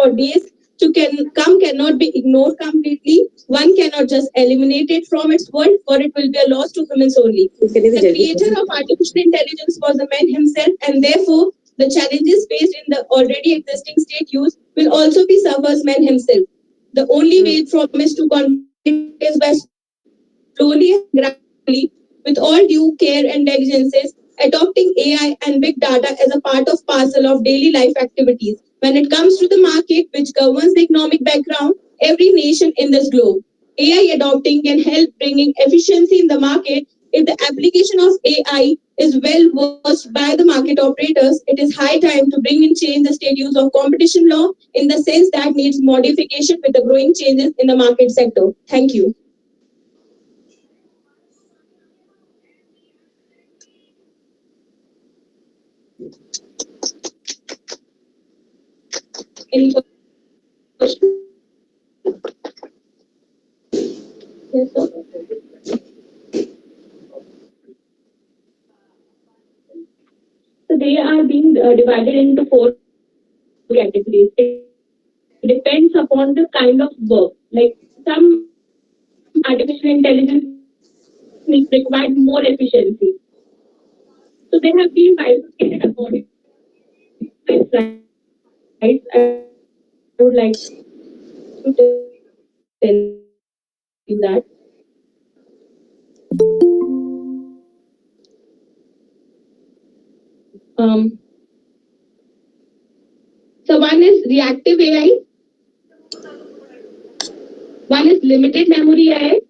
for days to come cannot be ignored completely. One cannot just eliminate it from its world, for it will be a loss to humans only. The creator of artificial intelligence was a man himself, and therefore the challenges faced in the already existing state use will also be suffers man himself. The only way from is to confront it is by slowly and gradually, with all due care and diligences, adopting AI and big data as a part of parcel of daily life activities. When it comes to the market, which governs the economic background, every nation in this globe, AI adopting can help bringing efficiency in the market. If the application of AI is well versed by the market operators, it is high time to bring in change the state use of competition law in the sense that needs modification with the growing changes in the market sector. Thank you. Any questions? Yes, sir. So they are being divided into 4 categories. It depends upon the kind of work. Like some artificial intelligence require more efficiency. So they have been bifurcated according to its rights. I would like to tell you that. So one is reactive AI, one is limited memory AI,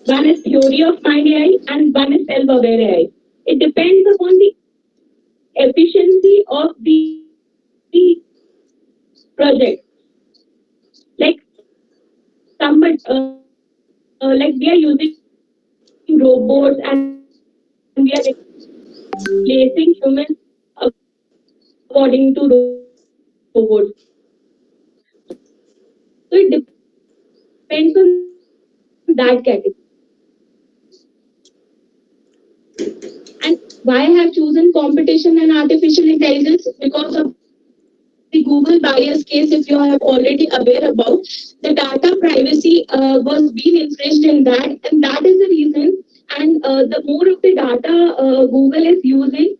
one is theory of mind AI, and one is self-aware AI. It depends upon the efficiency of the project. Like somebody, like we are using robots and we are replacing humans according to robots. So it depends on that category. And why I have chosen competition and artificial intelligence? Because of the Google bias case, if you are already aware about, the data privacy was being infringed in that, and that is the reason. And the more of the data Google is using,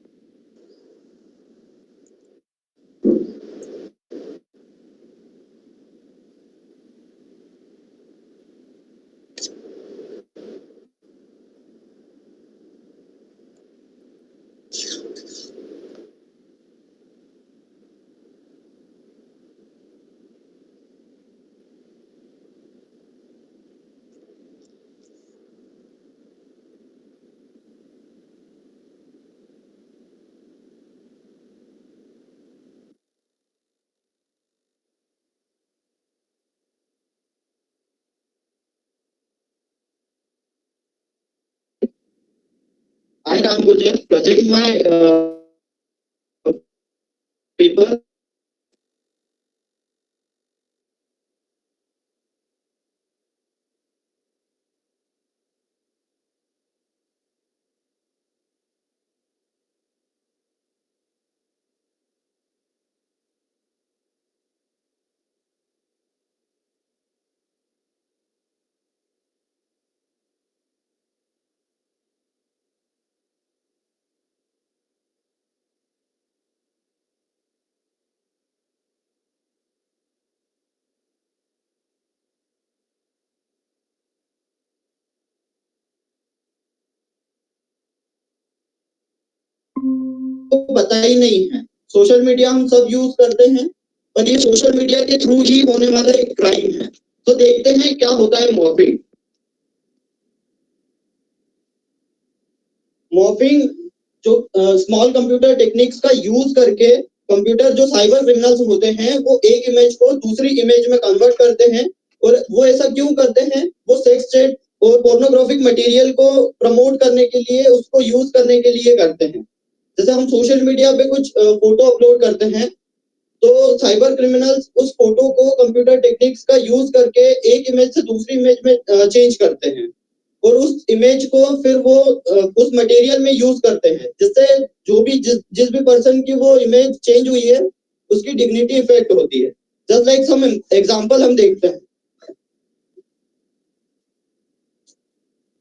I can't project my paper. पता ही नहीं है। Social media हम सब use करते हैं, पर ये social media के थ्रू ही होने वाला एक क्राइम है। तो देखते हैं क्या होता है मॉर्फिंग। मॉर्फिंग जो स्मॉल कंप्यूटर टेक्निक्स का यूज करके कंप्यूटर जो साइबर क्रिमिनल्स होते हैं वो एक इमेज को दूसरी इमेज में कन्वर्ट करते हैं। और वो ऐसा क्यों करते हैं? वो सेक्स चैट और पोर्नोग्राफिक मटेरियल को प्रमोट करने के लिए, उसको यूज करने के लिए करते हैं। जैसे हम सोशल मीडिया पे कुछ फोटो अपलोड करते हैं, तो साइबर क्रिमिनल्स उस फोटो को कंप्यूटर टेक्निक्स का यूज करके एक इमेज से दूसरी इमेज में चेंज करते हैं। और उस इमेज को फिर वो उस मटेरियल में यूज करते हैं, जिससे जो भी जिस भी पर्सन की वो इमेज चेंज हुई है उसकी डिग्निटी इफेक्ट होती है। जस्ट लाइक सम एग्जांपल हम देखते हैं।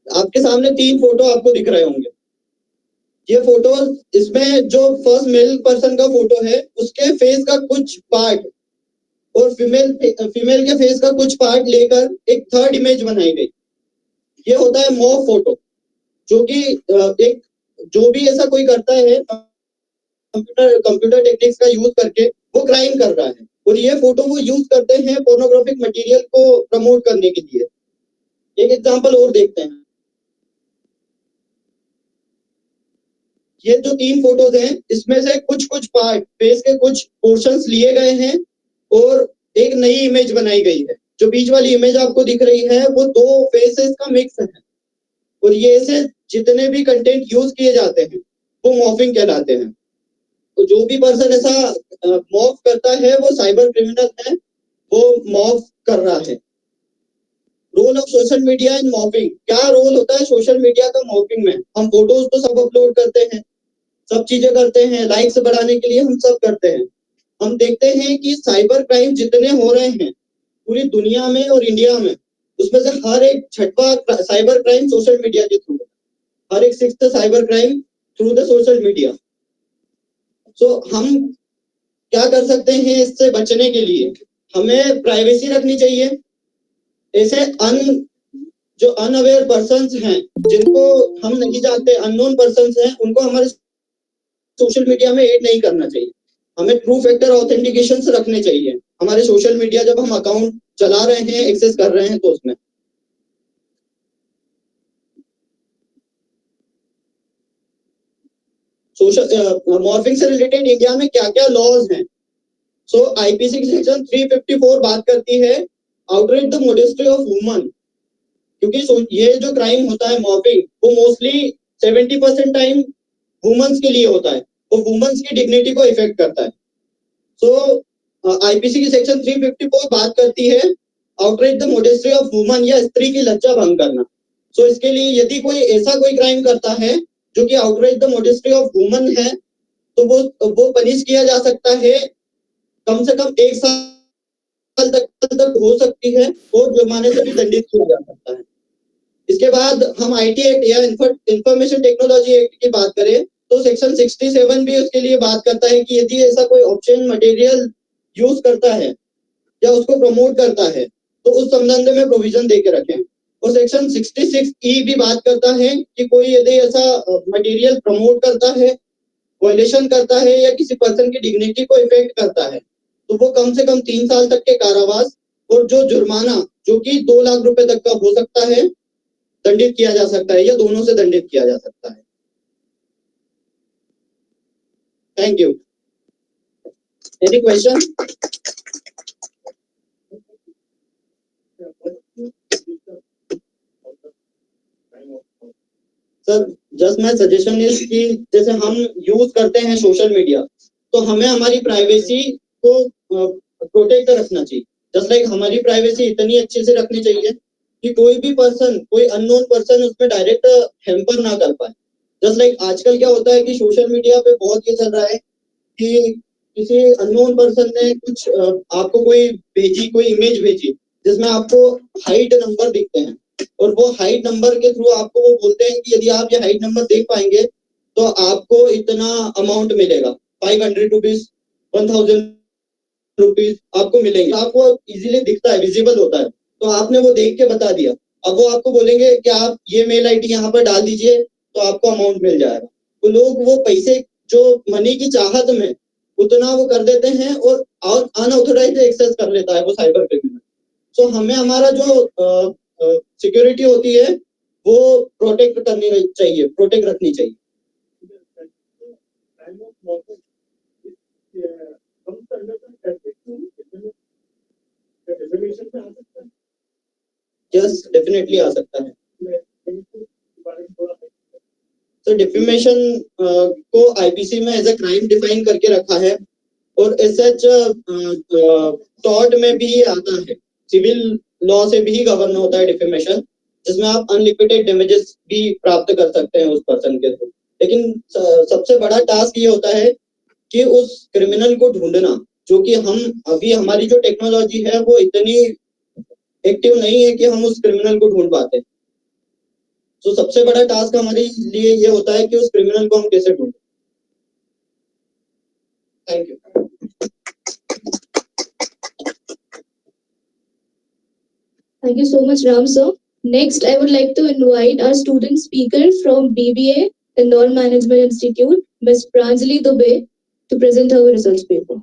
आपके सामने 3 फोटो आपको दिख रहे होंगे। ये फोटो, इसमें जो फर्स्ट मेल पर्सन का फोटो है उसके फेस का कुछ पार्ट और फीमेल के फेस का कुछ पार्ट लेकर एक थर्ड इमेज बनाई गई। ये होता है मॉर्फ फोटो, जो कि एक जो भी ऐसा कोई करता है कंप्यूटर टेक्निक्स का यूज करके वो क्राइम कर रहा है। और ये फोटो वो यूज करते हैं पोर्नोग्राफिक मटेरियल को प्रमोट करने के लिए। एक एग्जांपल और देखते हैं। ये जो 3 फोटोज हैं इसमें से कुछ कुछ पार्ट, फेस के कुछ पोर्शंस लिए गए हैं और एक नई इमेज बनाई गई है। जो बीच वाली इमेज आपको दिख रही है वो 2 फेसेस का मिक्स है। और ये ऐसे जितने भी कंटेंट यूज किए जाते हैं वो मॉर्फिंग कहलाते हैं। तो जो भी पर्सन ऐसा मॉर्फ करता है वो साइबर क्रिमिनल है, वो मॉर्फ कर रहा है। Role of social media in morphing. क्या रोल होता है सोशल मीडिया का मॉर्फिंग में? हम फोटोज तो सब अपलोड करते हैं, सब चीजें करते हैं, लाइक्स बढ़ाने के लिए हम सब करते हैं। हम देखते हैं कि साइबर क्राइम जितने हो रहे हैं पूरी दुनिया में और इंडिया में, उसमें से हर एक 6वां साइबर क्राइम सोशल मीडिया के थ्रू, हर एक 6th cyber crime through the social media. So हम क्या कर सकते हैं इससे बचने के लिए? हमें प्राइवेसी रखनी चाहिए। ऐसे जो अनअवेयर पर्सन्स हैं, जिनको हम नहीं जानते, अननोन पर्सन्स हैं, उनको हमारे सोशल मीडिया में ऐड नहीं करना चाहिए। हमें ट्रू फैक्टर ऑथेंटिकेशन रखने चाहिए हमारे सोशल मीडिया, जब हम अकाउंट चला रहे हैं, एक्सेस कर रहे हैं, तो उसमें सोशल मॉर्फिंग से रिलेटेड इंडिया में क्या क्या लॉज हैं। सो आईपीसी सेक्शन 354 बात करती है outreach the modesty of woman. क्योंकि ये जो क्राइम होता है मॉर्फिंग, वो मोस्टली 70% टाइम वुमेन्स के लिए होता है और वुमेन्स की डिग्निटी को इफेक्ट करता है। सो आईपीसी की सेक्शन 354 बात करती है outreach the modesty of woman, या स्त्री की लज्जा भंग करना। सो इसके लिए यदि कोई ऐसा कोई क्राइम करता है जो कि outreach the modesty of woman है, तो वो पनिश किया जा सकता है, कम से कम 1 साल तक हो सकती है, और जुर्माने से भी दंडित किया जा सकता है। इसके बाद हम आईटी एक्ट या इंफॉर्मेशन टेक्नोलॉजी एक्ट की बात करें तो सेक्शन 67 भी उसके लिए बात करता है कि यदि ऐसा कोई ऑप्शन मटेरियल यूज करता है या उसको प्रमोट करता है तो उस संबंध में प्रोविजन दे के रखें। और सेक्शन 66E भी बात करता है कि कोई यदि ऐसा मटेरियल प्रमोट करता है, वायलेशन करता है या किसी पर्सन की डिग्निटी को इफेक्ट करता है, तो वो कम से कम 3 साल तक के कारावास और जो जुर्माना जो कि 2 लाख रुपए तक का हो सकता है, दंडित किया जा सकता है, या दोनों से दंडित किया जा सकता है। Thank you. Any question? Sir just my suggestion is कि जैसे हम यूज करते हैं सोशल मीडिया, तो हमें हमारी प्राइवेसी को प्रोटेक्ट रखना चाहिए। जस्ट लाइक हमारी प्राइवेसी इतनी अच्छे से रखनी चाहिए कि कोई भी पर्सन, कोई अननोन पर्सन उसमें डायरेक्ट हैम्पर ना कर पाए। जस्ट लाइक आजकल क्या होता है कि सोशल मीडिया पे बहुत ये चल रहा है कि किसी अननोन पर्सन ने कुछ आपको कोई इमेज भेजी जिसमें आपको हाइट नंबर दिखते हैं, और वो हाइट नंबर के थ्रू आपको वो बोलते हैं कि यदि आप ये हाइट नंबर देख पाएंगे तो आपको इतना अमाउंट मिलेगा, 500 रुपीज, 1000 रुपीज आपको मिलेंगे। आपको इजीली दिखता है, विजिबल होता है, तो आपने वो देख के बता दिया। अब वो आपको बोलेंगे कि आप ये मेल आईडी यहाँ पर डाल दीजिए तो आपको अमाउंट मिल जाएगा। तो लोग वो पैसे, जो मनी की चाहत में उतना वो कर देते हैं और अनऑथोराइज्ड एक्सेस कर लेता है वो साइबर क्रिमिनल। सो हमें हमारा जो सिक्योरिटी होती है वो प्रोटेक्ट रखनी चाहिए। यस, डेफिनेटली आ सकता है। तो डिफेमेशन को आईपीसी में एज अ क्राइम डिफाइन करके रखा है, और एज सच टॉर्ट में भी आता है, सिविल लॉ से भी गवर्न होता है डिफेमेशन। जिसमें आप अनलिमिटेड डैमेजेस भी प्राप्त कर सकते हैं उस पर्सन के थ्रू। लेकिन सबसे बड़ा टास्क ये होता है कि उस क्रिमिनल को ढूंढना, जो कि हम अभी हमारी जो टेक्नोलॉजी है वो इतनी एक्टिव नहीं है कि हम उस क्रिमिनल को ढूंढ पाते। तो सबसे बड़ा टास्क हमारे लिए ये होता है कि उस क्रिमिनल को हम कैसे ढूंढें। Thank you. Thank you so much, Ram sir. Next, I would like to invite our student speaker from BBA, Indore Management Institute, Ms. Pranjali Dubey, to present her results paper.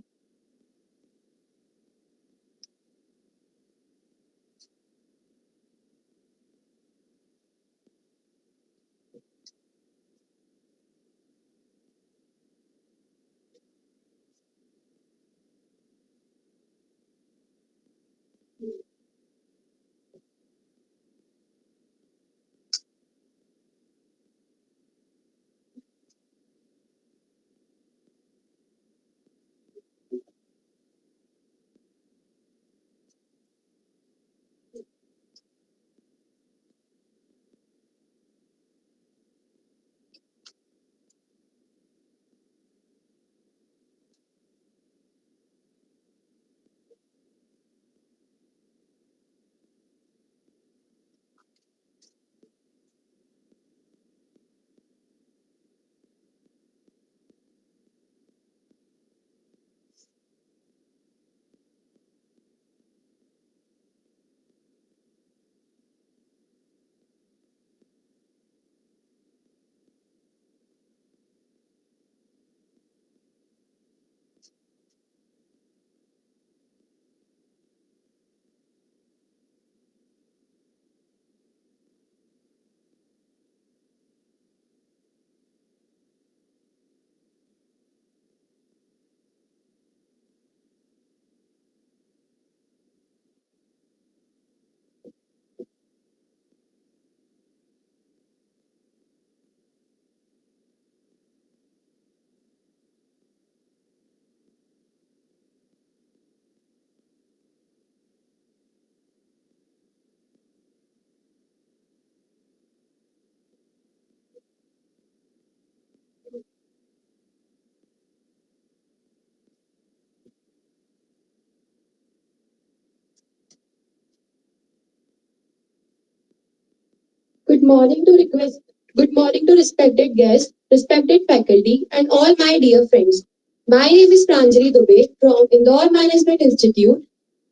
Good morning to request. Good morning to respected guests, respected faculty, and all my dear friends. My name is Pranjali Dubey from Indore Management Institute.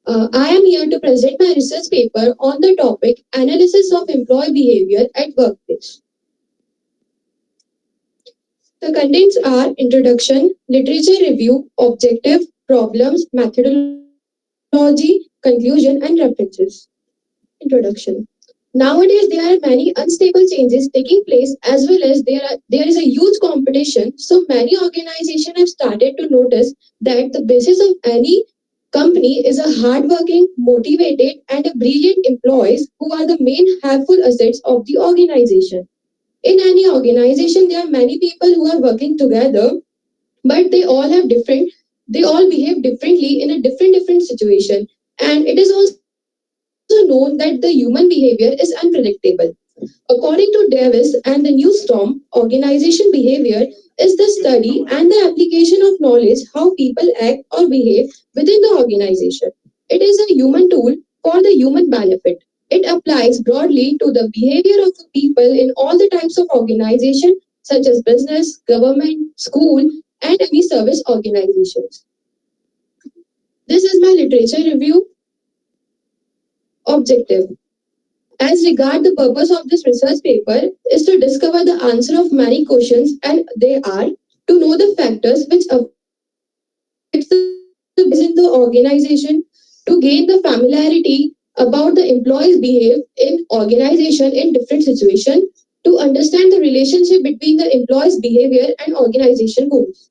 I am here to present my research paper on the topic Analysis of Employee Behavior at Workplace. The contents are introduction, literature review, objective, problems, methodology, conclusion, and references. Introduction. Nowadays, there are many unstable changes taking place, as well as there is a huge competition. So many organizations have started to notice that the basis of any company is a hardworking, motivated, and a brilliant employees who are the main helpful assets of the organization. In any organization, there are many people who are working together, but they all behave differently in a different situation. And it is also known that the human behavior is unpredictable. According to Davis and the New Storm, organization behavior is the study and the application of knowledge how people act or behave within the organization. It is a human tool for the human benefit. It applies broadly to the behavior of the people in all the types of organization such as business, government, school, and any service organizations. This is my literature review objective. As regard the purpose of this research paper is to discover the answer of many questions, and they are to know the factors which affects the behavior of the employees in the organization, to gain the familiarity about the employees behave in organization in different situation, to understand the relationship between the employees behavior and organization goals.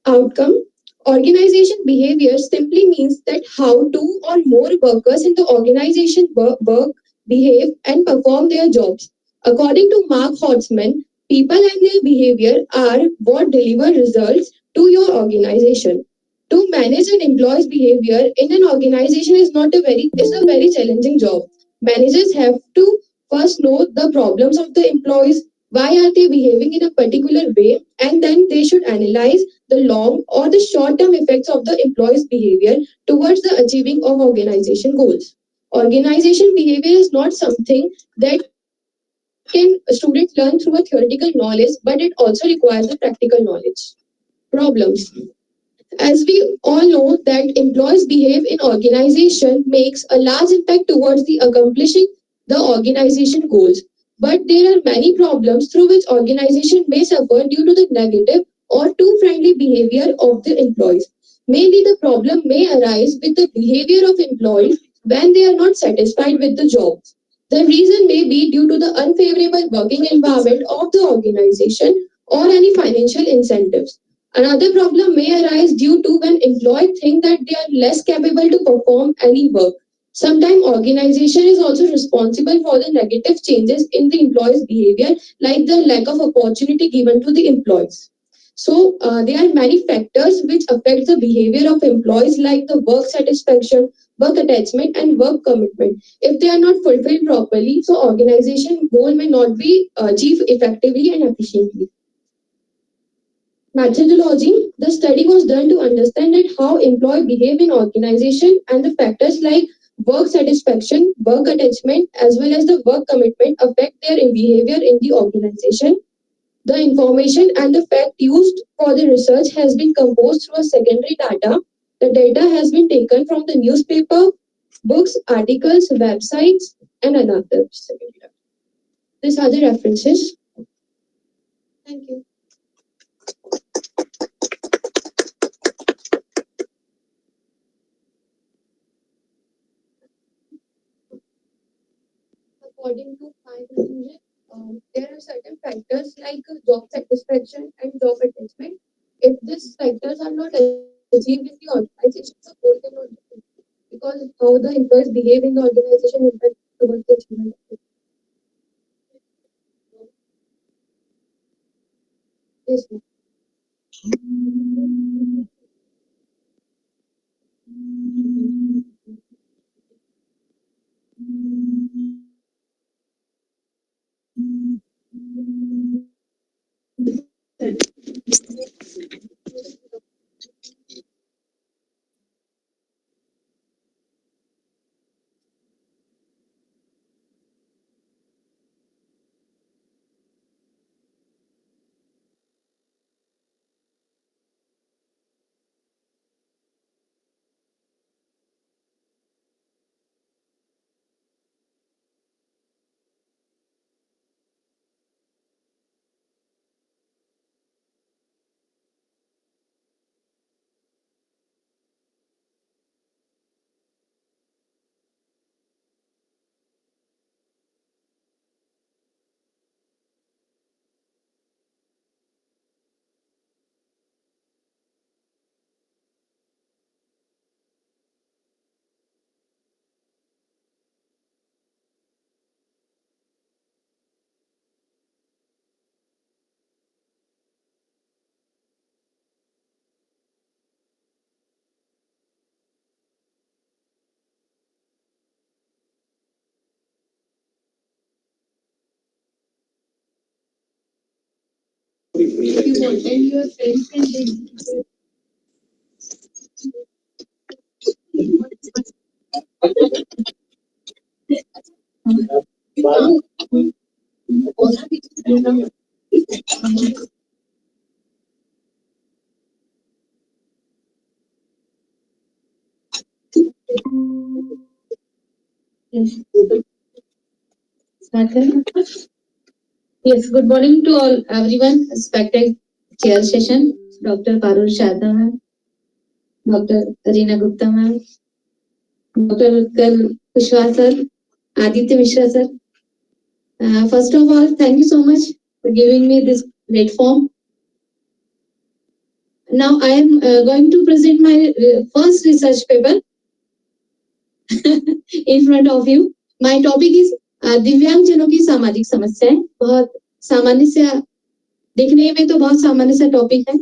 Outcome. Organization behavior simply means that how two or more workers in the organization work, behave, and perform their jobs. According to Mark Hodgman, people and their behavior are what deliver results to your organization. To manage an employee's behavior in an organization is not a very is a very challenging job. Managers have to first know the problems of the employees, why are they behaving in a particular way, and then they should analyze the long or the short term effects of the employees behavior towards the achieving of organization goals. Organization behavior is not something that can students learn through a theoretical knowledge, but it also requires a practical knowledge. Problems. As we all know that employees behave in organization makes a large impact towards the accomplishing the organization goals. But there are many problems through which organization may suffer due to the negative or too friendly behavior of the employees. Mainly the problem may arise with the behavior of employees when they are not satisfied with the job. The reason may be due to the unfavorable working environment of the organization or any financial incentives. Another problem may arise due to when employees think that they are less capable to perform any work. Sometimes organization is also responsible for the negative changes in the employees' behavior, like the lack of opportunity given to the employees. So there are many factors which affect the behavior of employees, like the work satisfaction, work attachment, and work commitment. If they are not fulfilled properly, so organization goal may not be achieved effectively and efficiently. Methodology. The study was done to understand that how employees behave in organization and the factors like work satisfaction, work attachment, as well as the work commitment affect their behavior in the organization. The information and the fact used for the research has been composed through a secondary data. The data has been taken from the newspaper, books, articles, websites, and another secondary data. These are the references. Thank you. According to my conclusion, there are certain factors like job satisfaction and job attachment. If these factors are not achieved in the organization, the goal cannot be achieved because how the employees behave in the organization impact towards the achievement of it. Yes, ma'am. If you want, and your friends can take. Yes. Start करें? Yes, good morning to all everyone. Respected chair session, Dr. Parul Sharda ma'am, Dr. Reena Gupta ma'am, Dr. Kushwaha sir, Aditya Mishra sir. First of all, thank you so much for giving me this platform. Now I am going to present my first research paper in front of you. My topic is दिव्यांगजनों की सामाजिक समस्याएं. बहुत सामान्य से देखने में तो बहुत सामान्य सा टॉपिक है,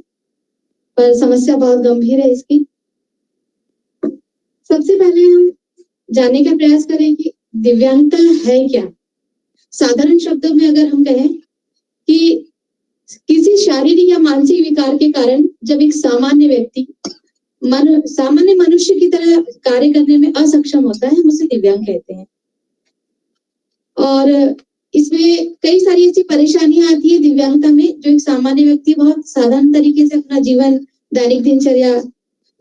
पर समस्या बहुत गंभीर है इसकी. सबसे पहले हम जानने का प्रयास करें कि दिव्यांगता है क्या? साधारण शब्दों में अगर हम कहें कि किसी शारीरिक या मानसिक विकार के कारण जब एक सामान्य व्यक्ति सामान्य मनुष्य की तरह कार्य करने में असक्षम होता है, हम उसे दिव्यांग कहते हैं। और इसमें कई सारी ऐसी परेशानियां आती है दिव्यांगता में, जो एक सामान्य व्यक्ति बहुत साधारण तरीके से अपना जीवन दैनिक दिनचर्या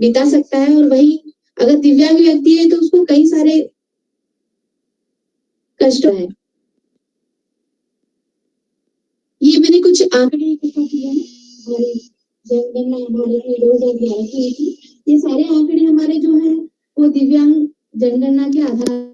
बिता सकता है, और वही अगर दिव्यांग व्यक्ति है तो उसको कई सारे कष्ट है। ये मैंने कुछ आंकड़े इकट्ठा किए हैं हमारे जनगणना भारत में 2011 की हुई थी। ये सारे आंकड़े हमारे जो है वो दिव्यांग जनगणना के आधार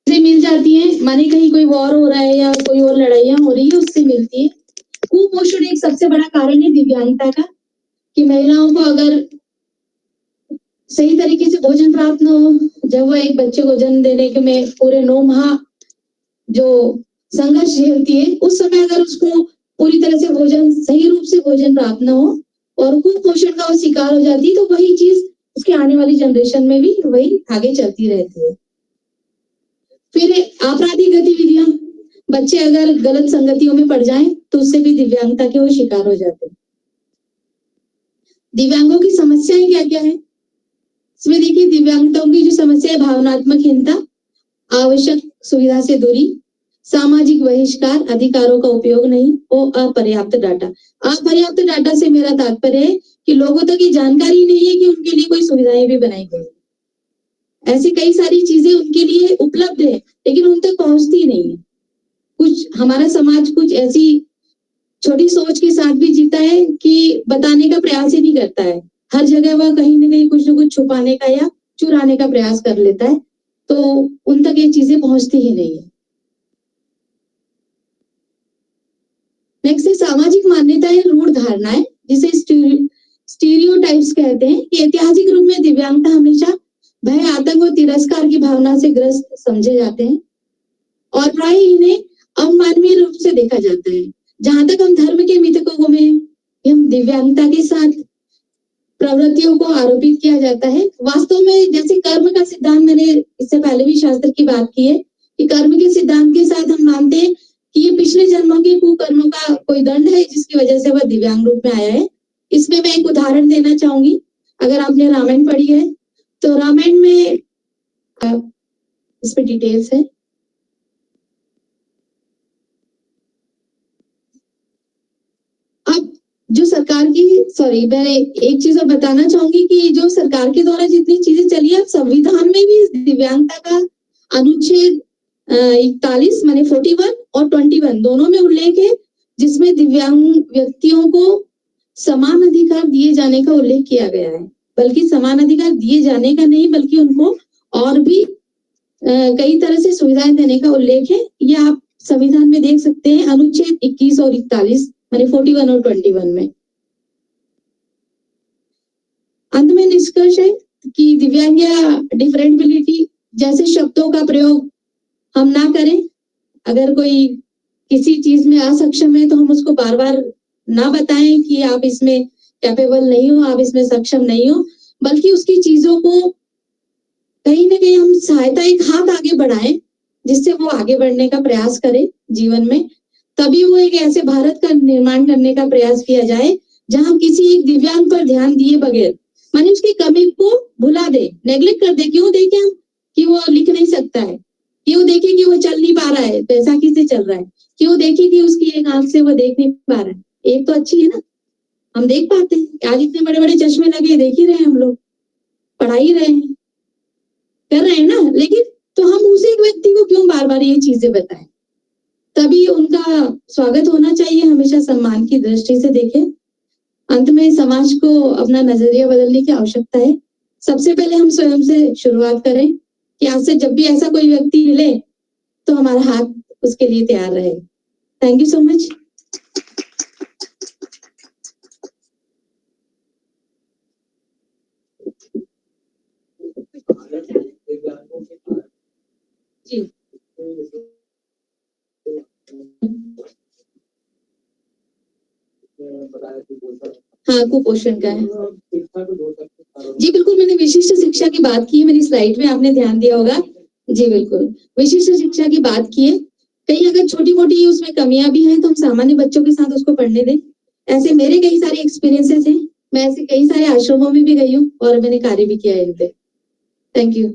से मिल जाती है, माने कहीं कोई वॉर हो रहा है या कोई और लड़ाइयां हो रही है उससे मिलती है। कुपोषण एक सबसे बड़ा कारण है दिव्यांगता का, कि महिलाओं को अगर सही तरीके से भोजन प्राप्त न हो, जब वो एक बच्चे को जन्म देने के में पूरे 9 माह जो संघर्ष झेलती है, उस समय अगर उसको पूरी तरह से भोजन सही रूप से भोजन प्राप्त न हो और कुपोषण का वो शिकार हो जाती है, तो वही चीज उसके आने वाली जनरेशन में भी वही आगे चलती रहती है। फिर आपराधिक गतिविधियां, बच्चे अगर गलत संगतियों में पड़ जाएं तो उससे भी दिव्यांगता के वो शिकार हो जाते हैं। दिव्यांगों की समस्याएं क्या क्या है इसमें देखिए, दिव्यांगताओं की जो समस्या है, भावनात्मक हीनता, आवश्यक सुविधा से दूरी, सामाजिक बहिष्कार, अधिकारों का उपयोग नहीं और अपर्याप्त डाटा। अपर्याप्त डाटा से मेरा तात्पर्य है कि लोगों तक ये जानकारी नहीं है कि उनके लिए कोई सुविधाएं भी बनाई गई। ऐसी कई सारी चीजें उनके लिए उपलब्ध है लेकिन उन तक पहुंचती नहीं है। कुछ हमारा समाज कुछ ऐसी छोटी सोच के साथ भी जीता है कि बताने का प्रयास ही नहीं करता है। हर जगह वह कहीं ना कहीं कुछ ना कुछ छुपाने का या चुराने का प्रयास कर लेता है, तो उन तक ये चीजें पहुंचती ही नहीं है। नेक्स्ट है सामाजिक मान्यताएं, रूढ़ धारणाएं, जिसे स्टीरियोटाइप्स कहते हैं, कि ऐतिहासिक रूप में दिव्यांगता हमेशा भय, आतंक और तिरस्कार की भावना से ग्रस्त समझे जाते हैं और प्राय इन्हें अमानवीय रूप से देखा जाता है। जहां तक हम धर्म के मिथकों में हम दिव्यांगता के साथ प्रवृत्तियों को आरोपित किया जाता है। वास्तव में जैसे कर्म का सिद्धांत, मैंने इससे पहले भी शास्त्र की बात की है कि कर्म के सिद्धांत के साथ हम मानते हैं कि ये पिछले जन्मों के कुकर्मों का कोई दंड है जिसकी वजह से वह दिव्यांग रूप में आया है। इसमें मैं एक उदाहरण देना चाहूंगी। अगर आपने रामायण पढ़ी है तो रामायण में इस पे डिटेल्स है। अब जो सरकार की मैं एक चीज और बताना चाहूंगी कि जो सरकार के द्वारा जितनी चीजें चली है, संविधान में भी दिव्यांगता का अनुच्छेद 41 माने 41 और 21 दोनों में उल्लेख है, जिसमें दिव्यांग व्यक्तियों को समान अधिकार दिए जाने का उल्लेख किया गया है। बल्कि समान अधिकार दिए जाने का नहीं, बल्कि उनको और भी कई तरह से सुविधाएं देने का उल्लेख है। ये आप संविधान में देख सकते हैं, अनुच्छेद 21 और 41 माने 41 और 21 में। अंत में निष्कर्ष है कि दिव्यांग या डिफरेंटबिलिटी जैसे शब्दों का प्रयोग हम ना करें। अगर कोई किसी चीज में असक्षम है तो हम उसको बार बार ना बताएं कि आप इसमें कैपेबल नहीं हो, आप इसमें सक्षम नहीं हो, बल्कि उसकी चीजों को कहीं ना कहीं हम सहायता, एक हाथ आगे बढ़ाएं जिससे वो आगे बढ़ने का प्रयास करे जीवन में। तभी वो एक ऐसे भारत का निर्माण करने का प्रयास किया जाए जहां किसी एक दिव्यांग पर ध्यान दिए बगैर, माने उसकी कमी को भुला दे, नेग्लेक्ट कर दे। क्यों देखे हम कि वो लिख नहीं सकता है, क्यों देखे कि वो चल नहीं पा रहा है, पैसा किसे चल रहा है, क्यों देखे कि उसकी एक आंख से वो देख नहीं पा रहा है। एक तो अच्छी है ना, हम देख पाते हैं, आज इतने बड़े बड़े चश्मे लगे, देख ही रहे हैं हम लोग, पढ़ा ही रहे हैं, कर रहे हैं ना, लेकिन तो हम उसी एक व्यक्ति को क्यों बार बार ये चीजें बताएं। तभी उनका स्वागत होना चाहिए, हमेशा सम्मान की दृष्टि से देखें। अंत में समाज को अपना नजरिया बदलने की आवश्यकता है। सबसे पहले हम स्वयं से शुरुआत करें कि आज से जब भी ऐसा कोई व्यक्ति मिले तो हमारा हाथ उसके लिए तैयार रहे। Thank you so much. जी हाँ, कुपोषण का है। जी बिल्कुल, मैंने विशिष्ट शिक्षा की बात की है, मेरी स्लाइड में आपने ध्यान दिया होगा। जी बिल्कुल, विशिष्ट शिक्षा की बात की है। कहीं अगर छोटी मोटी उसमें कमियां भी हैं तो हम सामान्य बच्चों के साथ उसको पढ़ने दें। ऐसे मेरे कई सारे एक्सपीरियंसेस हैं, मैं ऐसे कई सारे आश्रमों में भी गई हूँ और मैंने कार्य भी किया है इन पे। Thank you.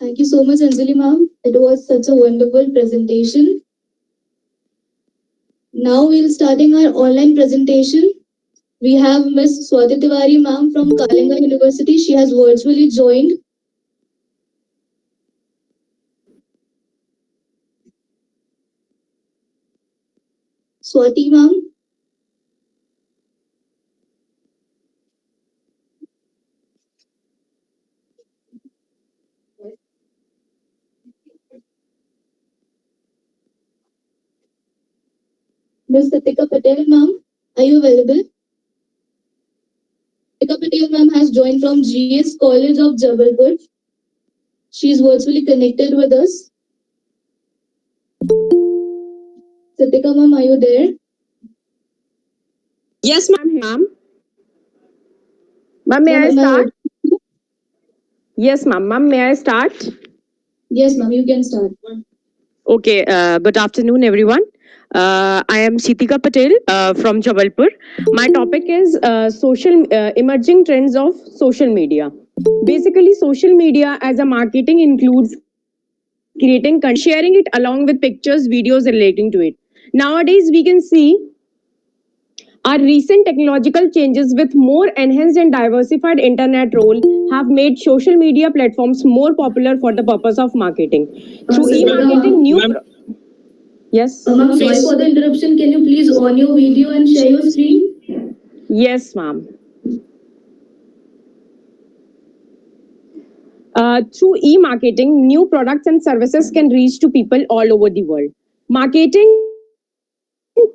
Thank you so much, Anjali ma'am. It was such a wonderful presentation. Now we'll starting our online presentation. We have Miss Swati Tiwari ma'am from Kalinga University. She has virtually joined. Swati ma'am. Miss Satika Patel ma'am, are you available? Satika Patel ma'am has joined from GS College of Jabalpur. She is virtually connected with us. Satika ma'am, are you there? Yes, ma'am. Ma'am, may I start? Yes, ma'am. Ma'am, may I start? Yes, ma'am, you can start. Okay. Good afternoon, everyone. I am Sitika Patel from Jabalpur. My topic is social emerging trends of social media. Basically, social media as a marketing includes creating content, sharing it along with pictures, videos relating to it. Nowadays, we can see our recent technological changes with more enhanced and diversified internet role have made social media platforms more popular for the purpose of marketing. Through e-marketing, yes. Ma'am, sorry for the interruption. Can you please on your video and share your screen? Yes, ma'am. Through e-marketing, new products and services can reach to people all over the world. Marketing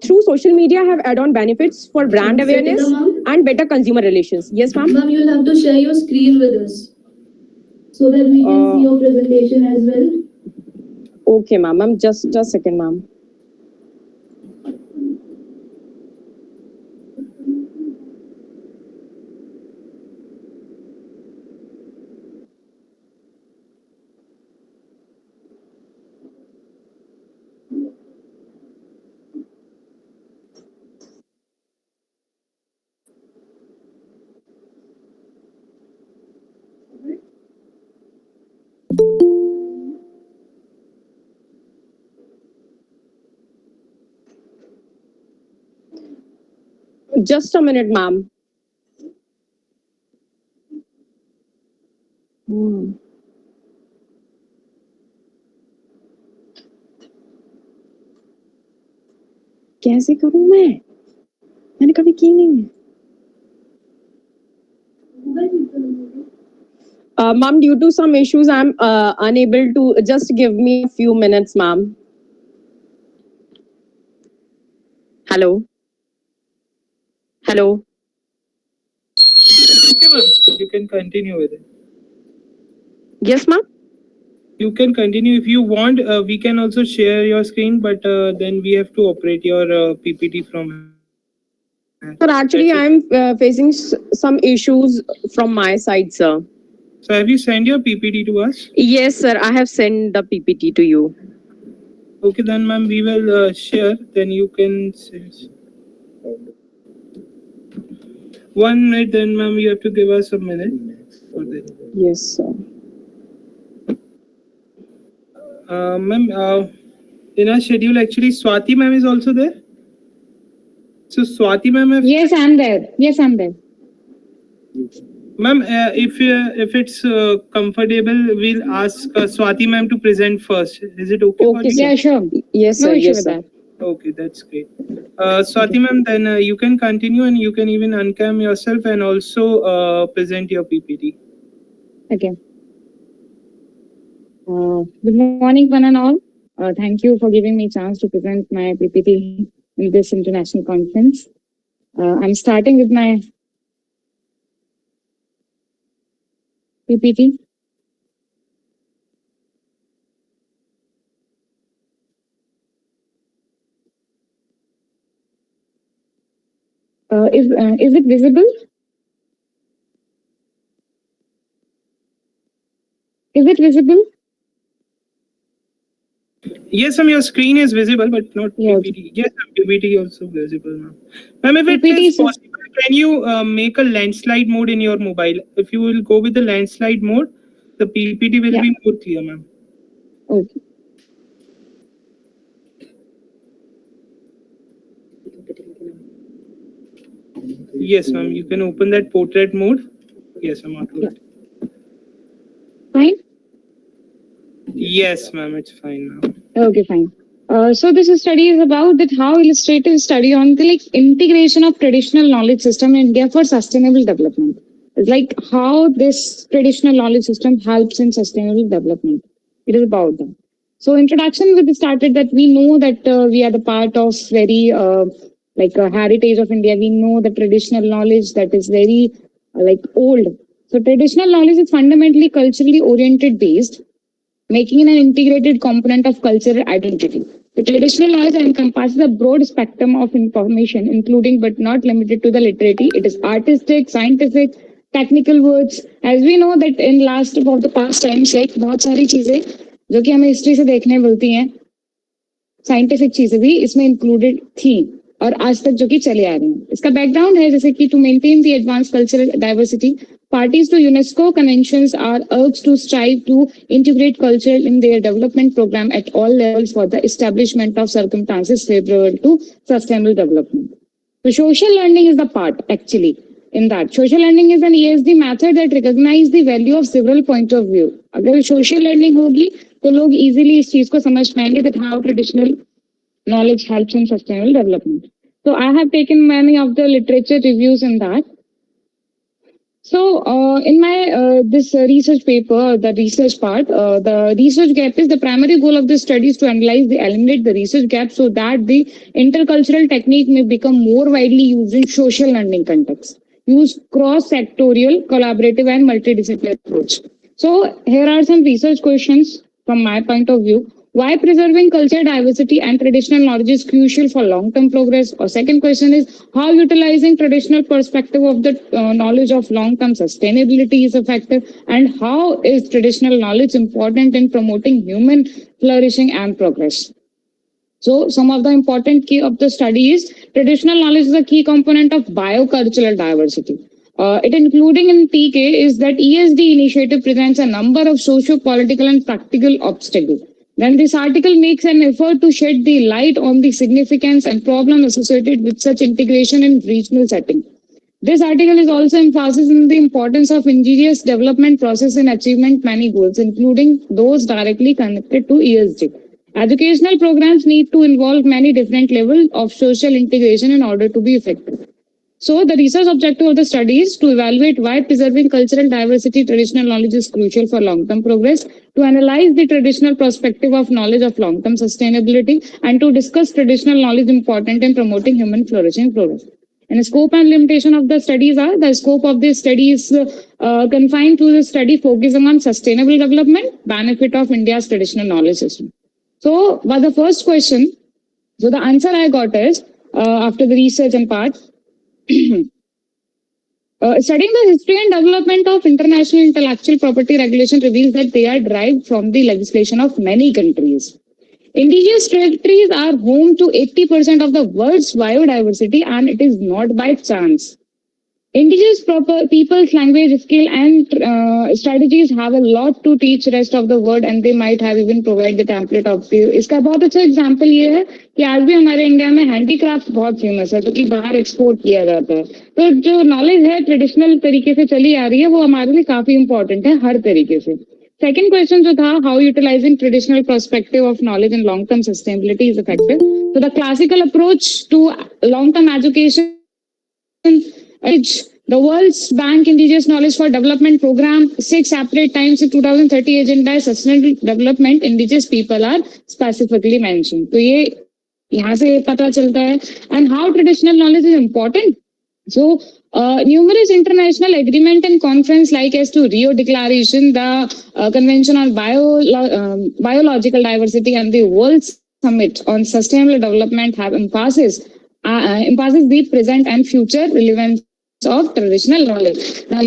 through social media have add-on benefits for brand awareness and better consumer relations. Yes, ma'am. Ma'am, you'll have to share your screen with us so that we can see your presentation as well. Okay, ma'am. Ma'am, just a second, ma'am. Just a minute, ma'am. कैसे करूं मैं? मैंने कभी की नहीं है. Ma'am, due to some issues, I'm unable to. Just give me a few minutes, ma'am. Hello. Hello. Okay, ma'am. You can continue with it. Yes, ma'am. You can continue if you want. We can also share your screen, but then we have to operate your PPT from here. Sir, actually, I'm facing some issues from my side, sir. So have you sent your PPT to us? Yes, sir. I have sent the PPT to you. Okay, then, ma'am, we will share. Then you can. 1 minute, then, ma'am, you have to give us a minute for this. Yes, sir. Ma'am, in our schedule, actually, Swati ma'am is also there. So Swati ma'am, Yes, I'm there. Yes, I'm there. Ma'am, if it's comfortable, we'll ask Swati ma'am to present first. Is it okay for you? Yeah, sure. Yes, sir. No issue Yes, with sir. that. Okay, that's great. Swati ma'am, then you can continue and you can even uncam yourself and also present your PPT. Okay. Good morning, one and all. Thank you for giving me a chance to present my PPT in this international conference. I'm starting with my PPT. Is it visible? Is it visible? Yes, ma'am, your screen is visible, but not Yeah. PPT. Yes, ma'am, PPT also visible, ma'am. Ma'am, if it PPT is possible, can you make a landslide mode in your mobile? If you will go with the landslide mode, the PPT will be more clear, ma'am. Okay. Yes, ma'am, you can open that portrait mode. Yes, ma'am. Yeah. Fine? Yes, ma'am, it's fine now. Okay, fine. So this study is about that how illustrative study on the integration of traditional knowledge system in India for sustainable development. It's like how this traditional knowledge system helps in sustainable development. It is about that. So introduction with started that we know that we are the part of very heritage of India. We know the traditional knowledge that is very old. So traditional knowledge is fundamentally culturally oriented based, making it an integrated component of cultural identity. The traditional knowledge encompasses a broad spectrum of information, including but not limited to the literary. It is artistic, scientific, technical words. As we know that in last of the past times, बहुत सारी चीजें जो कि हमें history से देखने मिलती हैं, साइंटिफिक चीजें भी इसमें इंक्लूडेड थी और आज तक जो कि चले आ रही हैं. इसका बैकग्राउंड है जैसे कि to maintain the advance cultural diversity, parties to UNESCO conventions are urged to strive to integrate culture in their development program at all levels for the establishment of circumstances favorable to sustainable development. So social learning is the part actually in that. Social learning is an ESD method that recognizes the value of several points of view. अगर social learning होगी तो लोग easily इस चीज को समझ पाएंगे that how traditional knowledge helps in sustainable development. So I have taken many of the literature reviews in that. So in my this research paper, the research part, the research gap is the primary goal of the study is to analyze the eliminate the research gap so that the intercultural technique may become more widely used in social learning context. Use cross-sectorial, collaborative, and multidisciplinary approach. So here are some research questions from my point of view. Why preserving cultural diversity and traditional knowledge is crucial for long-term progress? Or second question is how utilizing traditional perspective of the knowledge of long-term sustainability is effective, and how is traditional knowledge important in promoting human flourishing and progress? So some of the important key of the study is traditional knowledge is a key component of biocultural diversity. It including in TK is that ESD initiative presents a number of socio-political and practical obstacles. Then this article makes an effort to shed the light on the significance and problem associated with such integration in regional setting. This article is also emphasizing the importance of indigenous development process in achievement many goals, including those directly connected to ESG. Educational programs need to involve many different levels of social integration in order to be effective. So the research objective of the study is to evaluate why preserving cultural diversity, traditional knowledge is crucial for long-term progress, to analyze the traditional perspective of knowledge of long-term sustainability, and to discuss traditional knowledge important in promoting human flourishing progress. And the scope and limitation of the studies are the scope of this study is confined to the study focusing on sustainable development, benefit of India's traditional knowledge system. So, but the first question, so the answer I got is after the research and part, studying the history and development of international intellectual property regulation reveals that they are derived from the legislation of many countries. Indigenous territories are home to 80% of the world's biodiversity, and it is not by chance. Indigenous people's language, skill, and strategies have a lot to teach rest of the world, and they might have even provide the template of the. इसका बहुत अच्छा example ये है कि आज भी हमारे India में हैंडीक्राफ्ट बहुत फेमस है, जो कि बाहर एक्सपोर्ट किया जाता है. तो जो नॉलेज है ट्रेडिशनल तरीके से चली आ रही है, वो हमारे लिए काफी इंपॉर्टेंट है हर तरीके से. Second question जो था, how utilizing traditional perspective of knowledge and long-term sustainability is effective. So the classical approach to long-term education, the World's Bank Indigenous Knowledge for Development Program, 6 separate times in 2030 agenda sustainable development, indigenous people are specifically mentioned. तो ये यहाँ से पता चलता है. And how traditional knowledge is important. So, numerous international agreement and conference like as to Rio Declaration, the Convention on Biological Diversity, and the World Summit on Sustainable Development have emphasis the present and future relevance of traditional knowledge. Now,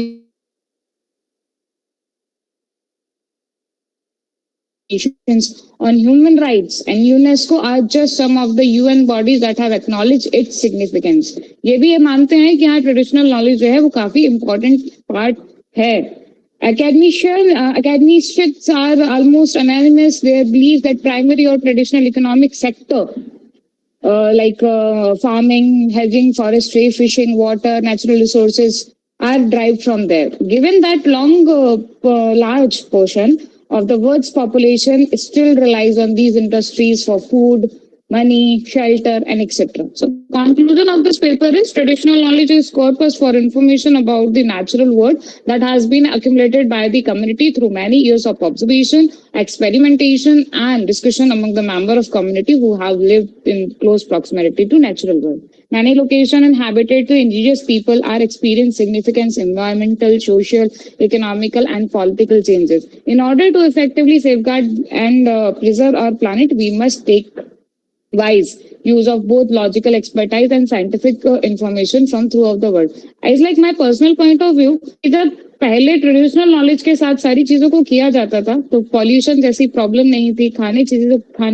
on human rights and UNESCO are just some of the UN bodies that have acknowledged its significance. ये भी ये मानते हैं कि हाँ traditional knowledge जो है वो काफी important part है. Academicians are almost unanimous. They believe that primary or traditional economic sector like farming, hedging, forestry, fishing, water, natural resources are derived from there. Given that large portion of the world's population still relies on these industries for food, money, shelter, and etc. So, conclusion of this paper is traditional knowledge is corpus for information about the natural world that has been accumulated by the community through many years of observation, experimentation, and discussion among the members of community who have lived in close proximity to natural world. Many locations inhabited to indigenous people are experiencing significant environmental, social, economical, and political changes. In order to effectively safeguard and preserve our planet, we must take wise use of both logical expertise and scientific information from throughout the world. It's like my personal point of view. जब पहले traditional knowledge के साथ सारी चीजों को किया जाता था तो पॉल्यूशन जैसी प्रॉब्लम नहीं थी, खाने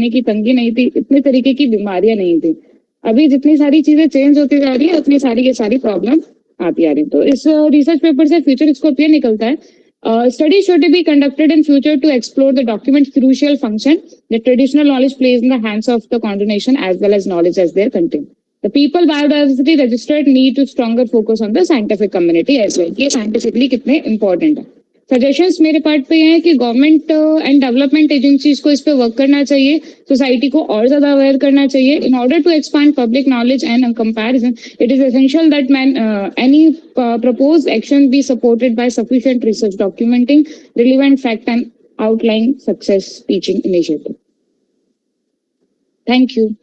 की तंगी नहीं थी, इतने तरीके की बीमारियां नहीं थी. अभी जितनी सारी चीजें चेंज होती जा रही है उतनी सारी के सारी प्रॉब्लम आती आ रही है. तो इस रिसर्च पेपर से फ्यूचर स्कोप ये निकलता है. Study should be conducted in future to explore the document's crucial function that traditional knowledge plays in the hands of the continuation as well as knowledge as their content. The people biodiversity registered need to stronger focus on the scientific community as well. ये scientifically कितने important है. Suggestions मेरे part पे हैं कि government and development agencies को इस पे वर्क करना चाहिए, सोसाइटी को और ज्यादा अवेयर करना चाहिए. In order to expand public knowledge and comparison it is essential that any proposed action be supported by sufficient research documenting relevant fact and outline success teaching initiative. Thank you.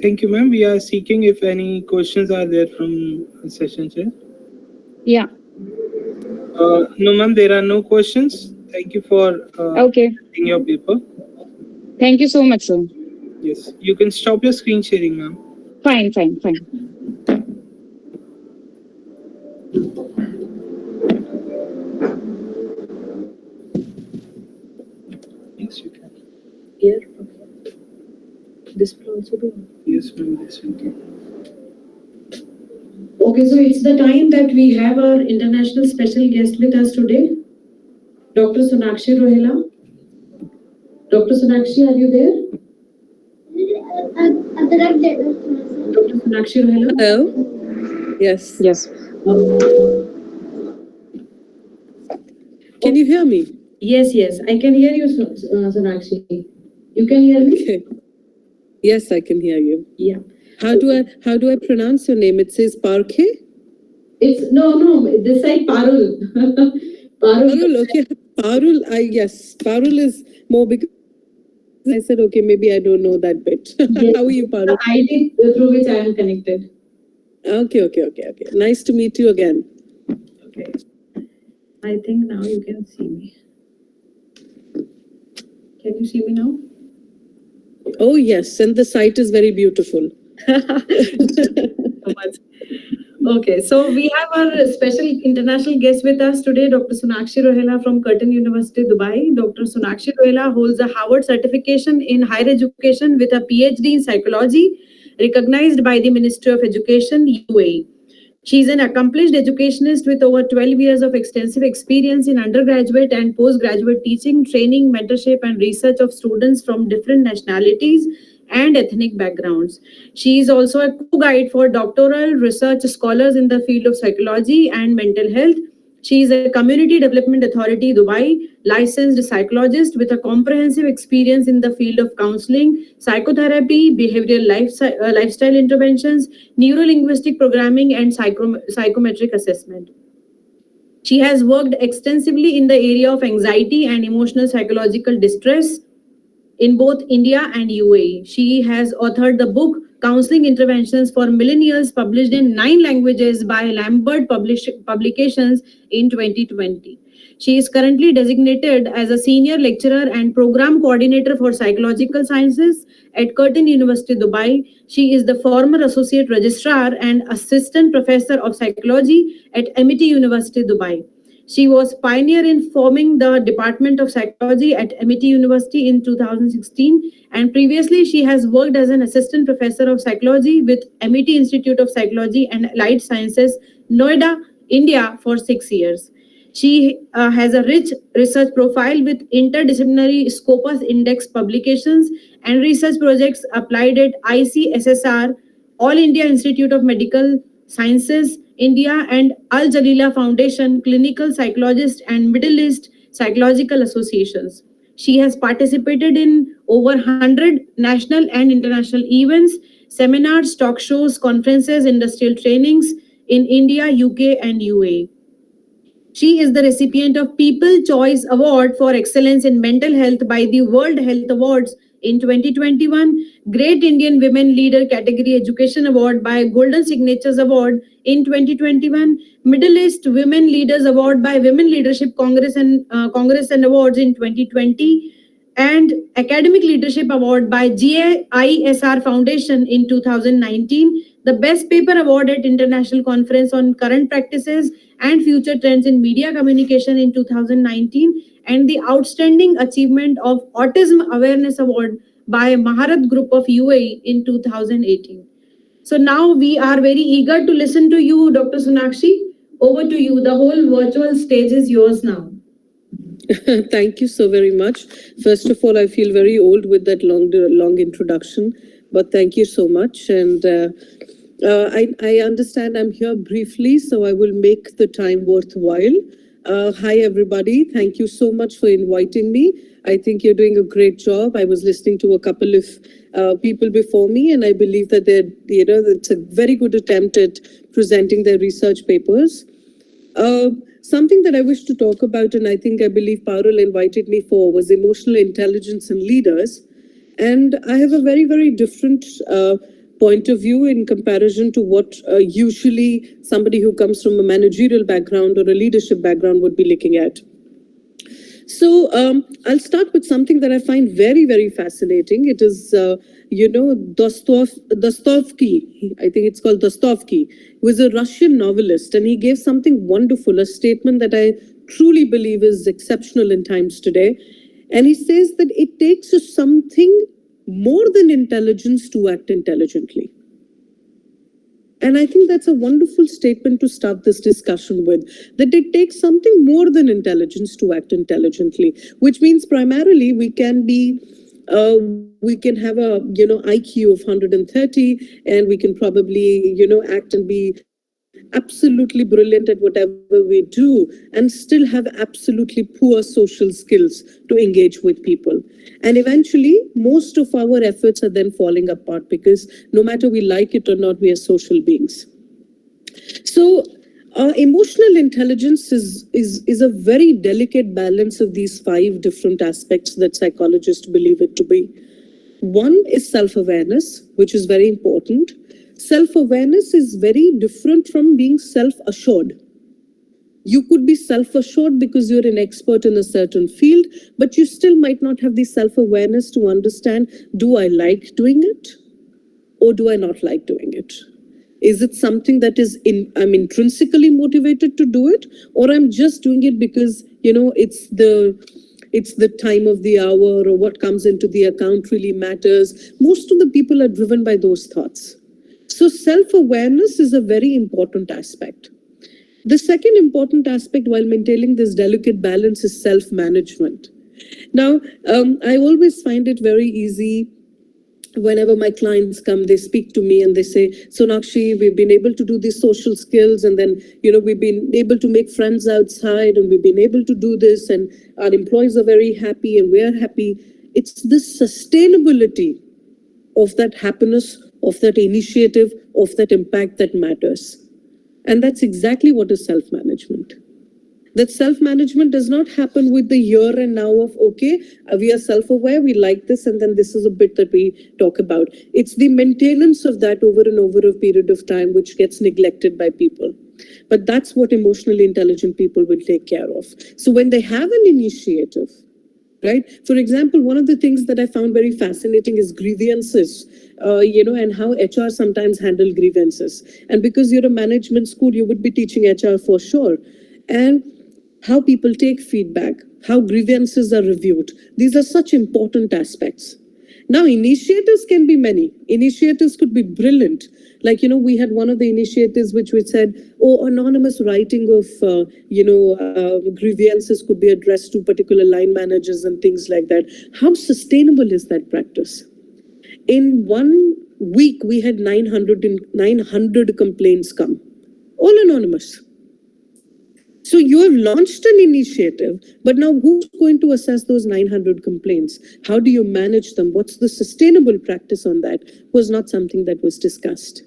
Thank you, ma'am. We are seeking if any questions are there from session chair. Yeah. No, ma'am, there are no questions. Thank you for okay. your paper. Thank you so much, sir. Yes, you can stop your screen sharing, ma'am. Fine. Yes, you can. Here, this will also be on. Yes, ma'am, this will be. Okay, so it's the time that we have our international special guest with us today, Dr. Sonakshi Rohela. Dr. Sonakshi, are you there? Dr. Sonakshi Rohela. Hello. Yes. Can you hear me? Yes, I can hear you, Sonakshi. You can hear me? Okay. Yes, I can hear you. Yeah. How do I pronounce your name? It says Parke? It's no, this side Parul. Parul. Parul, okay. Parul, yes. Parul is more because I said, okay, maybe I don't know that bit. Yes. How are you, Parul? The ID through which I am connected. Okay. Nice to meet you again. Okay. I think now you can see me. Can you see me now? Oh, yes. And the site is very beautiful. So much. Okay, so we have our special international guest with us today, Dr. Sonakshi Rohela from Curtin University, Dubai. Dr. Sonakshi Rohela holds a Harvard certification in higher education with a PhD in psychology, recognized by the Ministry of Education, UAE. She is an accomplished educationist with over 12 years of extensive experience in undergraduate and postgraduate teaching, training, mentorship, and research of students from different nationalities and ethnic backgrounds. She is also a co-guide for doctoral research scholars in the field of psychology and mental health. She is a Community Development Authority Dubai licensed psychologist with a comprehensive experience in the field of counseling, psychotherapy, behavioral lifestyle interventions, neuro-linguistic programming, and psychometric assessment. She has worked extensively in the area of anxiety and emotional psychological distress in both India and UAE. She has authored the book Counseling Interventions for Millennials, published in 9 languages by Lambert Publications in 2020. She is currently designated as a senior lecturer and program coordinator for psychological sciences at Curtin University, Dubai. She is the former associate registrar and assistant professor of psychology at MIT University, Dubai. She was pioneer in forming the Department of Psychology at MIT University in 2016, and previously she has worked as an assistant professor of psychology with MIT Institute of Psychology and Allied Sciences, Noida, India for 6 years. She has a rich research profile with interdisciplinary Scopus Index publications and research projects applied at ICSSR, All India Institute of Medical Sciences, India, and Al Jalila Foundation, clinical psychologist, and Middle East psychological associations. She has participated in over 100 national and international events, seminars, talk shows, conferences, industrial trainings in India, UK, and UAE. She is the recipient of People Choice Award for Excellence in Mental Health by the World Health Awards in 2021, Great Indian Women Leader Category Education Award by Golden Signatures Award in 2021, Middle East Women Leaders Award by Women Leadership Congress and Awards in 2020, and Academic Leadership Award by GAISR Foundation in 2019, the Best Paper Award at International Conference on Current Practices and Future Trends in Media Communication in 2019, and the Outstanding Achievement of Autism Awareness Award by Maharat Group of UAE in 2018. So now we are very eager to listen to you, Dr. Sonakshi. Over to you. The whole virtual stage is yours now. Thank you so very much. First of all, I feel very old with that long introduction, but thank you so much. And I understand I'm here briefly, so I will make the time worthwhile. Hi, everybody. Thank you so much for inviting me. I think you're doing a great job. I was listening to a couple of people before me, and I believe that it's a very good attempt at presenting their research papers. Something that I wish to talk about, and I believe Parul invited me for, was emotional intelligence in leaders. And I have a very, very different point of view in comparison to what usually somebody who comes from a managerial background or a leadership background would be looking at. So I'll start with something that I find very, very fascinating. It is, Dostoevsky, I think it's called Dostoevsky, who was a Russian novelist, and he gave something wonderful, a statement that I truly believe is exceptional in times today. And he says that it takes something more than intelligence to act intelligently. And I think that's a wonderful statement to start this discussion with, that it takes something more than intelligence to act intelligently, which means primarily we can have a, IQ of 130, and we can probably, act and be absolutely brilliant at whatever we do, and still have absolutely poor social skills to engage with people. And eventually, most of our efforts are then falling apart because no matter we like it or not, we are social beings. So, emotional intelligence is a very delicate balance of these 5 different aspects that psychologists believe it to be. One is self-awareness, which is very important. Self-awareness is very different from being self-assured. You could be self-assured because you're an expert in a certain field, but you still might not have the self-awareness to understand, do I like doing it or do I not like doing it? Is it something that I'm intrinsically motivated to do it, or I'm just doing it because, it's the time of the hour, or what comes into the account really matters. Most of the people are driven by those thoughts. So self-awareness is a very important aspect. The second important aspect while maintaining this delicate balance is self-management. Now, I always find it very easy whenever my clients come, they speak to me and they say, Sonakshi, we've been able to do these social skills, and then, we've been able to make friends outside, and we've been able to do this, and our employees are very happy and we're happy. It's this sustainability of that happiness, of that initiative, of that impact that matters. And that's exactly what is self-management. That self-management does not happen with the here and now of, okay, we are self-aware, we like this, and then this is a bit that we talk about. It's the maintenance of that over and over a period of time which gets neglected by people. But that's what emotionally intelligent people will take care of. So when they have an initiative, right? For example, one of the things that I found very fascinating is grievances, and how HR sometimes handle grievances. And because you're a management school, you would be teaching HR for sure. And how people take feedback, how grievances are reviewed. These are such important aspects. Now, initiatives can be many. Initiatives could be brilliant. Like, we had one of the initiatives which we said, anonymous writing of, grievances could be addressed to particular line managers and things like that. How sustainable is that practice? In 1 week, we had 900 complaints come, all anonymous. So you have launched an initiative, but now who's going to assess those 900 complaints? How do you manage them? What's the sustainable practice on that? Was not something that was discussed.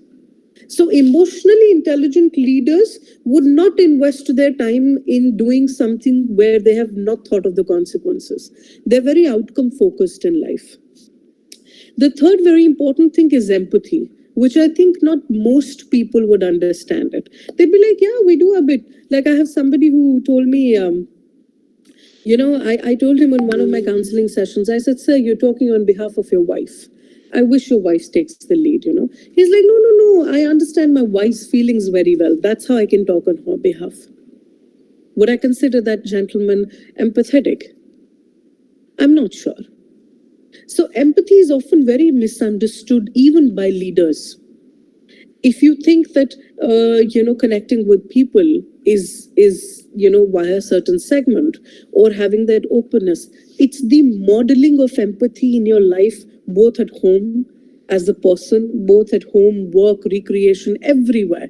So emotionally intelligent leaders would not invest their time in doing something where they have not thought of the consequences. They're very outcome focused in life. The third very important thing is empathy, which I think not most people would understand it. They'd be like, yeah, we do a bit. Like I have somebody who told me, I told him in one of my counseling sessions, I said, sir, you're talking on behalf of your wife. I wish your wife takes the lead, He's like, no, I understand my wife's feelings very well. That's how I can talk on her behalf. Would I consider that gentleman empathetic? I'm not sure. So empathy is often very misunderstood even by leaders. If you think that, connecting with people is via a certain segment or having that openness, it's the modeling of empathy in your life, both at home as a person, both at home, work, recreation, everywhere,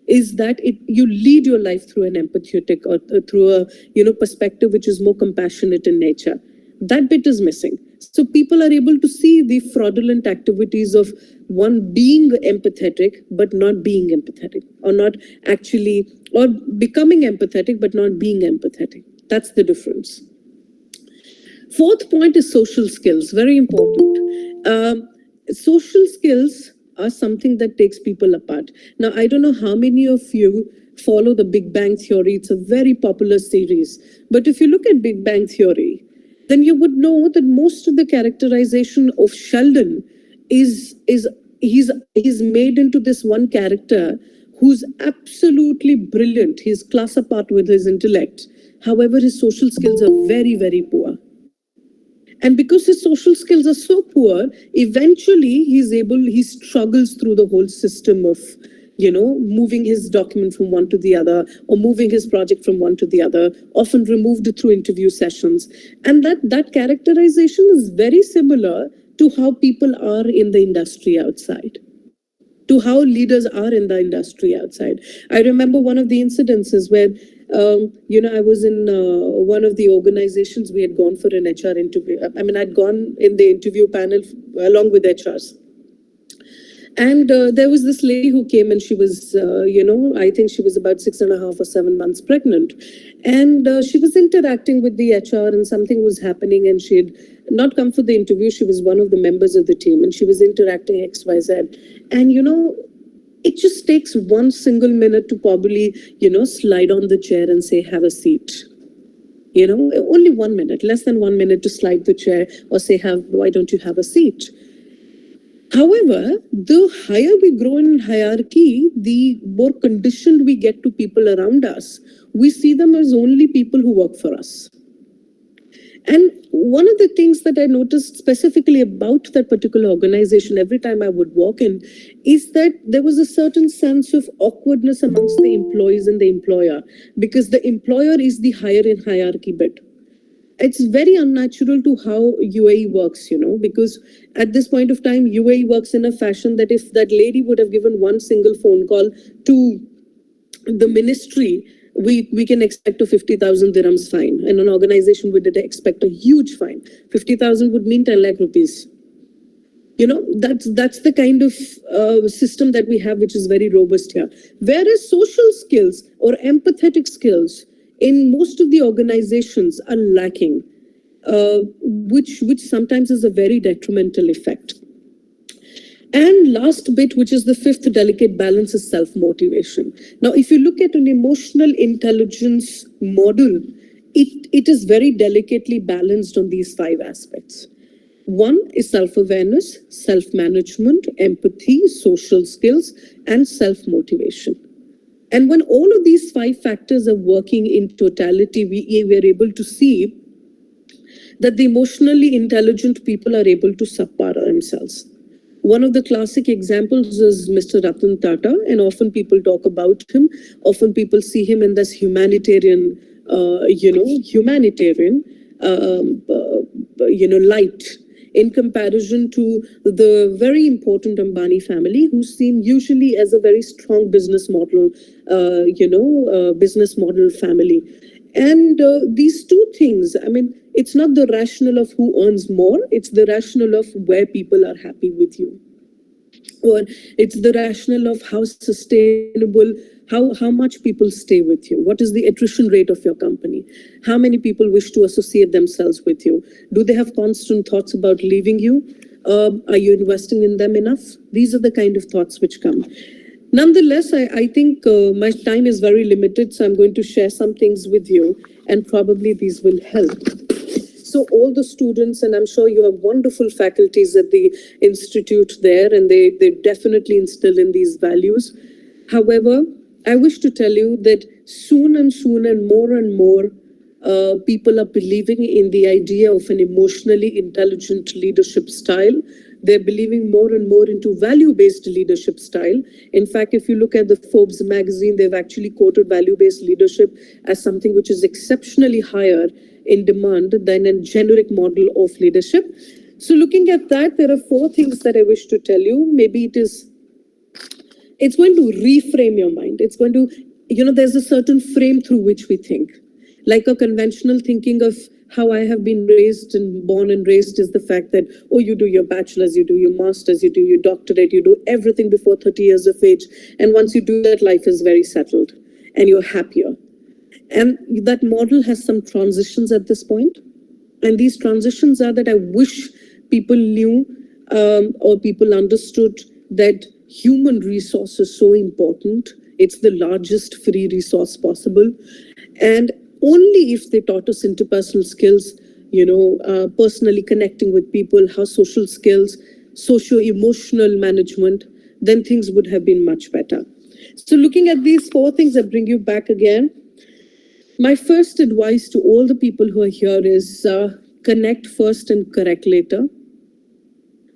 is that you lead your life through an empathetic or through a, perspective which is more compassionate in nature. That bit is missing. So people are able to see the fraudulent activities of one being empathetic, but not being empathetic, or not actually, or becoming empathetic, but not being empathetic. That's the difference. Fourth point is social skills, very important. Social skills are something that takes people apart. Now, I don't know how many of you follow the Big Bang Theory. It's a very popular series. But if you look at Big Bang Theory, then you would know that most of the characterization of Sheldon he's made into this one character who's absolutely brilliant. He's class apart with his intellect. However, his social skills are very, very poor. And because his social skills are so poor, eventually he struggles through the whole system of, moving his document from one to the other or moving his project from one to the other, often removed through interview sessions. And that characterization is very similar to how people are in the industry outside. to how leaders are in the industry outside. I remember one of the incidences where, I was in one of the organizations. We had gone for an HR interview. I mean, I'd gone in the interview panel along with HRs. And there was this lady who came, and she was, I think she was about 6.5 or 7 months pregnant. And she was interacting with the HR, and something was happening, and she had not come for the interview. She was one of the members of the team, and she was interacting XYZ. And, it just takes 1 single minute to probably, slide on the chair and say, have a seat. Only 1 minute, less than 1 minute to slide the chair or say, why don't you have a seat? However, the higher we grow in hierarchy, the more conditioned we get to people around us. We see them as only people who work for us. And one of the things that I noticed specifically about that particular organization every time I would walk in is that there was a certain sense of awkwardness amongst the employees and the employer, because the employer is the higher in hierarchy bit. It's very unnatural to how UAE works, because at this point of time, UAE works in a fashion that if that lady would have given 1 single phone call to the ministry, we can expect a 50,000 dirhams fine. And an organization would expect a huge fine. 50,000 would mean 10 lakh rupees. That's the kind of system that we have, which is very robust here. Whereas social skills or empathetic skills in most of the organizations are lacking, which sometimes is a very detrimental effect. And last bit, which is the 5th delicate balance, is self-motivation. Now, if you look at an emotional intelligence model, it is very delicately balanced on these 5 aspects. 1 is self-awareness, self-management, empathy, social skills, and self-motivation. And when all of these 5 factors are working in totality, we are able to see that the emotionally intelligent people are able to subpar themselves. One of the classic examples is Mr. Ratan Tata, and often people talk about him. Often people see him in this humanitarian light, in comparison to the very important Ambani family, who's seen usually as a very strong business model, family. And these 2 things, I mean, it's not the rationale of who earns more, it's the rationale of where people are happy with you. Or it's the rationale of how sustainable, how much people stay with you. What is the attrition rate of your company? How many people wish to associate themselves with you? Do they have constant thoughts about leaving you? Are you investing in them enough? These are the kind of thoughts which come. Nonetheless, I think my time is very limited, so I'm going to share some things with you, and probably these will help. So all the students, and I'm sure you have wonderful faculties at the institute there, and they definitely instill in these values. However, I wish to tell you that soon and more people are believing in the idea of an emotionally intelligent leadership style. They're believing more and more into value-based leadership style. In fact, if you look at the Forbes magazine, they've actually quoted value-based leadership as something which is exceptionally higher in demand than a generic model of leadership. So looking at that, there are 4 things that I wish to tell you. Maybe it's going to reframe your mind. It's going to, there's a certain frame through which we think. Like a conventional thinking of how I have been raised and born and raised is the fact that, you do your bachelor's, you do your master's, you do your doctorate, you do everything before 30 years of age. And once you do that, life is very settled and you're happier. And that model has some transitions at this point. And these transitions are that I wish people knew or people understood that human resource is so important. It's the largest free resource possible. And only if they taught us interpersonal skills, personally connecting with people, how social skills, socio-emotional management, then things would have been much better. So looking at these 4 things, I bring you back again. My first advice to all the people who are here is connect first and correct later.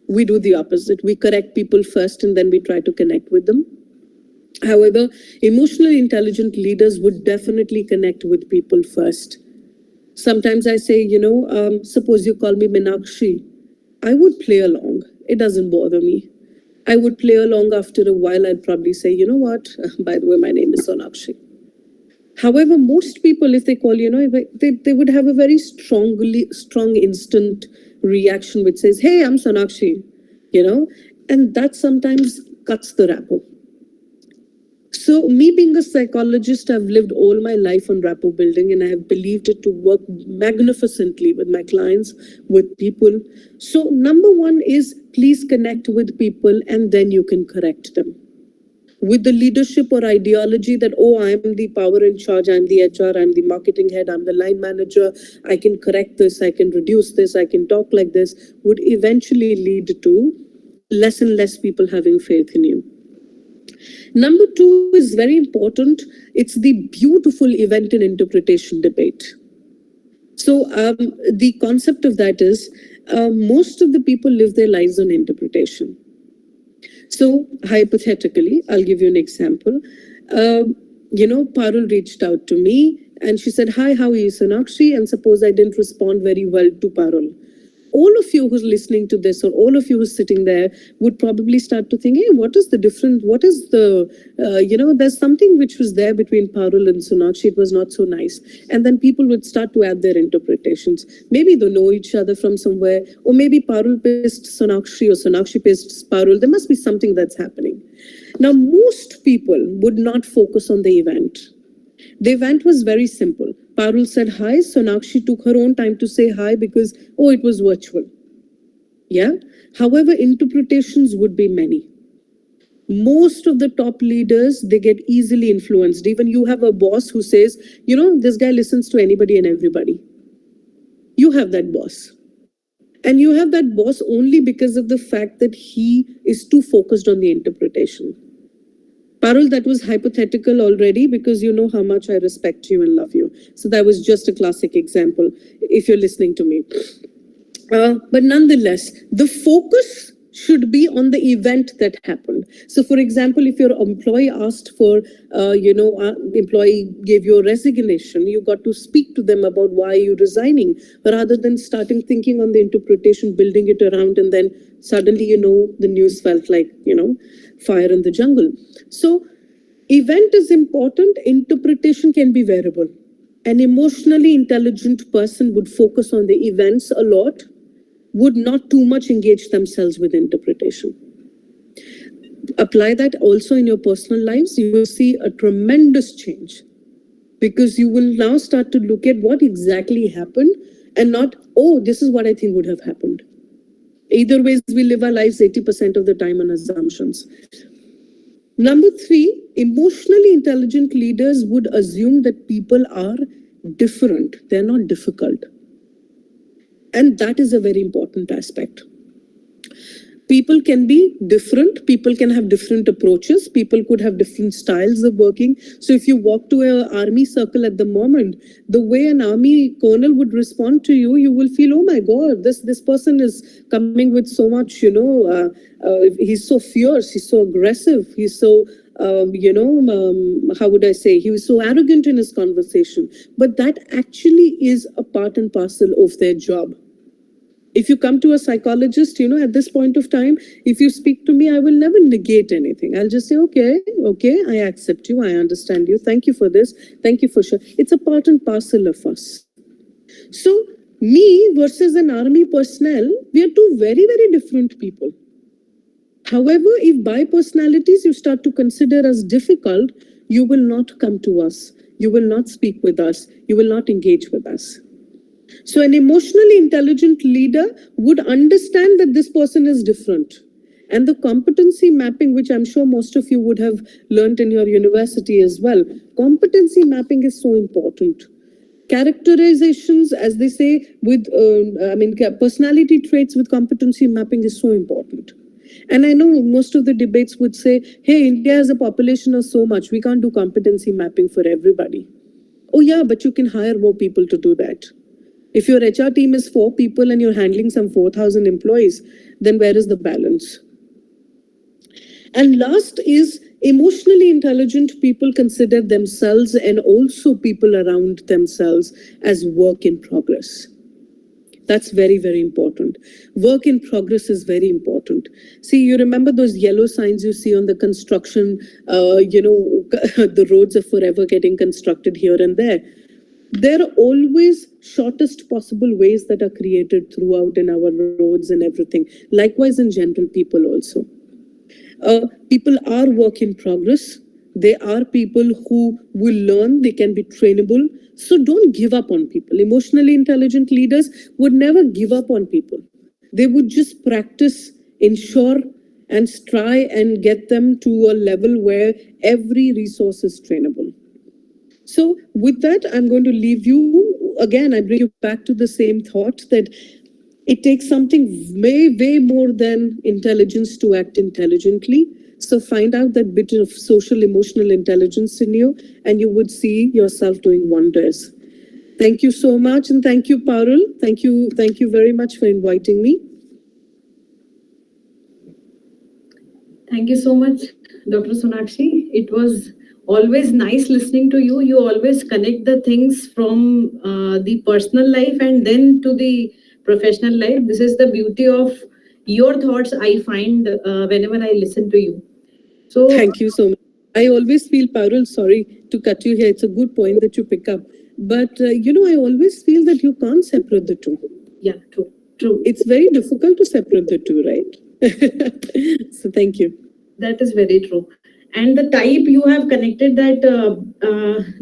We do the opposite. We correct people first and then we try to connect with them. However, emotionally intelligent leaders would definitely connect with people first. Sometimes I say, suppose you call me Meenakshi. I would play along. It doesn't bother me. I would play along after a while. I'd probably say, you know what, by the way, my name is Sonakshi. However, most people, if they call, they would have a very strong instant reaction which says, hey, I'm Sonakshi, and that sometimes cuts the rapport. So me being a psychologist, I've lived all my life on rapport building, and I have believed it to work magnificently with my clients, with people. So number one is please connect with people and then you can correct them. With the leadership or ideology that, oh, I'm the power in charge, I'm the HR, I'm the marketing head, I'm the line manager, I can correct this, I can reduce this, I can talk like this, would eventually lead to less and less people having faith in you. Number two is very important. It's the beautiful event and interpretation debate. So the concept of that is most of the people live their lives on interpretation. So hypothetically, I'll give you an example. Parul reached out to me and she said, hi, how are you, Sonakshi? And suppose I didn't respond very well to Parul. All of you who's listening to this, or all of you who's sitting there, would probably start to think, hey, what is the difference? What is the, there's something which was there between Parul and Sonakshi. It was not so nice. And then people would start to add their interpretations. Maybe they know each other from somewhere, or maybe Parul pissed Sonakshi or Sonakshi pissed Parul. There must be something that's happening. Now, most people would not focus on the event. The event was very simple. Parul said hi. Sonakshi took her own time to say hi because, oh, it was virtual. Yeah. However, interpretations would be many. Most of the top leaders, they get easily influenced. Even you have a boss who says, this guy listens to anybody and everybody. You have that boss. And you have that boss only because of the fact that he is too focused on the interpretation. Parul, that was hypothetical already because you know how much I respect you and love you. So that was just a classic example if you're listening to me. But nonetheless, the focus should be on the event that happened. So for example, if your employee asked for, employee gave you a resignation, you got to speak to them about why you're resigning, rather than starting thinking on the interpretation, building it around, and then suddenly, the news felt like, fire in the jungle. So event is important. Interpretation can be variable. An emotionally intelligent person would focus on the events a lot, would not too much engage themselves with interpretation. Apply that also in your personal lives. You will see a tremendous change because you will now start to look at what exactly happened and not, oh, this is what I think would have happened. Either ways, we live our lives 80% of the time on assumptions. Number three, emotionally intelligent leaders would assume that people are different. They're not difficult. And that is a very important aspect. People can be different. People can have different approaches. People could have different styles of working. So if you walk to an army circle at the moment, the way an army colonel would respond to you, you will feel, oh my God, this person is coming with so much, he's so fierce, he's so aggressive, he's so, how would I say, he was so arrogant in his conversation. But that actually is a part and parcel of their job. If you come to a psychologist, at this point of time, if you speak to me, I will never negate anything. I'll just say, okay, I accept you. I understand you. Thank you for this. Thank you for sure. It's a part and parcel of us. So me versus an army personnel, we are two very, very different people. However, if by personalities you start to consider us difficult, you will not come to us. You will not speak with us. You will not engage with us. So an emotionally intelligent leader would understand that this person is different. And the competency mapping, which I'm sure most of you would have learned in your university as well, competency mapping is so important. Characterizations, as they say, with personality traits with competency mapping is so important. And I know most of the debates would say, hey, India has a population of so much, we can't do competency mapping for everybody. Oh yeah, but you can hire more people to do that. If your HR team is 4 people and you're handling some 4,000 employees, then where is the balance? And last is emotionally intelligent people consider themselves and also people around themselves as work in progress. That's very, very important. Work in progress is very important. See, you remember those yellow signs you see on the construction, the roads are forever getting constructed here and there. There are always shortest possible ways that are created throughout in our roads and everything. Likewise in general, people also. People are work in progress. They are people who will learn, they can be trainable. So don't give up on people. Emotionally intelligent leaders would never give up on people. They would just practice, ensure, and try and get them to a level where every resource is trainable. So with that, I'm going to leave you. Again, I bring you back to the same thought that it takes something way more than intelligence to act intelligently. So find out that bit of social emotional intelligence in you, and you would see yourself doing wonders. Thank you so much, and thank you, Parul. Thank you very much for inviting me. Thank you so much, Dr. Sonakshi. It was always nice listening to you. You always connect the things from the personal life and then to the professional life. This is the beauty of your thoughts, I find, whenever I listen to you. So thank you so much. I always feel, Parul, sorry to cut you here. It's a good point that you pick up. But, I always feel that you can't separate the two. Yeah, true. It's very difficult to separate the two, right? So thank you. That is very true. And the type you have connected that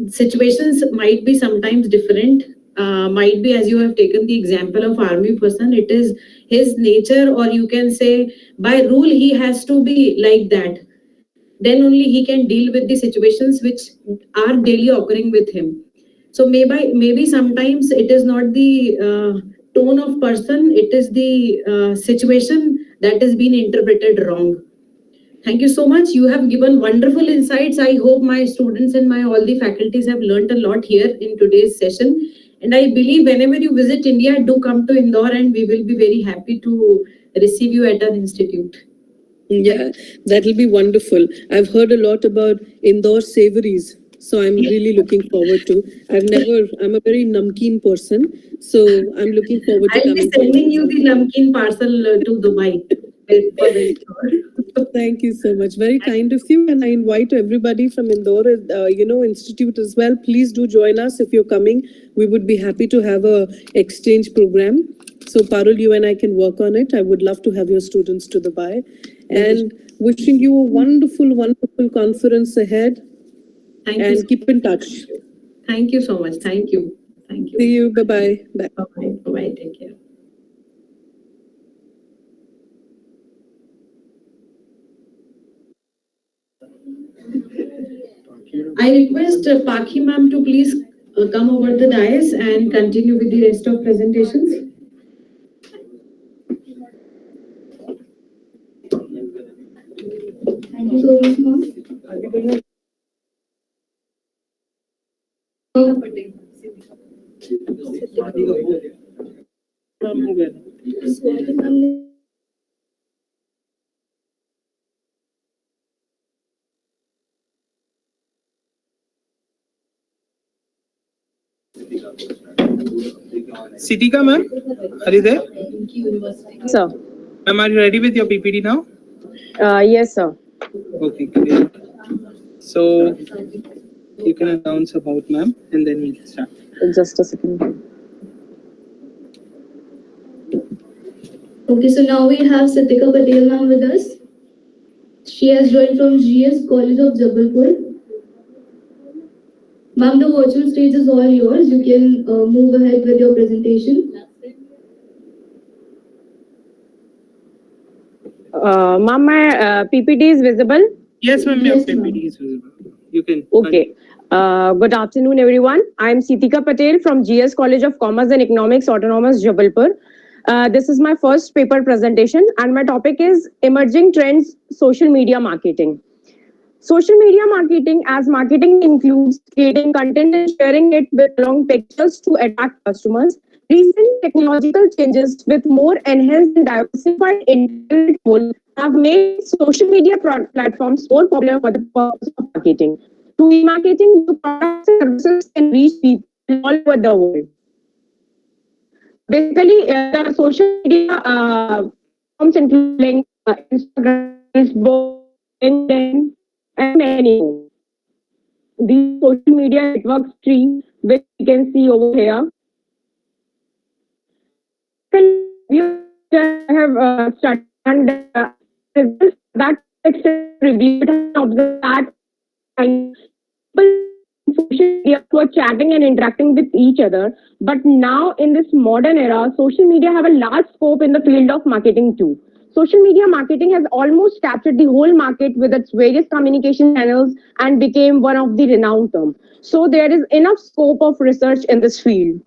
situations might be sometimes different. Might be, as you have taken the example of army person, it is his nature, or you can say by rule he has to be like that. Then only he can deal with the situations which are daily occurring with him. So maybe sometimes it is not the tone of person, it is the situation that has been interpreted wrong. Thank you so much. You have given wonderful insights. I hope my students and all the faculties have learned a lot here in today's session. And I believe whenever you visit India, do come to Indore and we will be very happy to receive you at our institute. Yeah, that'll be wonderful. I've heard a lot about Indore savories, so I'm really looking forward to. I'm a very namkeen person, so I'm looking forward to I'll be sending you the namkeen parcel to Dubai. Thank you so much. Very kind of you. And I invite everybody from Indore, Institute as well. Please do join us if you're coming. We would be happy to have a exchange program. So Parul, you and I can work on it. I would love to have your students to Dubai. And wishing you a wonderful, wonderful conference ahead. Thank you. And keep in touch. Thank you so much. Thank you. See you. Bye-bye. Bye. Bye-bye. Take care. I request Pakhi ma'am to please come over the dais and continue with the rest of presentations. Thank you so much, ma'am. Sitika ma'am, are you there? Sir. Ma'am, are you ready with your PPT now? Yes, sir. Okay, great. So you can announce about ma'am and then we can start. Just a second. Okay, so now we have Sitika Patel ma'am with us. She has joined from GS College of Jabalpur. Ma'am, the virtual stage is all yours. You can move ahead with your presentation. Ma'am, my PPT is visible? Yes, ma'am, Yes, your ma'am. PPT is visible. You can. Okay. Good afternoon, everyone. I'm Sitika Patel from GS College of Commerce and Economics, Autonomous, Jabalpur. This is my first paper presentation, and my topic is Emerging Trends, Social Media Marketing. Social media marketing, as marketing includes creating content and sharing it with long pictures to attract customers. Recent technological changes with more enhanced and diversified internet tools have made social media platforms more popular for the purpose of marketing. To e-marketing, new products and services can reach people all over the world. Basically, the social media platforms including Instagram, Facebook, LinkedIn, and many more. These social media networks tree, which we can see over here. I have studied and results that extensive review it has observed that people in social media were chatting and interacting with each other. But now in this modern era, social media have a large scope in the field of marketing too. Social media marketing has almost captured the whole market with its various communication channels and became one of the renowned term. So there is enough scope of research in this field.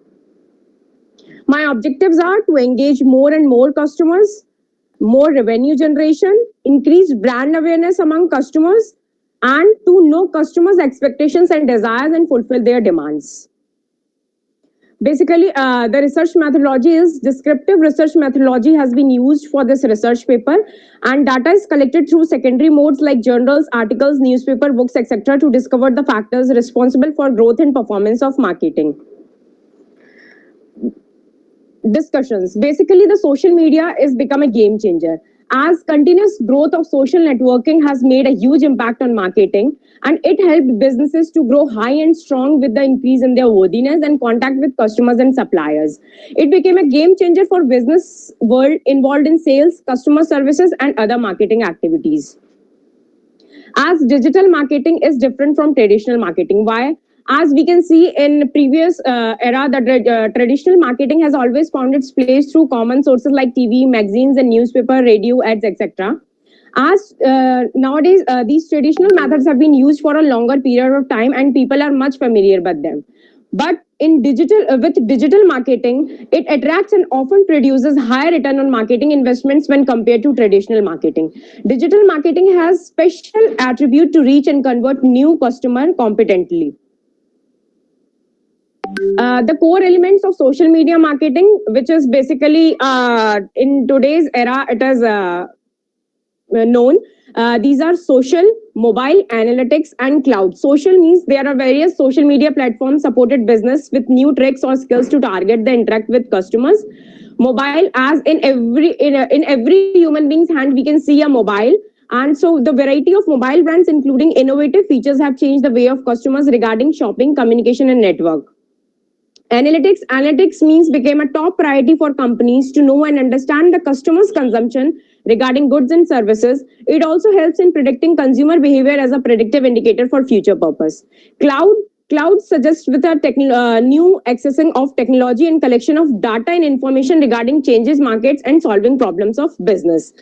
My objectives are to engage more and more customers, more revenue generation, increase brand awareness among customers, and to know customers' expectations and desires and fulfill their demands. Basically, the research methodology is descriptive research methodology has been used for this research paper, and data is collected through secondary modes like journals, articles, newspaper, books, etc. to discover the factors responsible for growth and performance of marketing. Discussions. Basically, the social media is become a game changer. As continuous growth of social networking has made a huge impact on marketing, and it helped businesses to grow high and strong with the increase in their worthiness and contact with customers and suppliers. It became a game changer for business world involved in sales, customer services, and other marketing activities. As digital marketing is different from traditional marketing. Why? As we can see in previous era, the traditional marketing has always found its place through common sources like TV, magazines, and newspaper, radio, ads, etc. As nowadays, these traditional methods have been used for a longer period of time, and people are much familiar with them. But in digital, with digital marketing, it attracts and often produces higher return on marketing investments when compared to traditional marketing. Digital marketing has special attribute to reach and convert new customer competently. The core elements of social media marketing, which is basically in today's era, it is known. These are social, mobile, analytics, and cloud. Social means there are various social media platforms supported business with new tricks or skills to target the interact with customers. Mobile, as in every human being's hand, we can see a mobile. And so the variety of mobile brands, including innovative features, have changed the way of customers regarding shopping, communication, and network. Analytics means became a top priority for companies to know and understand the customer's consumption regarding goods and services. It also helps in predicting consumer behavior as a predictive indicator for future purpose. Cloud Cloud suggests with a new accessing of technology and collection of data and information regarding changes markets and solving problems of business.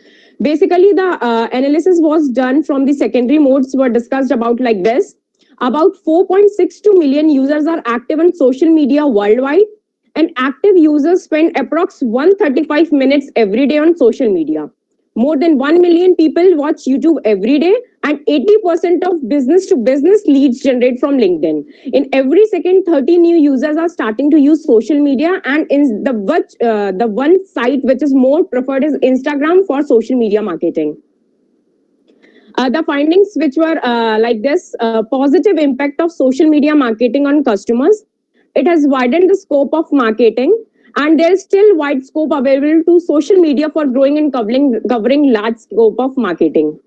Basically, the analysis was done from the secondary modes were discussed about like this. About 4.62 million users are active on social media worldwide, and active users spend approx 135 minutes every day on social media. More than 1 million people watch YouTube every day, and 80% of business to business leads generate from LinkedIn. In every second, 30 new users are starting to use social media, and in the one site which is more preferred is Instagram for social media marketing. The findings which were like this, positive impact of social media marketing on customers. It has widened the scope of marketing, and there is still wide scope available to social media for growing and covering large scope of marketing.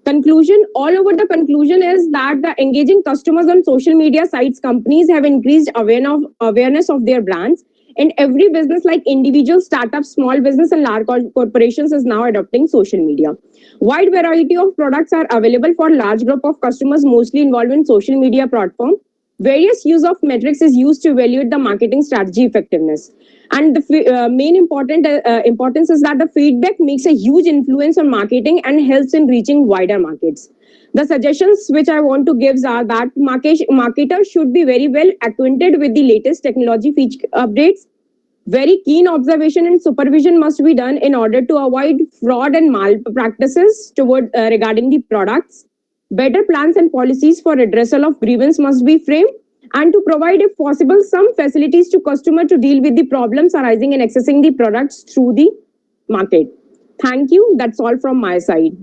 Conclusion, all over the conclusion is that the engaging customers on social media sites, companies have increased awareness of their brands, and every business like individual startups, small business, and large corporations is now adopting social media. Wide variety of products are available for large group of customers mostly involved in social media platform. Various use of metrics is used to evaluate the marketing strategy effectiveness. And the main importance is that the feedback makes a huge influence on marketing and helps in reaching wider markets. The suggestions which I want to give are that marketers should be very well acquainted with the latest technology feature updates. Very keen observation and supervision must be done in order to avoid fraud and malpractices toward regarding the products. Better plans and policies for redressal of grievance must be framed, and to provide, if possible, some facilities to customer to deal with the problems arising in accessing the products through the market. Thank you. That's all from my side.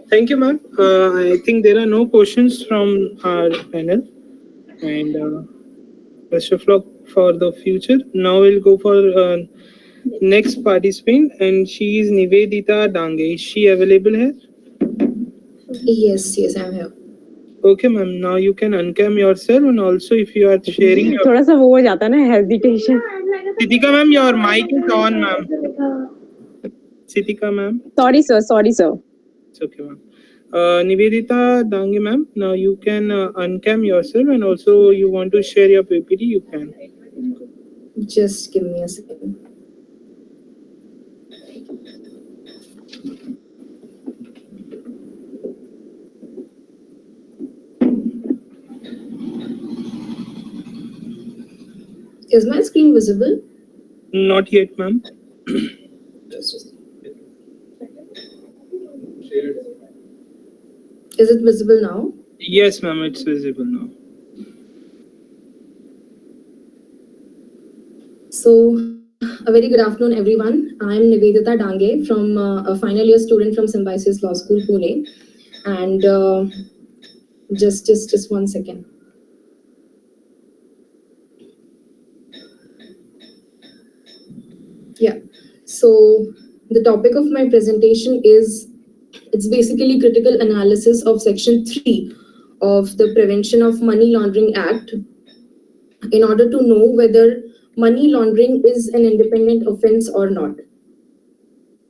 Thank you, ma'am. I think there are no questions from our panel. And best of luck for the future. Now we'll go for next participant, and she is Nivedita Dange. Is she available here? Yes, I'm here. Okay, ma'am. Now you can uncam yourself, and also if you are sharing your... थोड़ा सा वो हो जाता है ना hesitation. Sitika ma'am, your mic is on, ma'am. Sitika ma'am. Sorry sir. It's okay, ma'am. Nivedita Dange ma'am, now you can uncam yourself, and also you want to share your PPT, you can. Just give me a second. Is my screen visible? Not yet, ma'am. Just a second. Is it visible now? Yes, ma'am, it's visible now. So, a very good afternoon, everyone. I'm Nivedita Dange from a final year student from Symbiosis Law School, Pune. And just 1 second. Yeah. So, the topic of my presentation is, it's basically critical analysis of Section 3 of the Prevention of Money Laundering Act in order to know whether money laundering is an independent offense or not.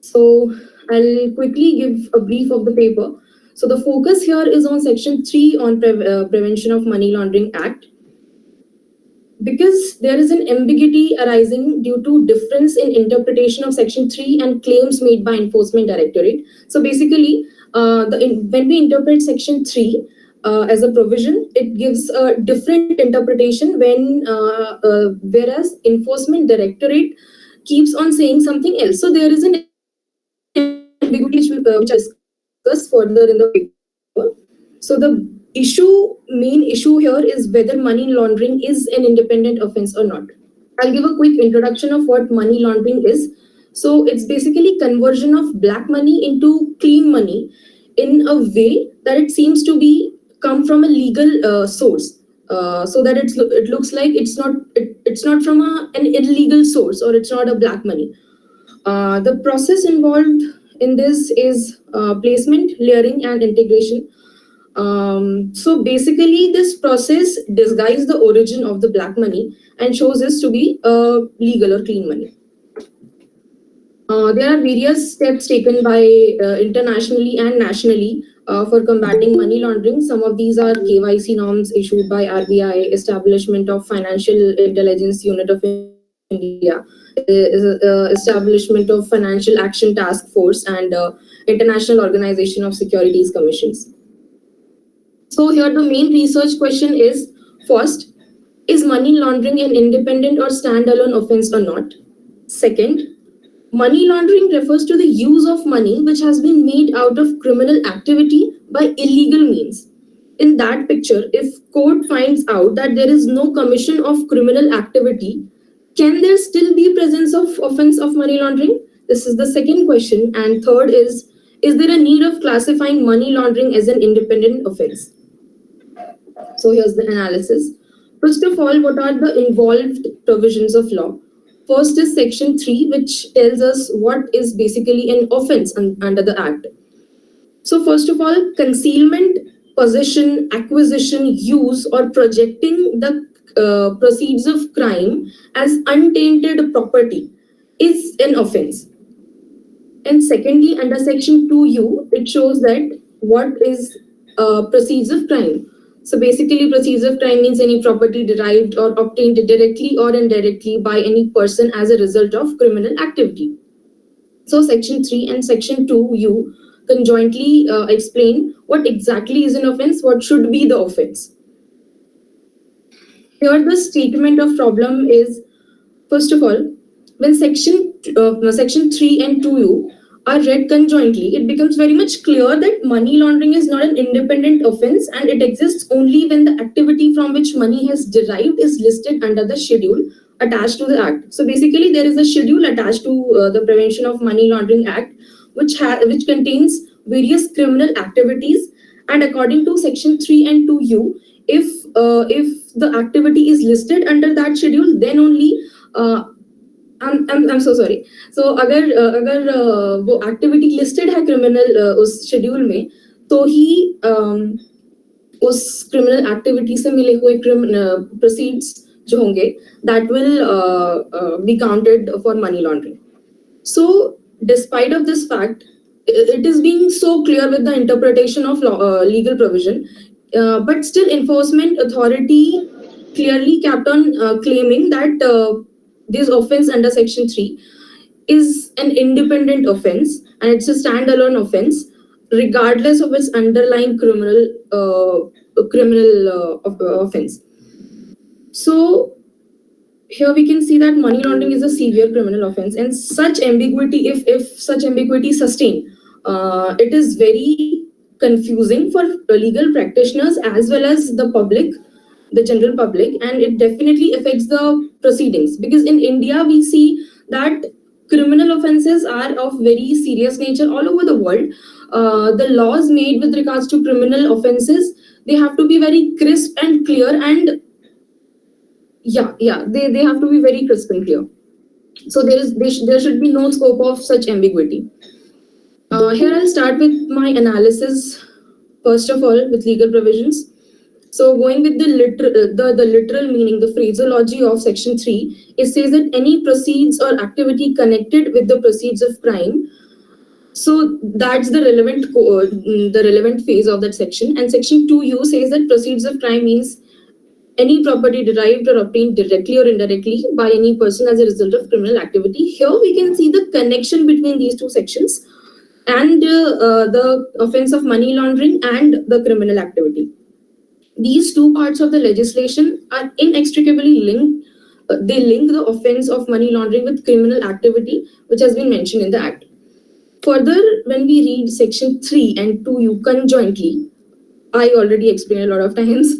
So I'll quickly give a brief of the paper. So the focus here is on Section 3 on Prevention of Money Laundering Act. Because there is an ambiguity arising due to difference in interpretation of Section 3 and claims made by Enforcement Directorate. So basically, when we interpret Section 3 as a provision, it gives a different interpretation whereas Enforcement Directorate keeps on saying something else. So there is an ambiguity which I'll discuss further in the paper. So the main issue here is whether money laundering is an independent offense or not. I'll give a quick introduction of what money laundering is. So it's basically conversion of black money into clean money in a way that it seems to be come from a legal source, so that it looks like it's not from an illegal source, or it's not a black money. The process involved in this is placement, layering, and integration. So basically, this process disguises the origin of the black money and shows this to be legal or clean money. There are various steps taken by internationally and nationally for combating money laundering. Some of these are KYC norms issued by RBI, establishment of Financial Intelligence Unit of India, establishment of Financial Action Task Force, and International Organization of Securities Commissions. So here the main research question is, first, is money laundering an independent or standalone offense or not? Second, money laundering refers to the use of money which has been made out of criminal activity by illegal means. In that picture, if court finds out that there is no commission of criminal activity, can there still be presence of offense of money laundering? This is the second question. And third is there a need of classifying money laundering as an independent offense? So here's the analysis. First of all, what are the involved provisions of law? First is Section 3, which tells us what is basically an offense under the Act. So first of all, concealment, possession, acquisition, use, or projecting the proceeds of crime as untainted property is an offense. And secondly, under Section 2U, it shows that what is proceeds of crime. So basically, proceeds of crime means any property derived or obtained directly or indirectly by any person as a result of criminal activity. So Section 3 and Section 2U conjointly explain what exactly is an offense, what should be the offense. Here the statement of problem is, first of all, when Section 3 and 2U are read conjointly, it becomes very much clear that money laundering is not an independent offense and it exists only when the activity from which money has derived is listed under the schedule attached to the act. So basically, there is a schedule attached to the Prevention of Money Laundering Act, which contains various criminal activities, and according to Section 3 and 2U, if the activity is listed under that schedule, then only I'm so sorry. So अगर वो activity listed है criminal उस schedule में, तो ही उस criminal activity से मिले हुए proceeds जो होंगे, that will be counted for money laundering. So despite of this fact, it is being so clear with the interpretation of legal provision, but still enforcement authority clearly kept on claiming that this offense under Section 3 is an independent offense and it's a standalone offense regardless of its underlying criminal offense. So here we can see that money laundering is a severe criminal offense, and such ambiguity, if such ambiguity is sustained, it is very confusing for legal practitioners as well as the public, the general public, and it definitely affects the proceedings, because in India we see that criminal offenses are of very serious nature all over the world. The laws made with regards to criminal offenses, they have to be very crisp and clear, and they have to be very crisp and clear. So there should be no scope of such ambiguity. Here I'll start with my analysis, first of all, with legal provisions. So going with the literal meaning, the phraseology of Section 3, it says that any proceeds or activity connected with the proceeds of crime. So that's the relevant phase of that section. And Section 2U says that proceeds of crime means any property derived or obtained directly or indirectly by any person as a result of criminal activity. Here we can see the connection between these two sections and the offense of money laundering and the criminal activity. These two parts of the legislation are inextricably linked. They link the offense of money laundering with criminal activity, which has been mentioned in the Act. Further, when we read Section 3 and 2U conjointly, I already explained a lot of times,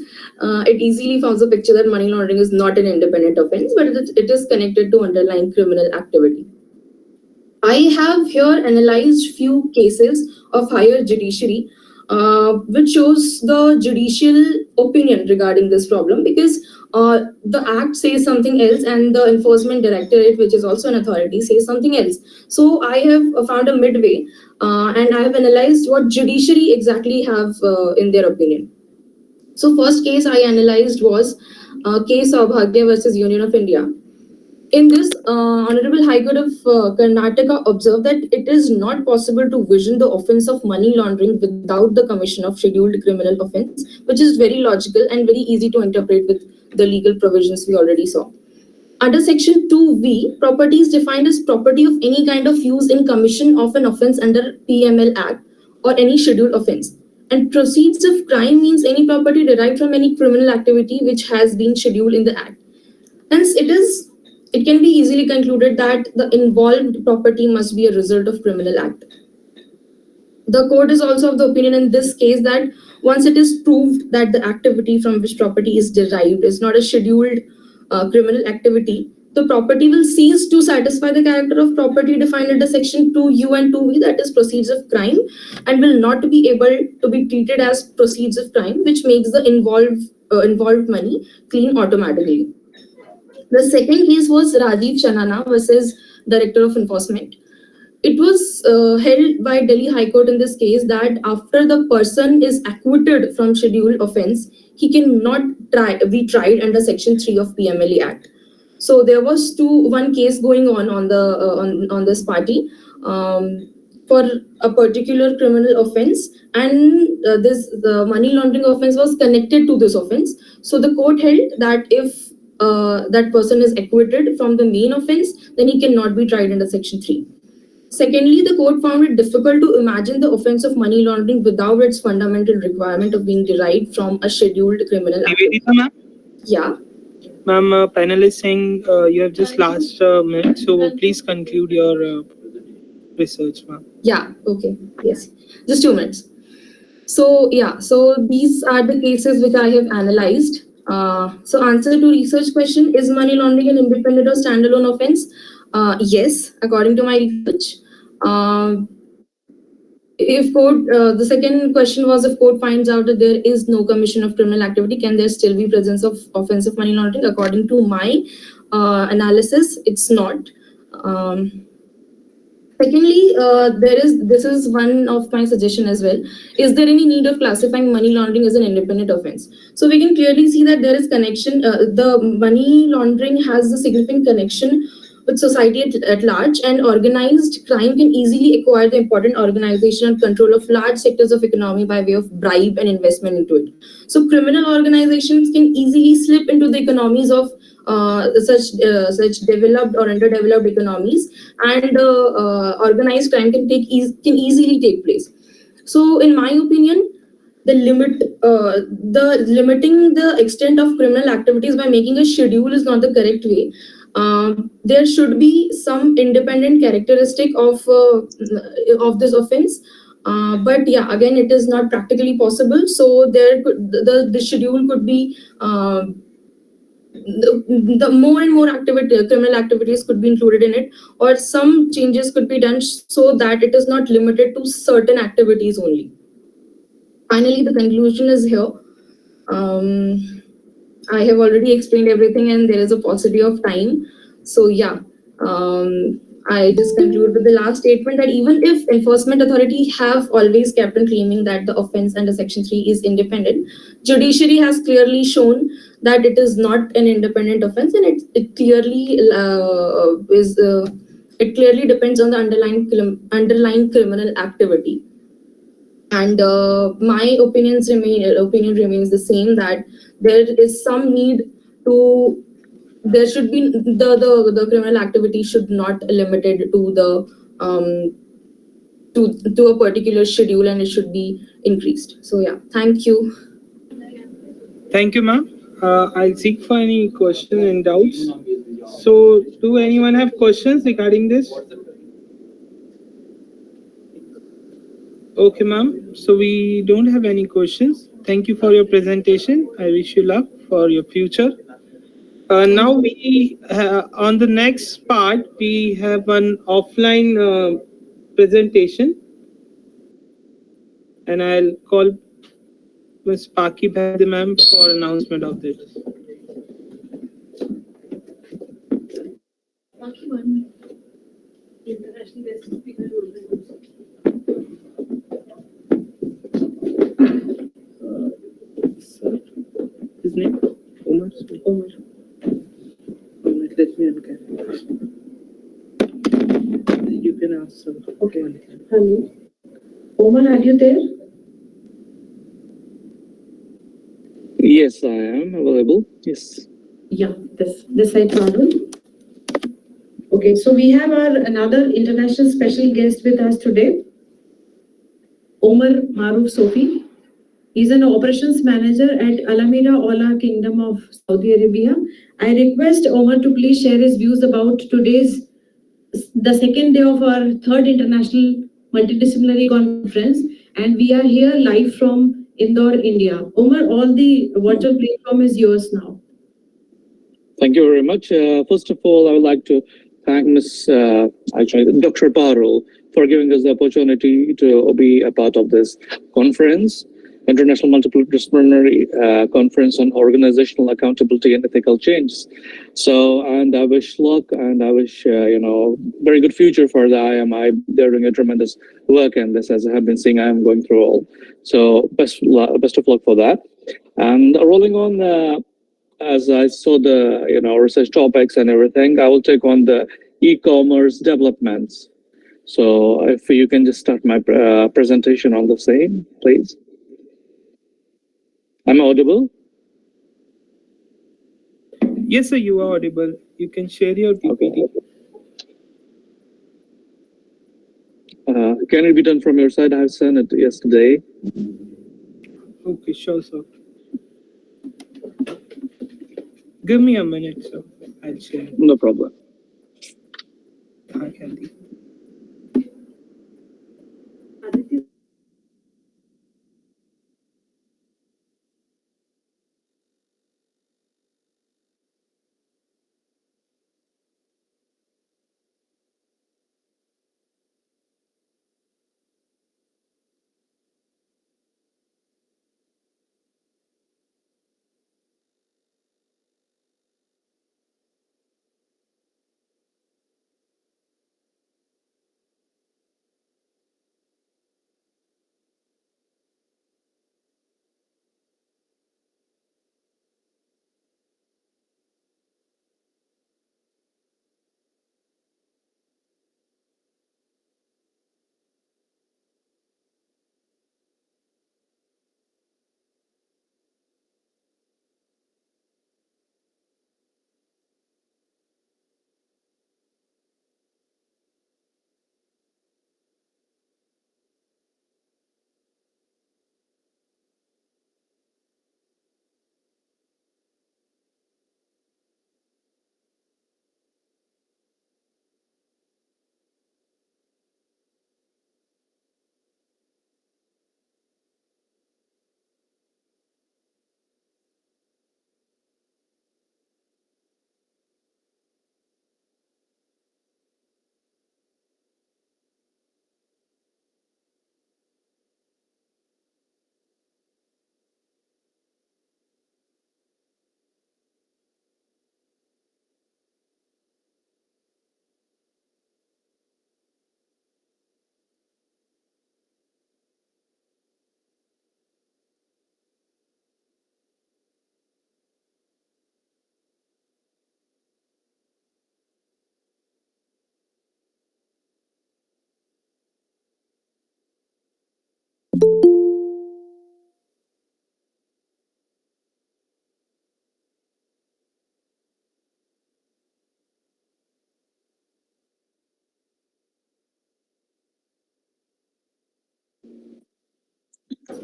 it easily forms a picture that money laundering is not an independent offense, but it is connected to underlying criminal activity. I have here analyzed few cases of higher judiciary, which shows the judicial opinion regarding this problem, because the Act says something else and the Enforcement Directorate, which is also an authority, says something else. So I have found a midway and I have analyzed what judiciary exactly have in their opinion. So first case I analyzed was case of Bhagya versus Union of India. In this, Honorable High Court of Karnataka observed that it is not possible to vision the offense of money laundering without the commission of scheduled criminal offense, which is very logical and very easy to interpret with the legal provisions we already saw. Under Section 2V, property is defined as property of any kind of use in commission of an offense under PML Act or any scheduled offense. And proceeds of crime means any property derived from any criminal activity which has been scheduled in the Act. Hence, it can be easily concluded that the involved property must be a result of criminal act. The court is also of the opinion in this case that once it is proved that the activity from which property is derived is not a scheduled criminal activity, the property will cease to satisfy the character of property defined under Section 2U and 2V, that is proceeds of crime, and will not be able to be treated as proceeds of crime, which makes the involved money clean automatically. The second case was Rajiv Chanana versus Director of Enforcement. It was held by Delhi High Court in this case that after the person is acquitted from scheduled offense, he cannot be tried under Section 3 of PMLA Act. So there was one case going on this party for a particular criminal offense, and the money laundering offense was connected to this offense. So the court held that if that person is acquitted from the main offense, then he cannot be tried under Section 3. Secondly, the court found it difficult to imagine the offense of money laundering without its fundamental requirement of being derived from a scheduled criminal activity. Ma'am? Yeah. Ma'am, panel is saying you have just last minute, so please conclude your. research, ma'am. Yeah, okay. Yes. Just 2 minutes. So yeah, so these are the cases which I have analyzed. So answer to research question, is money laundering an independent or standalone offense? Yes, according to my research. If court, the second question was, if court finds out that there is no commission of criminal activity, can there still be presence of offensive money laundering? According to my analysis, it's not. Secondly, this is one of my suggestion as well. Is there any need of classifying money laundering as an independent offense? So we can clearly see that there is connection. The money laundering has a significant connection with society at large, and organized crime can easily acquire the important organization and control of large sectors of economy by way of bribe and investment into it. So criminal organizations can easily slip into the economies of such developed or underdeveloped economies, and organized crime can easily take place. So, in my opinion, the limiting the extent of criminal activities by making a schedule is not the correct way. There should be some independent characteristic of this offense. But yeah, again, it is not practically possible. So there could the schedule could be the more and more criminal activities could be included in it, or some changes could be done so that it is not limited to certain activities only. Finally, the conclusion is here. I have already explained everything, and there is a paucity of time. So yeah, I just conclude with the last statement that even if enforcement authority have always kept on claiming that the offense under Section 3 is independent, judiciary has clearly shown that it is not an independent offense, and it clearly it clearly depends on the underlying criminal activity. And my opinion remains the same, that there is some need to, there should be the criminal activity should not limited to the to a particular schedule, and it should be increased. So yeah, thank you. Thank you, ma'am. I'll seek for any questions and doubts. So, do anyone have questions regarding this? Okay, ma'am. So we don't have any questions. Thank you for your presentation. I wish you luck for your future. Now we on the next part we have an offline presentation, and I'll call Ms. Paki Bhadi ma'am for announcement of this. His name? Omar. Let me uncarry. You can ask sir. Okay. Hello. Omar, are you there? Yes, I am available. Yes. Yeah, this side, Parul. Okay, so we have our another international special guest with us today, Omar Maruf Sofi. He's an operations manager at Alameda Ola Kingdom of Saudi Arabia. I request Omar to please share his views about the second day of our third international multidisciplinary conference, and we are here live from Indore, India. Omar, all the virtual platform is yours now. Thank you very much. First of all, I would like to thank Dr. Parul for giving us the opportunity to be a part of this conference. International Multidisciplinary Conference on Organizational Accountability and Ethical Change. So, and I wish luck, and I wish, very good future for the IMI. They're doing a tremendous work in this, as I have been seeing. I am going through all. So, best of luck for that. And rolling on, as I saw the, research topics and everything, I will take on the e-commerce developments. So, if you can just start my presentation on the same, please. I'm audible? Yes, sir, you are audible. You can share your PPT. Can it be done from your side? I've sent it yesterday. Okay, sure, sir. Give me a minute, sir. I'll share. No problem.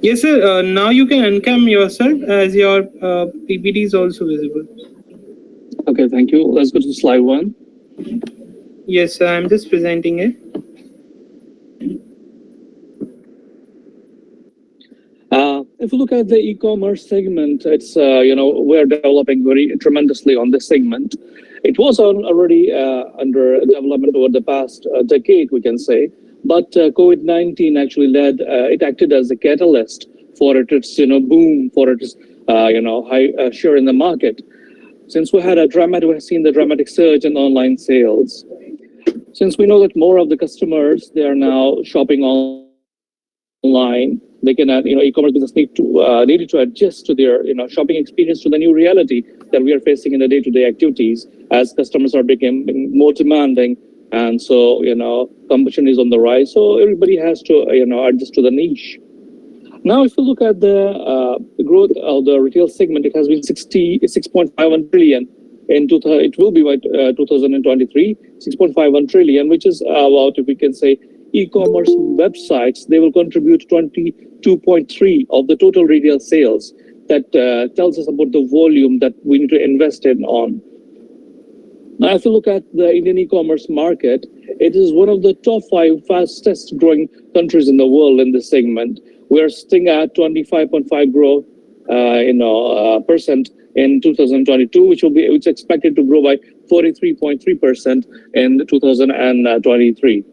Yes, sir. Now you can uncam yourself as your PPT is also visible. Okay, thank you. Let's go to slide 1. Yes, sir, I'm just presenting it. If you look at the e-commerce segment, it's we're developing very tremendously on this segment. It was already under development over the past decade, we can say, but COVID-19 actually led. It acted as a catalyst for its boom, for its high share in the market. Since we have seen the dramatic surge in online sales. Since we know that more of the customers they are now shopping online, they can e-commerce business needed to adjust to their shopping experience to the new reality that we are facing in the day-to-day activities as customers are becoming more demanding, and so competition is on the rise. So everybody has to adjust to the niche. Now, if you look at the growth of the retail segment, it has been 6.51 trillion in it will be by 2023, 6.51 trillion, which is about, if we can say, e-commerce websites. They will contribute 22.3 of the total retail sales. That tells us about the volume that we need to invest in on. Now, if you look at the Indian e-commerce market, it is one of the top 5 fastest growing countries in the world in this segment. We are sitting at 25.5 growth, percent in 2022, which is expected to grow by 43.3% in 2023.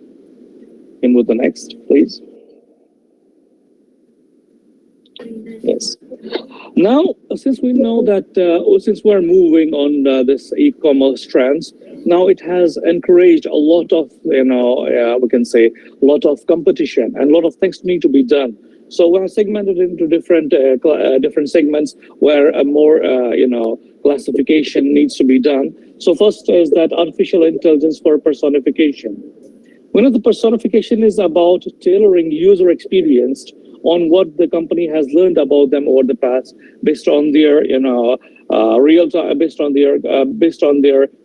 Can move the next, please. Yes. Now, since we know that, since we're moving on this e-commerce trends, now it has encouraged a lot of, we can say, a lot of competition and a lot of things need to be done. So we're segmented into different segments where a more, classification needs to be done. So first is that artificial intelligence for personification. One of the personification is about tailoring user experience on what the company has learned about them over the past, based on their, real time, based on their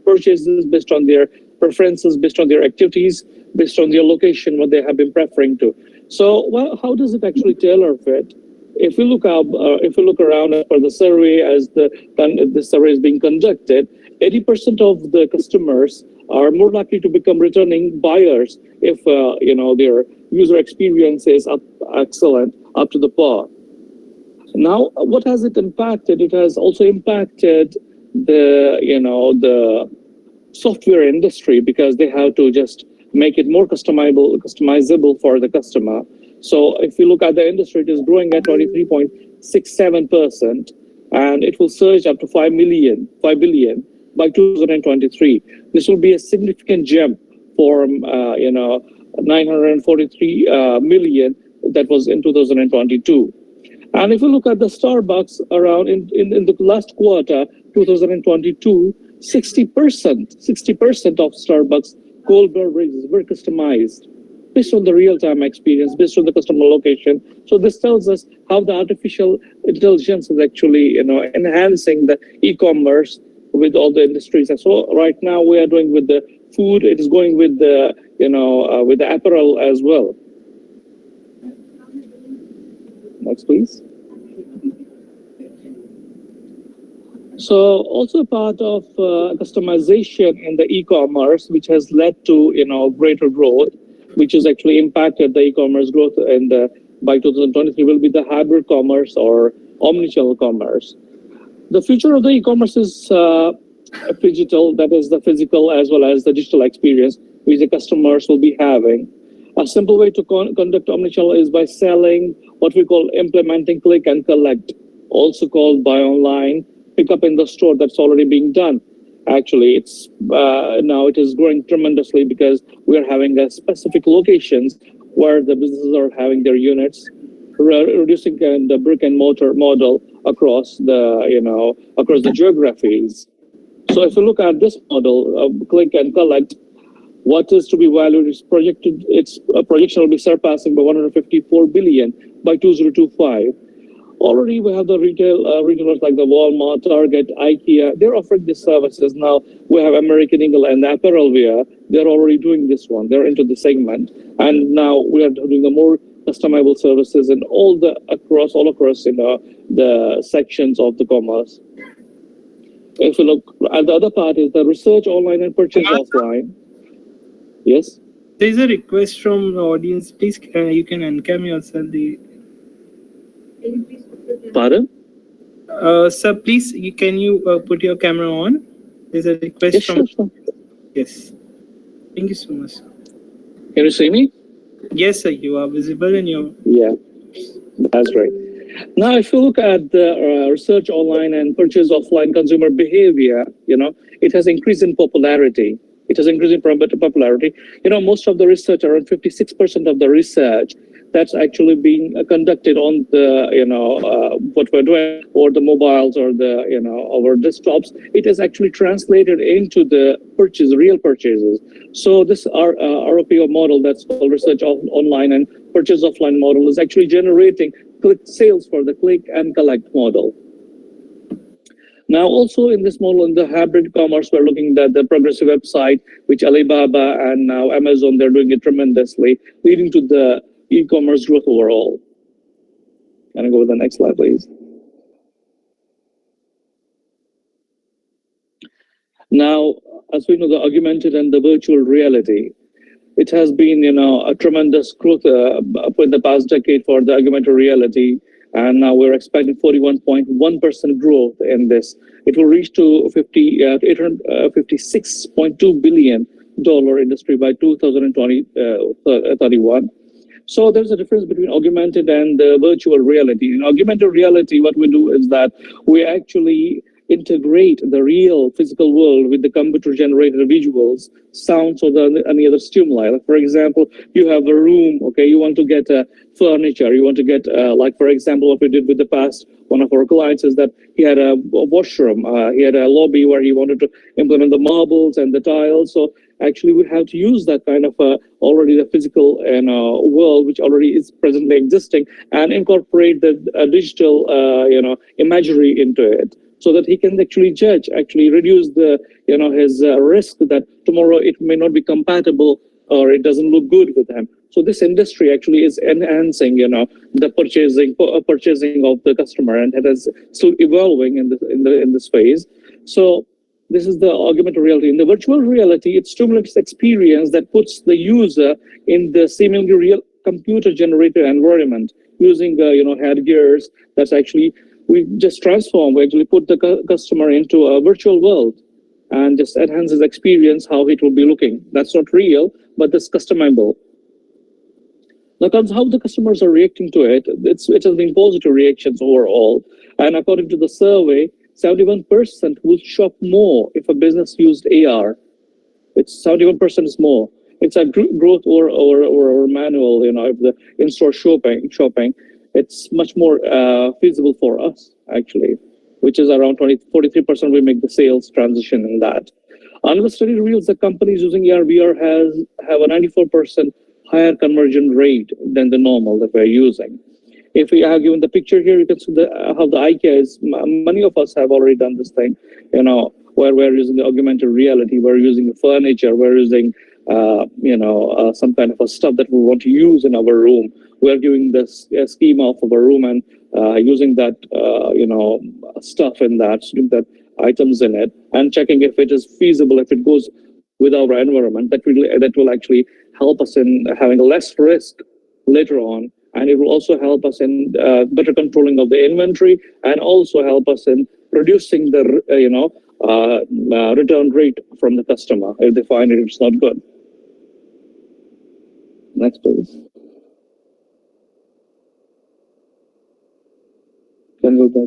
purchases, based on their preferences, based on their activities, based on their location, what they have been preferring to. So, well, how does it actually tailor fit? If we look around as per the survey, as the survey is being conducted, 80% of the customers are more likely to become returning buyers if their user experience is excellent, up to the par. Now, what has it impacted? It has also impacted the software industry, because they have to just make it more customizable for the customer. So if you look at the industry, it is growing at 23.67%, and it will surge up to 5 billion by 2023. This will be a significant jump from 943 million that was in 2022. And if you look at the Starbucks around in the last quarter, 2022, 60% of Starbucks cold beverages were customized based on the real-time experience, based on the customer location. So this tells us how the artificial intelligence is actually, enhancing the e-commerce with all the industries. And so right now we are doing with the food, it is going with the, with the apparel as well. Next, please. So also part of customization in the e-commerce, which has led to greater growth, which has actually impacted the e-commerce growth by 2023, will be the hybrid commerce or omnichannel commerce. The future of the e-commerce is digital, that is the physical as well as the digital experience which the customers will be having. A simple way to conduct omnichannel is by selling what we call implementing click and collect, also called buy online, pick up in the store. That's already being done. Actually, it's now it is growing tremendously because we are having a specific locations where the businesses are having their units, reducing the brick and mortar model across the across the geographies. So if you look at this model, click and collect, what is to be valued is projected. Its projection will be surpassing by 154 billion by 2025. already we have the retailers like the Walmart, Target, IKEA. They're offering these services now. We have American Eagle and Apparel Wear. They're already doing this one. They're into the segment, and now we are doing the more customizable services in all across the sections of the commerce. If you look at the other part is the research online and purchase offline. Yes. There is a request from the audience. Please, you can uncam yourself. Pardon? Sir, please, can you put your camera on? There's a request Yes, from. sure. Yes. Thank you so much, sir. Can you see me? Yes, sir. You are visible and you're. Yeah, that's right. Now, if you look at the research online and purchase offline consumer behavior, it has increased in popularity. It has increased in popularity. Most of the research, around 56% of the research that's actually being conducted on the, what we're doing, or the mobiles or the, our desktops, it is actually translated into the real purchases. So this ROPO model that's called research online and purchase offline model is actually generating click sales for the click and collect model. Now, also in this model, in the hybrid commerce, we're looking at the progressive website, which Alibaba and now Amazon, they're doing it tremendously, leading to the e-commerce growth overall. Can I go to the next slide, please? Now, as we know, the augmented and the virtual reality, it has been, a tremendous growth in the past decade for the augmented reality. And now we're expecting 41.1% growth in this. It will reach to $56.2 billion industry by 2031. So there's a difference between augmented and virtual reality. In augmented reality, what we do is that we actually integrate the real physical world with the computer-generated visuals, sounds, or any other stimuli. Like, for example, you have a room, okay, you want to get furniture, you want to get, like, for example, what we did with the past, one of our clients is that he had a washroom, he had a lobby where he wanted to implement the marbles and the tiles. So actually we have to use that kind of already the physical world, which already is presently existing, and incorporate the digital, imagery into it, so that he can actually judge, reduce the, his risk that tomorrow it may not be compatible or it doesn't look good with him. So this industry actually is enhancing, the purchasing of the customer, and it is still evolving in this phase. So this is the augmented reality. In the virtual reality, it stimulates experience that puts the user in the seemingly real computer-generated environment using, headgears. That's actually we just transform. We actually put the customer into a virtual world and just enhances experience how it will be looking. That's not real, but it's customizable. Now, how the customers are reacting to it, it has been positive reactions overall. And according to the survey, 71% will shop more if a business used AR. It's 71% is more. It's a growth or manual, if the in-store shopping, it's much more feasible for us, actually, which is around 43% we make the sales transition in that. Another study reveals that companies using AR/VR have a 94% higher conversion rate than the normal that we're using. If we have given the picture here, you can see how the IKEA is. Many of us have already done this thing, where we're using the augmented reality, we're using the furniture, we're using, some kind of a stuff that we want to use in our room. We're giving this schema of our room and using that, stuff in that items in it, and checking if it is feasible, if it goes with our environment. That will actually help us in having less risk later on, and it will also help us in better controlling of the inventory, and also help us in reducing the return rate from the customer if they find it's not good. Next, please.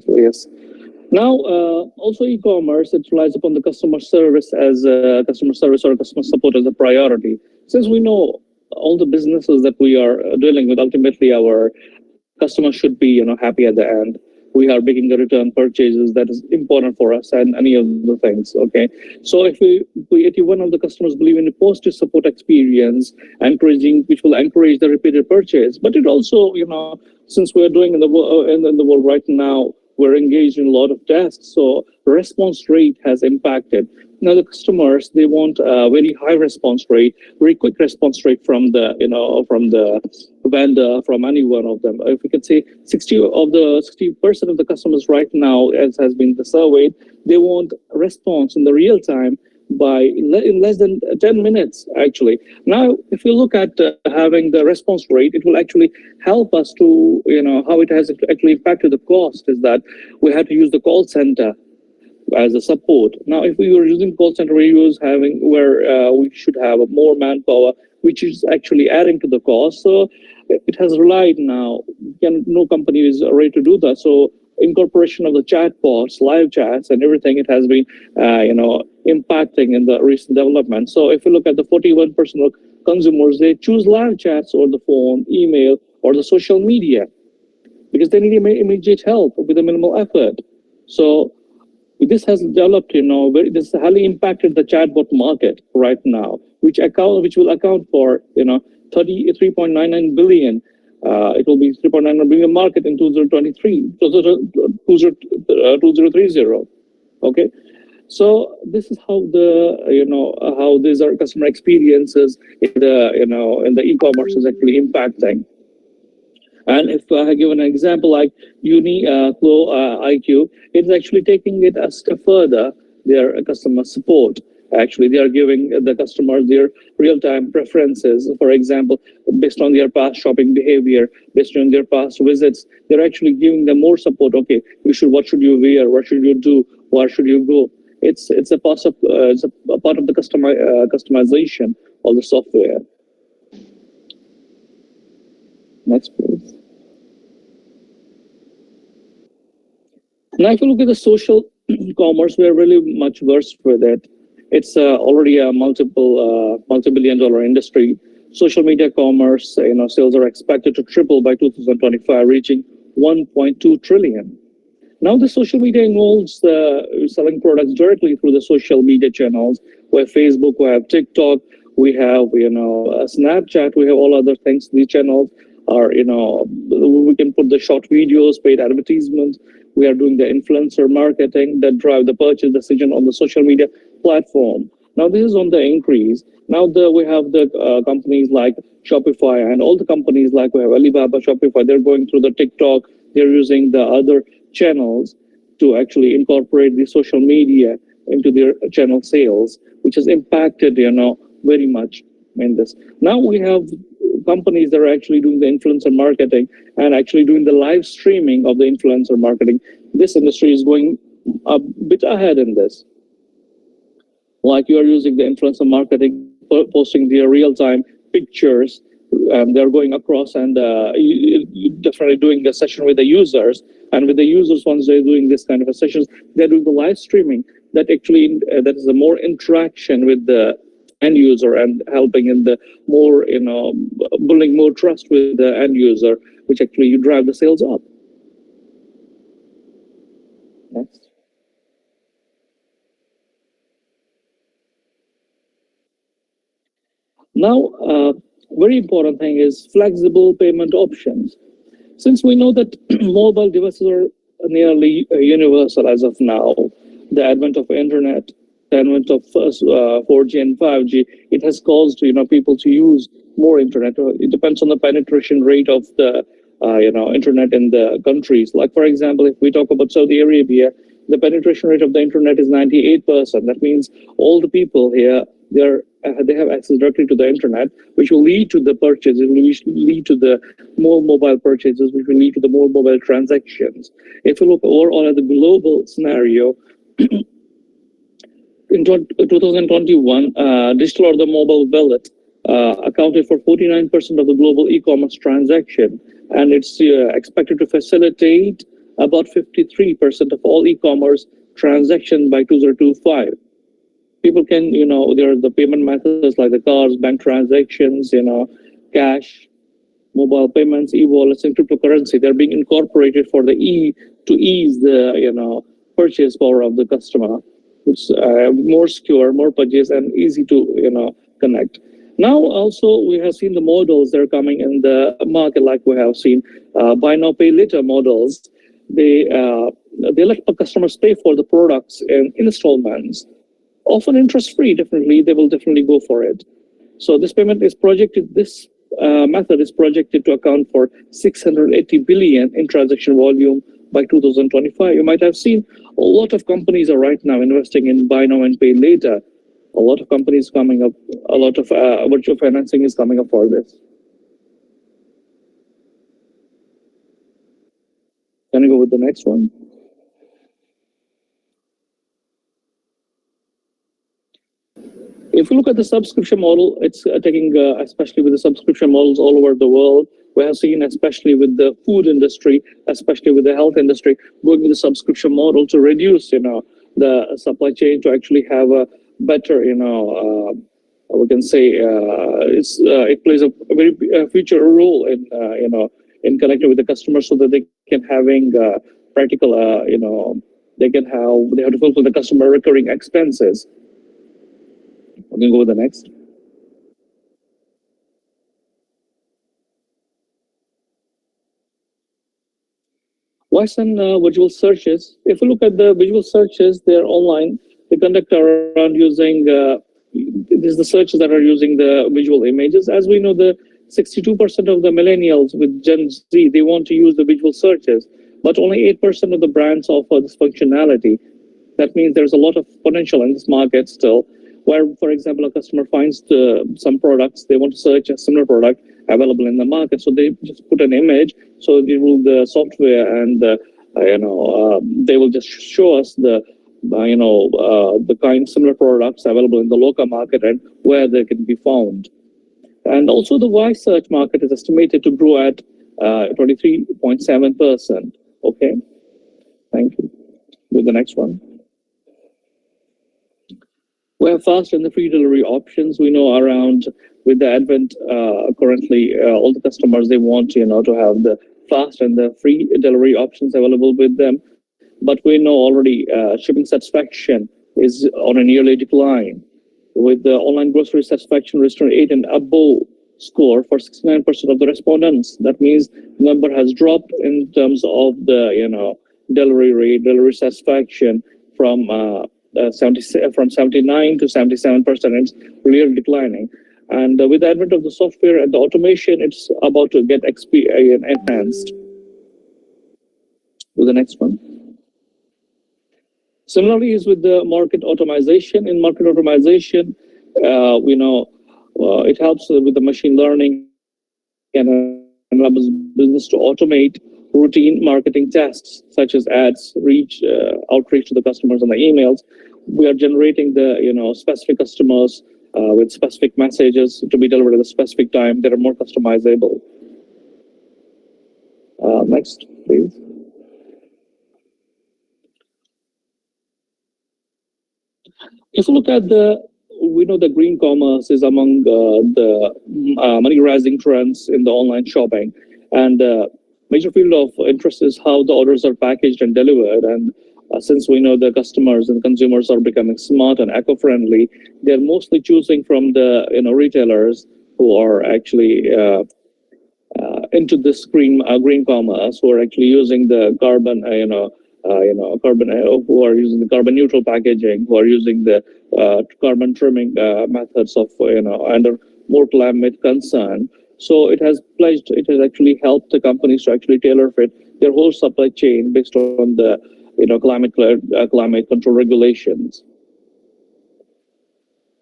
Yes. Now, also e-commerce, it relies upon the customer service as customer service or customer support as a priority. Since we know all the businesses that we are dealing with, ultimately our customers should be, happy at the end. We are making the return purchases that is important for us and any of the things. Okay, so if 81 of the customers believe in a positive support experience, which will encourage the repeated purchase, but it also, since we're doing in the world right now, we're engaged in a lot of tasks, so response rate has impacted. Now the customers, they want a very high response rate, very quick response rate from the vendor, from any one of them. If we can say 60% of the customers right now, as has been surveyed, they want a response in the real time in less than 10 minutes, actually. Now, if you look at having the response rate, it will actually help us to, how it has actually impacted the cost is that we had to use the call center as a support. Now, if we were using call center, we should have more manpower, which is actually adding to the cost. So it has relied now, no company is ready to do that. So incorporation of the chatbots, live chats, and everything, it has been, impacting in the recent development. So if you look at the 41% of consumers, they choose live chats or the phone, email, or the social media because they need immediate help with a minimal effort. So this has developed, this has highly impacted the chatbot market right now, which will account for, 33.99 billion. It will be 3.9 billion market in 2030. Okay, so this is how how these are customer experiences in the e-commerce is actually impacting. And if I give an example like Flow IQ, it's actually taking it a step further. Their customer support. Actually, they are giving the customers their real-time preferences. For example, based on their past shopping behavior, based on their past visits, they're actually giving them more support. Okay, what should you wear? What should you do? Where should you go? It's a part of the customization of the software. Next, please. Now, if you look at the social commerce, we're really much versed with it. It's already a multi-billion-dollar industry. Social media commerce, sales are expected to triple by 2025, reaching 1.2 trillion. Now, the social media involves selling products directly through the social media channels. We have Facebook, we have TikTok, we have Snapchat, we have all other things. These channels are we can put the short videos, paid advertisements. We are doing the influencer marketing that drive the purchase decision on the social media platform. Now this is on the increase. Now we have the companies like Shopify and all the companies like we have Alibaba, Shopify. They're going through the TikTok. They're using the other channels to actually incorporate the social media into their channel sales, which has impacted very much in this. Now we have companies that are actually doing the influencer marketing and actually doing the live streaming of the influencer marketing. This industry is going a bit ahead in this. Like you are using the influencer marketing, posting their real-time pictures, they're going across and definitely doing a session with the users. And with the users, once they're doing this kind of a sessions, they're doing the live streaming. That actually that is a more interaction with the end user and helping in the more, building more trust with the end user, which actually you drive the sales up. Next. Now, very important thing is flexible payment options. Since we know that mobile devices are nearly universal as of now, the advent of internet, the advent of 4G and 5G, it has caused people to use more internet. It depends on the penetration rate of the internet in the countries. Like for example, if we talk about Saudi Arabia, the penetration rate of the internet is 98%. That means all the people here they have access directly to the internet, which will lead to the purchase. It will lead to the more mobile purchases, which will lead to the more mobile transactions. If you look overall at the global scenario, in 2021, digital or the mobile wallet accounted for 49% of the global e-commerce transaction, and it's expected to facilitate about 53% of all e-commerce transactions by 2025. People can, there are the payment methods like the cards, bank transactions, cash, mobile payments, e-wallets, and cryptocurrency. They're being incorporated for to ease the purchase power of the customer. It's more secure, more purchase, and easy to connect. Now also we have seen the models that are coming in the market, like we have seen buy now pay later models, they let customers pay for the products in installments, often interest free. Definitely, they will definitely go for it. So this payment is projected. This method is projected to account for 680 billion in transaction volume by 2025. You might have seen a lot of companies are right now investing in buy now and pay later. A lot of companies coming up. A lot of virtual financing is coming up for this. Can I go with the next one? If you look at the subscription model, it's taking, especially with the subscription models all over the world, we have seen, especially with the food industry, especially with the health industry, going with the subscription model to reduce, the supply chain, to actually have a better, we can say, it plays a very future role in, in connecting with the customers, so that they can having practical, they have to fulfill the customer recurring expenses. We can go with the next. Voice and visual searches. If you look at the visual searches, they're online. They conduct around using, this is the searches that are using the visual images. As we know, the 62% of the millennials with Gen Z, they want to use the visual searches, but only 8% of the brands offer this functionality. That means there's a lot of potential in this market still, where, for example, a customer finds some products, they want to search a similar product available in the market. So they just put an image, so they will the software and, they will just show us the kind similar products available in the local market and where they can be found. And also the voice search market is estimated to grow at 23.7%. Okay, thank you. With the next one. We have fast and the free delivery options. We know around with the advent currently, all the customers, they want to have the fast and the free delivery options available with them. But we know already shipping satisfaction is on a nearly decline, with the online grocery satisfaction restoring 8 and above score for 69% of the respondents. That means the number has dropped in terms of the delivery rate, delivery satisfaction from 79 to 77%. It's really declining. And with the advent of the software and the automation, it's about to get enhanced. With the next one. Similarly is with the market automation. In market automation, we know it helps with the machine learning and enables business to automate routine marketing tasks such as ads, outreach to the customers on the emails. We are generating the specific customers with specific messages to be delivered at a specific time that are more customizable. Next, please. If you look at we know the green commerce is among the money rising trends in the online shopping, and major field of interest is how the orders are packaged and delivered. And since we know the customers and consumers are becoming smart and eco-friendly, they're mostly choosing from the retailers who are actually into this green commerce, who are actually using the carbon who are using the carbon neutral packaging, who are using the carbon trimming methods of under more climate concern. So it has actually helped the companies to actually tailor fit their whole supply chain based on the climate control regulations.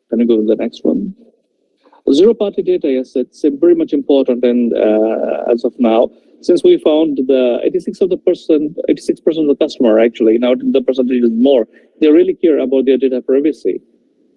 Can you go to the next one? Zero party data, yes, it's very much important, and as of now, since we found the 86% of the customer, actually now the percentage is more, they really care about their data privacy.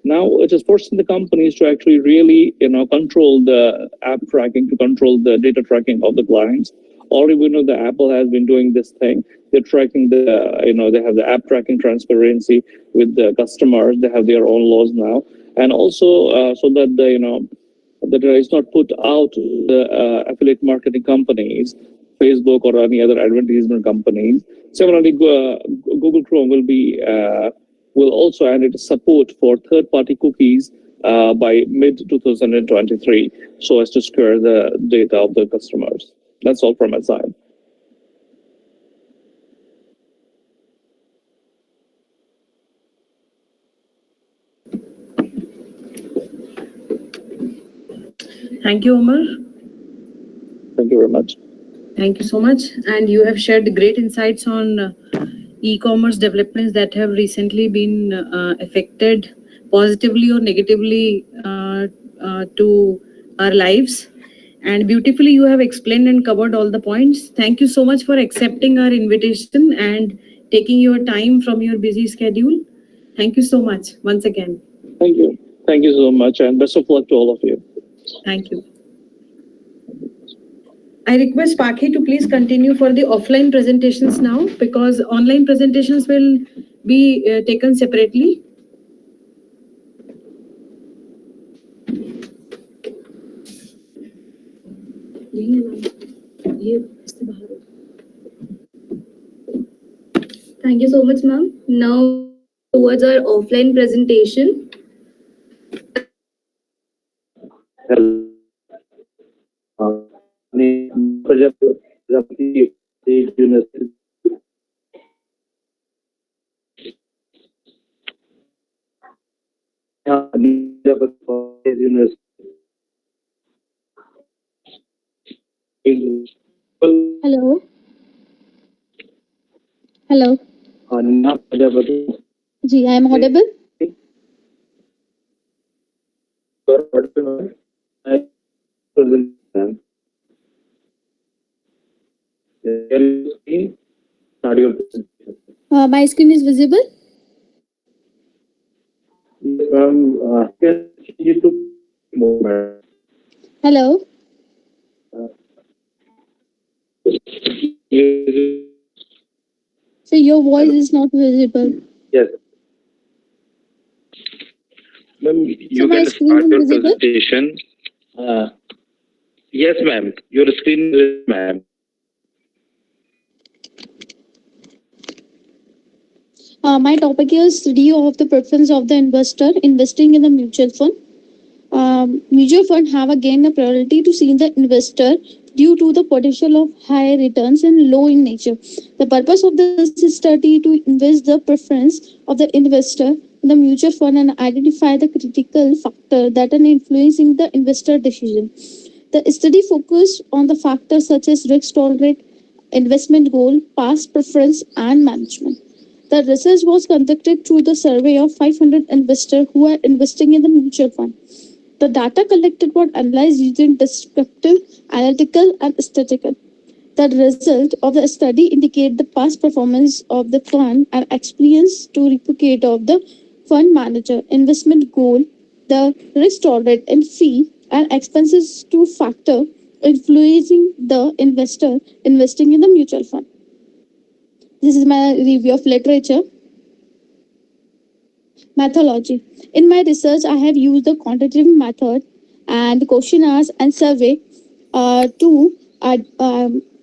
Now it is forcing the companies to actually really control the app tracking, to control the data tracking of the clients. Already we know that Apple has been doing this thing. They're tracking they have the app tracking transparency with the customers. They have their own laws now, and also so that that is not put out the affiliate marketing companies, Facebook or any other advertisement companies. Similarly, Google Chrome will also add its support for third-party cookies by mid-2023, so as to secure the data of the customers. That's all from my side. Thank you, Omar. Thank you very much. Thank you so much. And you have shared great insights on e-commerce developments that have recently been affected positively or negatively to our lives. And beautifully, you have explained and covered all the points. Thank you so much for accepting our invitation and taking your time from your busy schedule. Thank you so much once again. Thank you. Thank you so much, and best of luck to all of you. Thank you. I request Pakhi to please continue for the offline presentations now, because online presentations will be taken separately. Thank you so much, ma'am. Now we move towards our offline presentation. Hello. Hello. Ji, I am audible. My screen is visible. Hello. So your voice is not visible. Yes. Ma'am, you my can screen start is your visible? presentation. Yes, ma'am. Your screen is, ma'am. My topic is study of the preference of the investor investing in the mutual fund. Mutual fund have again a priority to see the investor due to the potential of high returns and low in nature. The purpose of this study to invest the preference of the investor in the mutual fund and identify the critical factor that are influencing the investor decision. The study focused on the factors such as risk tolerance, investment goal, past preference, and management. The research was conducted through the survey of 500 investors who are investing in the mutual fund. The data collected was analyzed using descriptive, analytical, and statistical. The result of the study indicate the past performance of the fund and experience to replicate of the fund manager, investment goal, the risk tolerance and fee and expenses to factor influencing the investor investing in the mutual fund. This is my review of literature. Methodology. In my research, I have used the quantitative method and questionnaires and survey to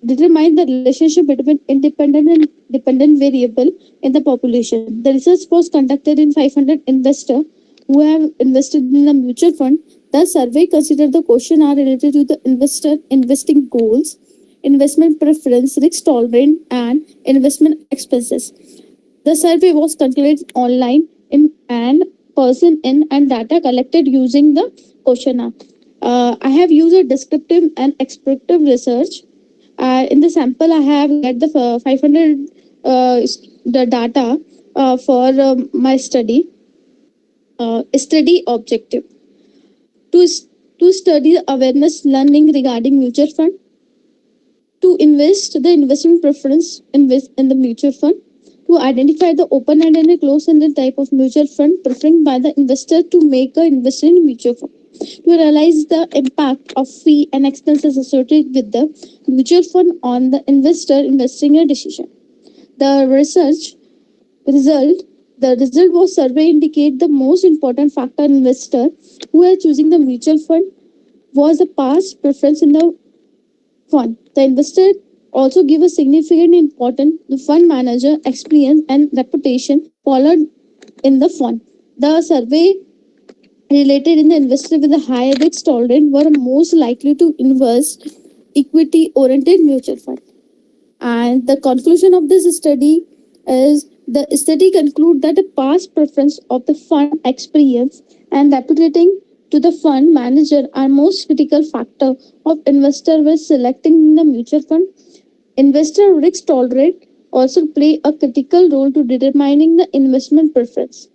determine the relationship between independent and dependent variable in the population. The research was conducted in 500 investors who have invested in the mutual fund. The survey considered the questionnaire related to the investor investing goals, investment preference, risk tolerance, and investment expenses. The survey was conducted online in and person in and data collected using the questionnaire. I have used a descriptive and expressive research. In the sample, I have get the 500 the data for my study. Study objective to study awareness learning regarding mutual fund, to invest the investment preference invest in the mutual fund, to identify the open-ended and closed-ended type of mutual fund preferred by the investor to make an investment in mutual fund, to realize the impact of fee and expenses associated with the mutual fund on the investor investing a decision. The result was survey indicate the most important factor investor who are choosing the mutual fund was the past preference in the fund. The investor also give a significant importance the fund manager experience and reputation followed in the fund. The survey related in the investor with a higher risk tolerance were most likely to invest equity oriented mutual fund. And the conclusion of this study is the study conclude that the past preference of the fund experience and reputation to the fund manager are most critical factor of investor when selecting the mutual fund. Investor risk tolerance also play a critical role to determining the investment preference.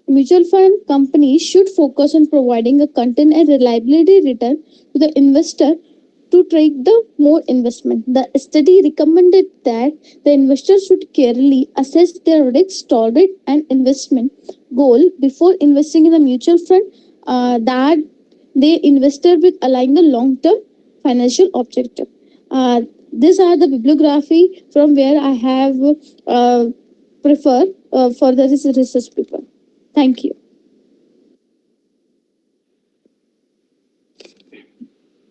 Mutual fund companies should focus on providing a content and reliability return to the investor to take the more investment. The study recommended that the investor should carefully assess their risk tolerance and investment goal before investing in a mutual fund that they invested with align the long-term financial objective. These are the bibliography from where I have prefer for the research paper. Thank you.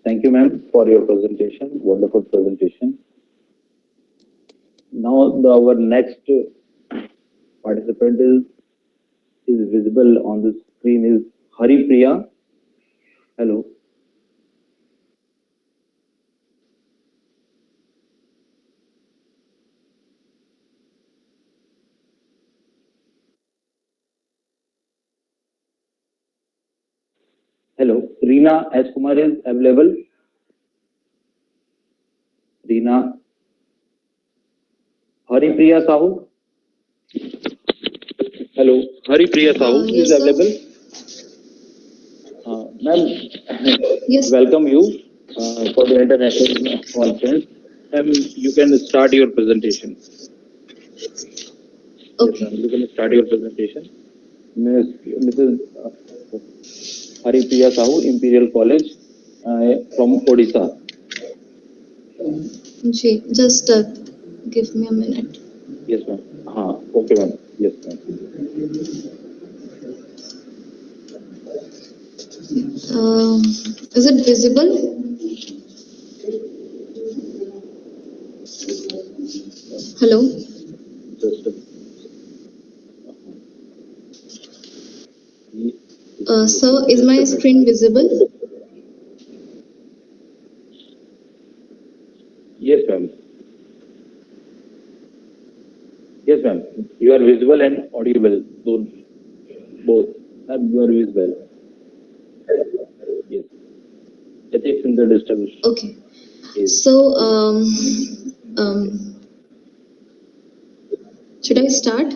Thank you, ma'am, for your presentation. Wonderful presentation. Now, our next participant is visible on the screen is Hari Priya. Hello. Hello. Reena S. Kumar is available. Reena. Hari Priya Sahu. Hello. Hari Priya Sahu is available. Ma'am, Yes. welcome you for the international conference. You can start your presentation. Okay. Yes, you can start your presentation. Mrs. Hari Priya Sahu, Imperial College from Odisha. Just give me a minute. Yes, ma'am. Okay, ma'am. Yes, ma'am. Is it visible? Hello. Just Sir, is my screen visible? Yes, ma'am. Yes, ma'am. You are visible and audible. Both. You are visible. Yes. Ethics in the distribution. Okay. Yes. So, should I start?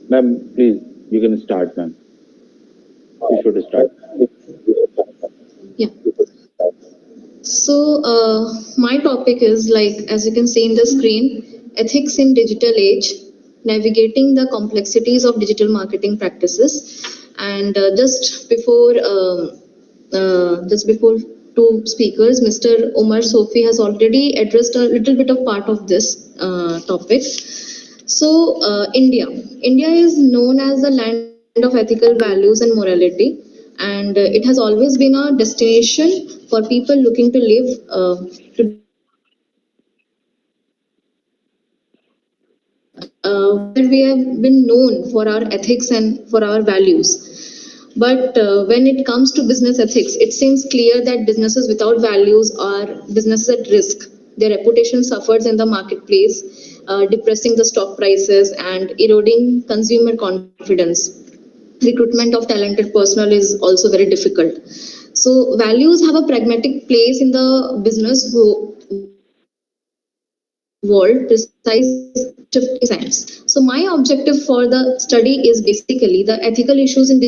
Ma'am, please, you can start, ma'am. You should start. Yeah. So, my topic is like, as you can see in the screen, ethics in digital age, navigating the complexities of digital marketing practices. And just before two speakers, Mr. Omar Sofi has already addressed a little bit of part of this topic. So, India is known as the land of ethical values and morality, and it has always been a destination for people looking to live to where we have been known for our ethics and for our values. But when it comes to business ethics, it seems clear that businesses without values are businesses at risk. Their reputation suffers in the marketplace, depressing the stock prices and eroding consumer confidence. Recruitment of talented personnel is also very difficult. So values have a pragmatic place in the business world, precisely shifting sands. So my objective for the study is basically the ethical issues in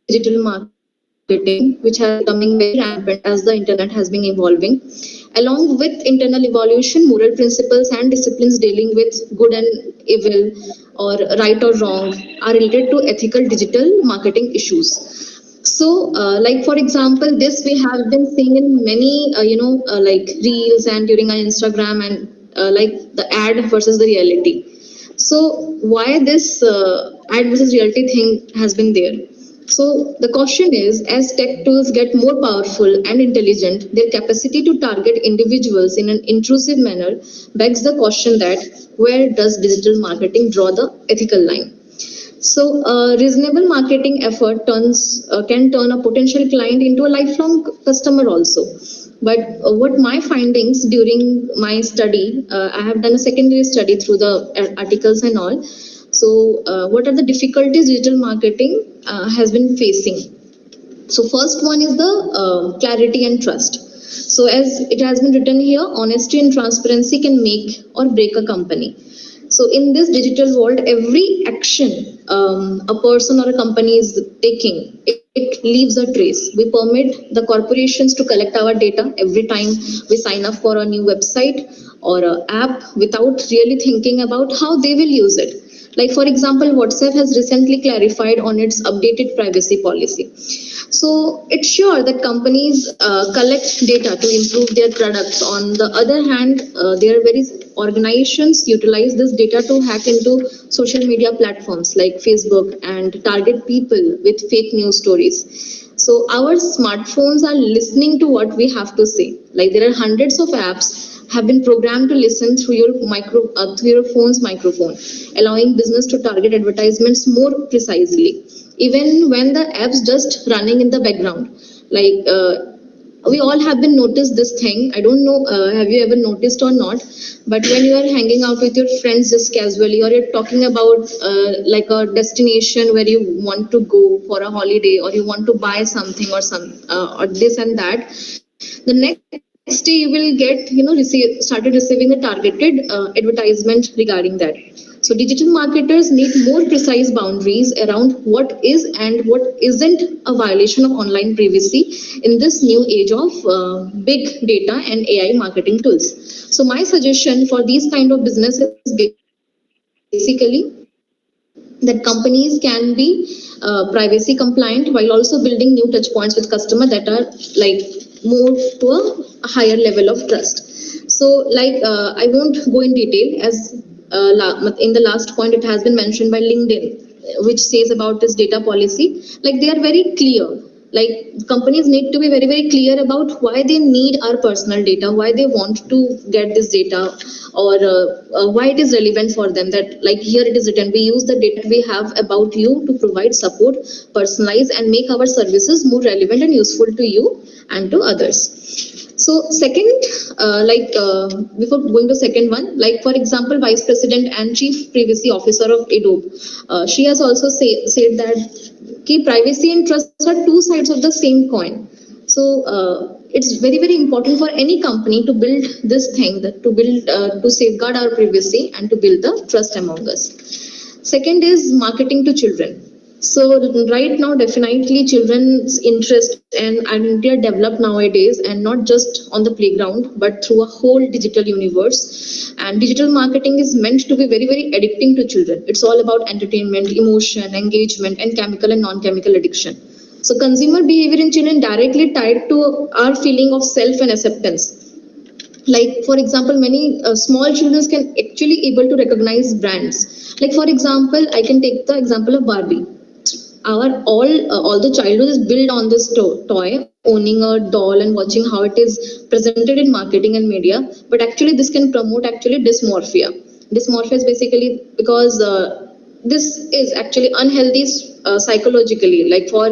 digital marketing, which has becoming very rampant as the internet has been evolving. Along with internal evolution, moral principles and disciplines dealing with good and evil or right or wrong are related to ethical digital marketing issues. So, like for example, this we have been seeing in many, like reels and during our Instagram and like the ad versus the reality. So, why this ad versus reality thing has been there? So, the question is, as tech tools get more powerful and intelligent, their capacity to target individuals in an intrusive manner begs the question that where does digital marketing draw the ethical line? So, a reasonable marketing effort can turn a potential client into a lifelong customer also. But what my findings during my study, I have done a secondary study through the articles and all. So, what are the difficulties digital marketing has been facing? So first one is the clarity and trust. So as it has been written here, honesty and transparency can make or break a company. So in this digital world, every action a person or a company is taking, it leaves a trace. We permit the corporations to collect our data every time we sign up for a new website or a app without really thinking about how they will use it. Like for example, WhatsApp has recently clarified on its updated privacy policy. So it's sure that companies collect data to improve their products. On the other hand, there are various organizations utilize this data to hack into social media platforms like Facebook and target people with fake news stories. So our smartphones are listening to what we have to say. Like there are hundreds of apps have been programmed to listen through your phone's microphone, allowing business to target advertisements more precisely, even when the app's just running in the background. Like we all have been noticed this thing. I don't know, have you ever noticed or not? But when you are hanging out with your friends just casually, or you're talking about like a destination where you want to go for a holiday, or you want to buy something or this and that, the next day you will get started receiving the targeted advertisement regarding that. So digital marketers need more precise boundaries around what is and what isn't a violation of online privacy in this new age of big data and AI marketing tools. So my suggestion for these kind of businesses basically that companies can be privacy compliant while also building new touch points with customers that are like more to a higher level of trust. So like I won't go in detail as in the last point it has been mentioned by LinkedIn, which says about this data policy. Like they are very clear. Like companies need to be very clear about why they need our personal data, why they want to get this data, or why it is relevant for them. That like here it is written, we use the data we have about you to provide support, personalize and make our services more relevant and useful to you and to others. So second, before going to second one, like for example, Vice President and Chief Privacy Officer of Adobe, she has also said that key privacy and trust are two sides of the same coin. So it's very important for any company to build this thing, to safeguard our privacy and to build the trust among us. Second is marketing to children. So right now, definitely children's interest and identity are developed nowadays, and not just on the playground, but through a whole digital universe. And digital marketing is meant to be very addicting to children. It's all about entertainment, emotion, engagement, and chemical and non-chemical addiction. So consumer behavior in children directly tied to our feeling of self and acceptance. Like for example, many small children can actually able to recognize brands. Like for example, I can take the example of Barbie. Our all the childhood is built on this toy, owning a doll and watching how it is presented in marketing and media. But actually this can promote actually dysmorphia is basically because this is actually unhealthy psychologically, like for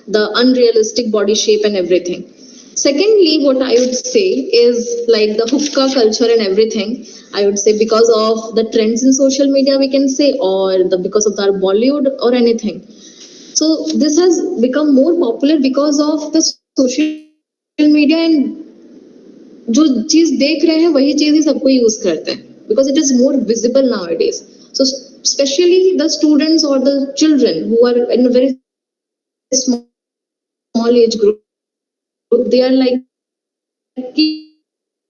the unrealistic body shape and everything. Secondly, what I would say is like the hookah culture and everything. I would say because of the trends in social media, we can say, or because of the Bollywood or anything. So this has become more popular because of the social media, and जो चीज देख रहे हैं वही चीज ही सबको use करते हैं because it is more visible nowadays. So especially the students or the children who are in a very small age group, they are like each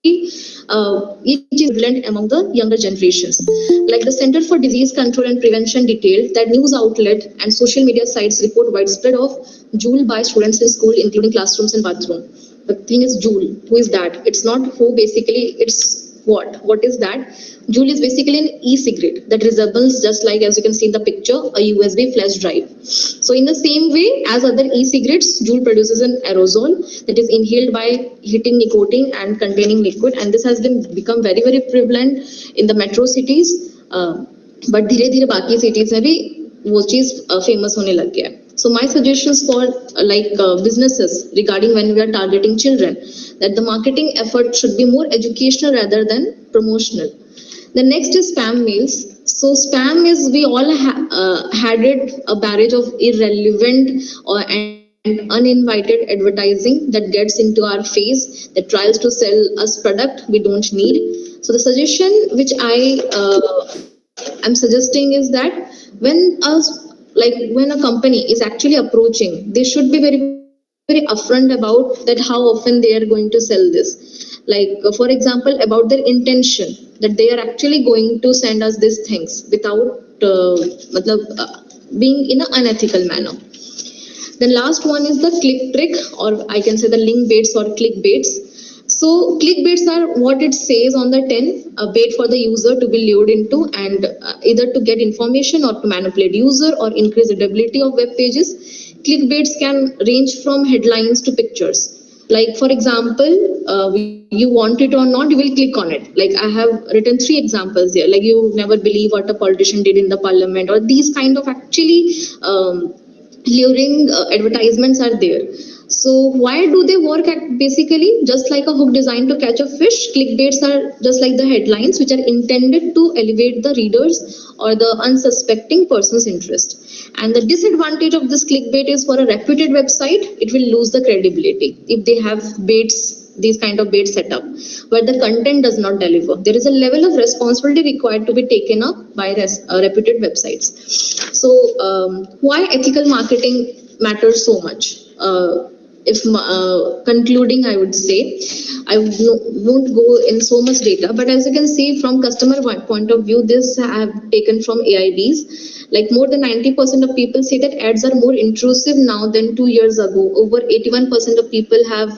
is prevalent among the younger generations. Like the Center for Disease Control and Prevention detailed that news outlet and social media sites report widespread of Joule by students in school, including classrooms and bathroom. The thing is Joule. Who is that? It's not who basically, it's what. What is that? Joule is basically an e-cigarette that resembles, just like as you can see in the picture, a USB flash drive. So in the same way as other e-cigarettes, Joule produces an aerosol that is inhaled by hitting nicotine and containing liquid, and this has become very prevalent in the metro cities. But धीरे धीरे बाकी cities में भी वो चीज famous होने लग गया है. So my suggestions for businesses regarding when we are targeting children, that the marketing effort should be more educational rather than promotional. The next is spam mails. So spam is, we all had it, a barrage of irrelevant and uninvited advertising that gets into our face, that tries to sell us product we don't need. So the suggestion which I am suggesting is that when when a company is actually approaching, they should be very upfront about that how often they are going to sell this. For example, about their intention, that they are actually going to send us these things without being in an unethical manner. Then last one is the click trick, or I can say the link baits or clickbaits. So clickbaits are what it says on the tin, a bait for the user to be lured into, and either to get information or to manipulate user or increase readability of web pages. Clickbaits can range from headlines to pictures. Like for example, you want it or not, you will click on it. Like I have written 3 examples here. Like you never believe what a politician did in the parliament, or these kind of actually luring advertisements are there. So why do they work at basically just like a hook designed to catch a fish? Clickbaits are just like the headlines which are intended to elevate the readers or the unsuspecting person's interest. And the disadvantage of this clickbait is, for a reputed website, it will lose the credibility if they have baits, these kind of bait set up, where the content does not deliver. There is a level of responsibility required to be taken up by reputed websites. So why ethical marketing matters so much? If concluding, I would say, I won't go in so much data, but as you can see from customer point of view, this I have taken from AIBs. Like more than 90% of people say that ads are more intrusive now than 2 years ago. Over 81% of people have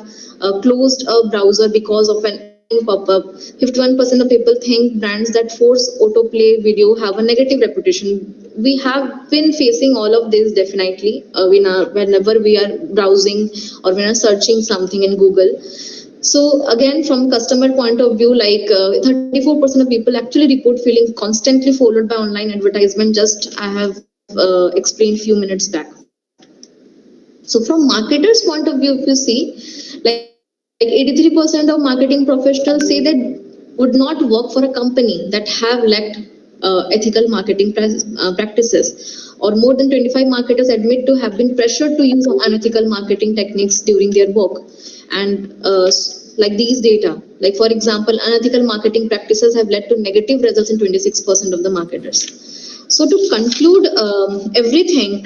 closed a browser because of an pop-up. 51% of people think brands that force autoplay video have a negative reputation. We have been facing all of this definitely whenever we are browsing or when we are searching something in Google. So again, from customer point of view, like 34% of people actually report feeling constantly followed by online advertisement. Just I have explained few minutes back. So from marketers' point of view, if you see, like 83% of marketing professionals say that would not work for a company that have lacked ethical marketing practices. Or more than 25 marketers admit to have been pressured to use unethical marketing techniques during their work. And like these data, like for example, unethical marketing practices have led to negative results in 26% of the marketers. So to conclude everything,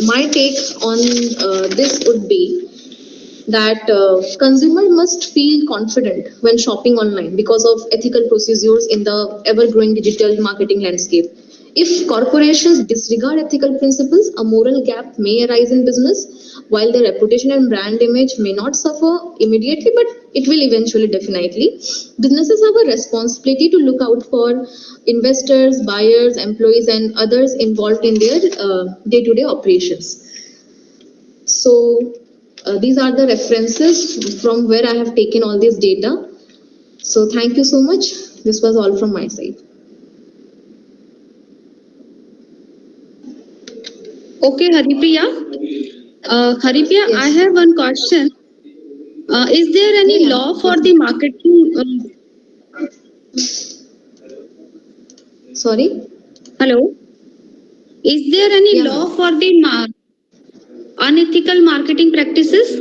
my take on this would be that consumer must feel confident when shopping online because of ethical procedures in the ever-growing digital marketing landscape. If corporations disregard ethical principles, a moral gap may arise in business. While the reputation and brand image may not suffer immediately, but it will eventually, definitely. Businesses have a responsibility to look out for investors, buyers, employees, and others involved in their day-to-day operations. So these are the references from where I have taken all this data. So thank you so much. This was all from my side. Okay, Haripriya. Haripriya, Yes. I have one question. Is there any law for the marketing? Sorry? Hello? Is there any Yeah, law ma'am. for the unethical marketing practices?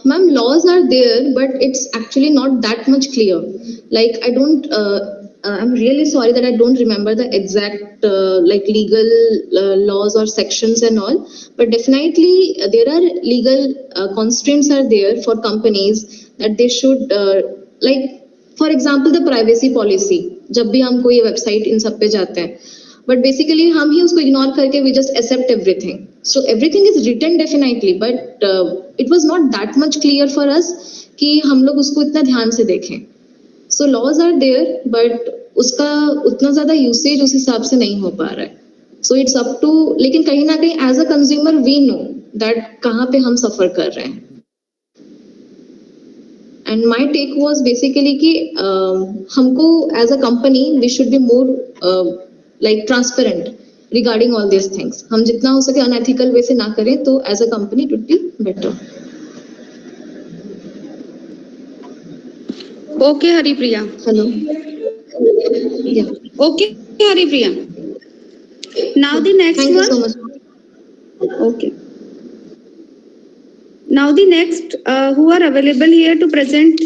Ma'am, laws are there, but it's actually not that much clear. Like I don't. I'm really sorry that I don't remember the exact like legal laws or sections and all. But definitely there are legal constraints are there for companies that they should like. For example, the privacy policy. जब भी हम कोई website इन सब पे जाते हैं, but basically हम ही उसको ignore करके we just accept everything. So everything is written definitely, but it was not that much clear for us कि हम लोग उसको इतना ध्यान से देखें. So laws are there, but उसका उतना ज़्यादा usage उस हिसाब से नहीं हो पा रहा है. So it's up to, लेकिन कहीं ना कहीं as a consumer we know that कहाँ पे हम suffer कर रहे हैं. And my take was basically कि हमको as a company we should be more like transparent regarding all these things. हम जितना हो सके unethical way से ना करें तो as a company it would be better. Okay, Haripriya. Hello. Yeah. Okay, Haripriya. Now the next Thank you one. so much. Okay. Now the next who are available here to present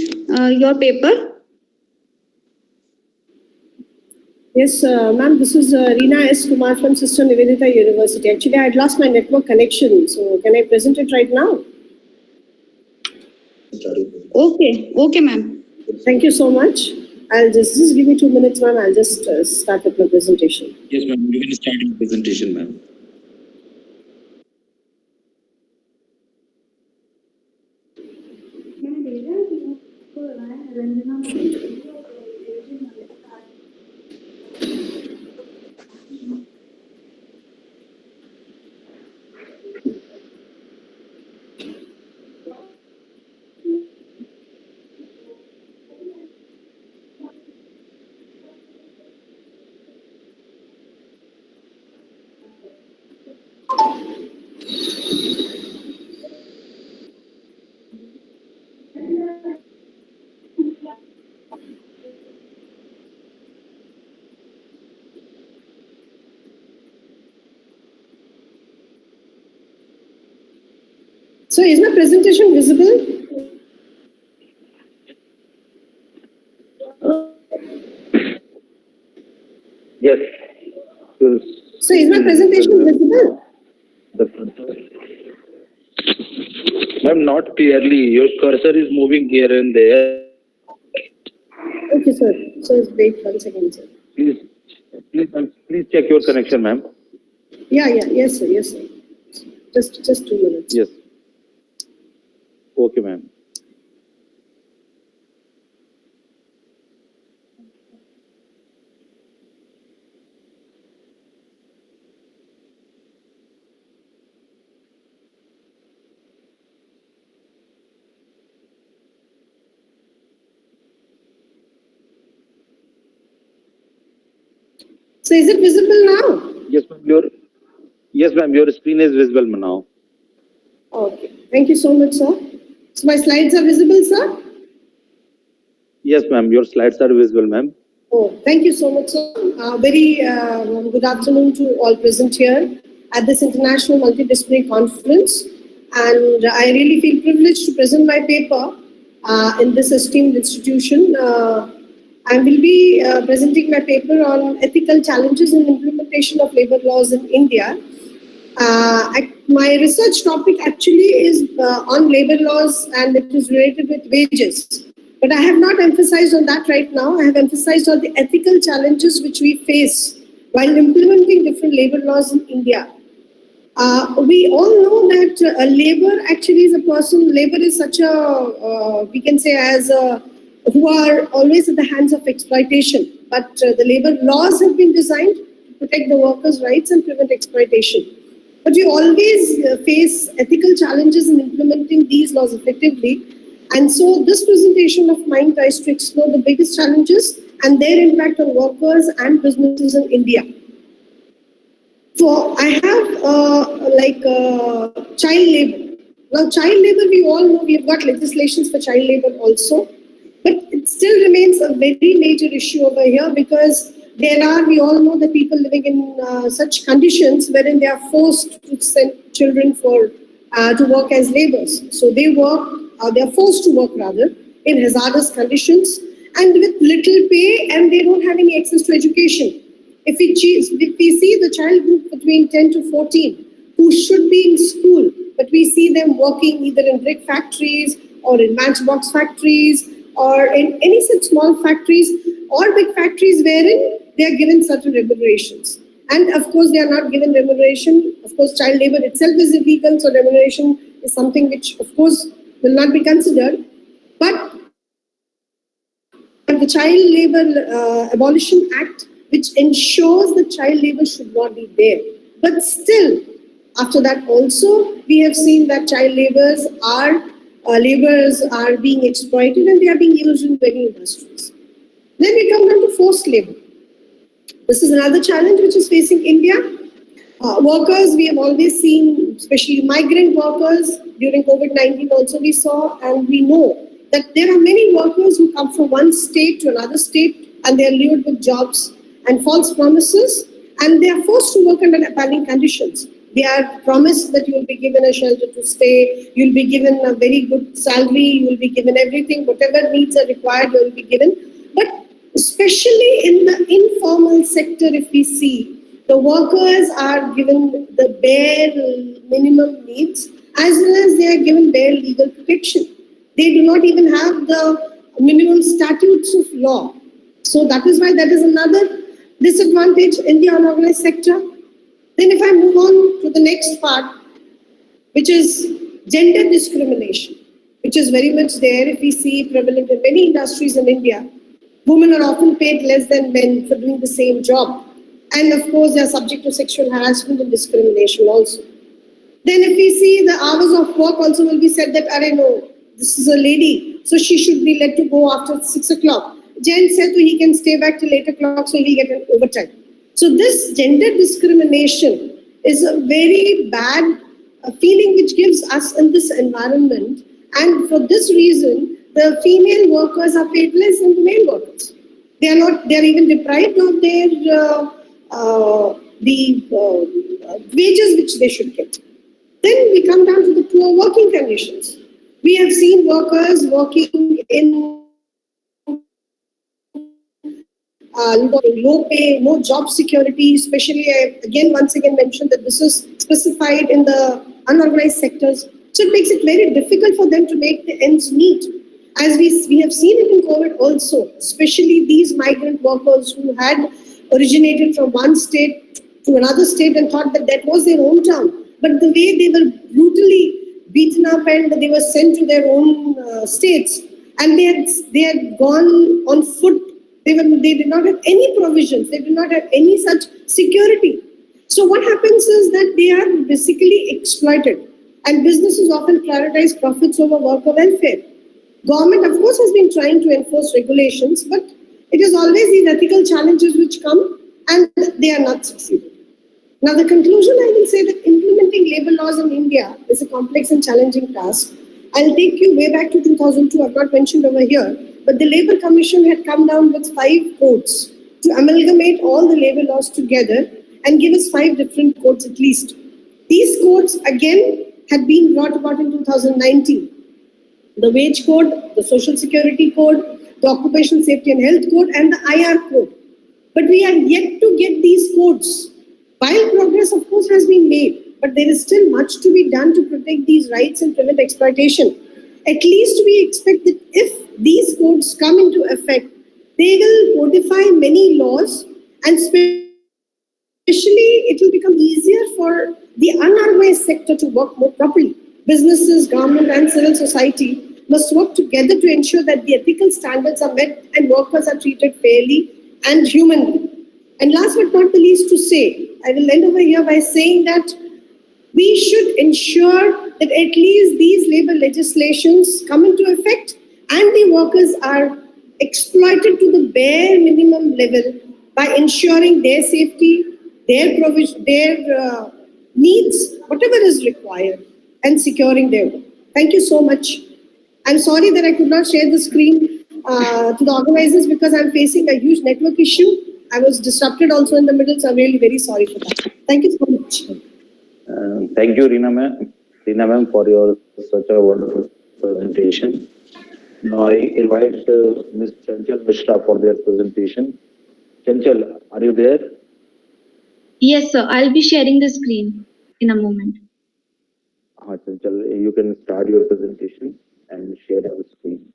your paper. Yes, ma'am, this is Reena S. Kumar from Sister Nivedita University. Actually, I had lost my network connection, so can I present it right now? Okay, ma'am. Thank you so much. I'll just give me 2 minutes, ma'am. I'll just start with my presentation. Yes, ma'am. You can start your presentation, ma'am. So, is my presentation visible? Yes. So, is my presentation visible? Ma'am, not clearly. Your cursor is moving here and there. Okay, sir. So, wait 1 second, sir. Please check your connection, ma'am. Yes, sir. Just 2 minutes. Yes. Okay, ma'am. So, is it visible now? Yes, ma'am. Your screen is visible now. Okay. Thank you so much, sir. So, my slides are visible, sir? Yes, ma'am. Your slides are visible, ma'am. Oh, thank you so much, sir. Very good afternoon to all present here at this International Multidisciplinary Conference. And I really feel privileged to present my paper in this esteemed institution. I will be presenting my paper on ethical challenges in implementation of labor laws in India. My research topic actually is on labor laws, and it is related with wages. But I have not emphasized on that right now. I have emphasized on the ethical challenges which we face while implementing different labor laws in India. We all know that labor actually is a person, labor is such a, we can say as a, who are always at the hands of exploitation. But the labor laws have been designed to protect the workers' rights and prevent exploitation. But we always face ethical challenges in implementing these laws effectively. And so this presentation of mine tries to explore the biggest challenges and their impact on workers and businesses in India. So I have child labor. Now child labor, we all know we have got legislations for child labor also. But it still remains a very major issue over here because we all know that people living in such conditions wherein they are forced to send children to work as laborers. So they are forced to work rather in hazardous conditions and with little pay, and they don't have any access to education. If we see the child group between 10 to 14 who should be in school, but we see them working either in brick factories or in matchbox factories or in any such small factories or big factories wherein they are given certain remunerations. And of course, they are not given remuneration. Of course, child labor itself is illegal, so remuneration is something which, of course, will not be considered. But the Child Labor Abolition Act, which ensures that child labor should not be there. But still, after that also, we have seen that child laborers are being exploited and they are being used in many industries. Then we come down to forced labor. This is another challenge which is facing India. Workers, we have always seen, especially migrant workers, during COVID-19 also we saw, and we know that there are many workers who come from one state to another state and they are lured with jobs and false promises, and they are forced to work under appalling conditions. They are promised that you will be given a shelter to stay, you will be given a very good salary, you will be given everything, whatever needs are required, you will be given. But especially in the informal sector, if we see, the workers are given the bare minimum needs as well as they are given bare legal protection. They do not even have the minimum statutes of law. So that is why that is another disadvantage in the unorganized sector. Then if I move on to the next part, which is gender discrimination, which is very much there. If we see prevalent in many industries in India, women are often paid less than men for doing the same job. And of course, they are subject to sexual harassment and discrimination also. Then if we see the hours of work also will be said that, no, this is a lady, so she should be let to go after 6 o'clock. Gent said so he can stay back till 8 o'clock, so he'll get an overtime. So this gender discrimination is a very bad feeling which gives us in this environment. And for this reason, the female workers are paid less than the male workers. They are not. They are even deprived of their wages which they should get. Then we come down to the poor working conditions. We have seen workers working in low pay, no job security, especially I again once again mentioned that this is specified in the unorganized sectors. So it makes it very difficult for them to make the ends meet. As we have seen it in COVID also, especially these migrant workers who had originated from one state to another state and thought that that was their hometown. But the way they were brutally beaten up and they were sent to their own states, and they had gone on foot. They did not have any provisions. They did not have any such security. So what happens is that they are basically exploited, and businesses often prioritize profits over worker welfare. Government, of course, has been trying to enforce regulations, but it is always these ethical challenges which come, and they are not succeeding. Now, the conclusion, I will say that implementing labor laws in India is a complex and challenging task. I'll take you way back to 2002. I've not mentioned over here, but the Labour Commission had come down with 5 codes to amalgamate all the labor laws together and give us 5 different codes at least. These codes, again, had been brought about in 2019. The Wage Code, the Social Security Code, the Occupational Safety and Health Code, and the IR Code. But we are yet to get these codes. While progress, of course, has been made, but there is still much to be done to protect these rights and prevent exploitation. At least we expect that if these codes come into effect, they will codify many laws, and especially it will become easier for the unorganized sector to work more properly. Businesses, government, and civil society must work together to ensure that the ethical standards are met and workers are treated fairly and humanly. And last but not the least to say, I will end over here by saying that we should ensure that at least these labor legislations come into effect and the workers are exploited to the bare minimum level by ensuring their safety, their provision, their needs, whatever is required, and securing their work. Thank you so much. I'm sorry that I could not share the screen to the organizers because I'm facing a huge network issue. I was disrupted also in the middle, so I'm really very sorry for that. Thank you so much. Thank you, Reena ma'am, for your such a wonderful presentation. Now I invite Ms. Chanchal Mishra for their presentation. Chanchal, are you there? Yes, sir. I'll be sharing the screen in a moment. Chanchal, you can start your presentation and share your screen.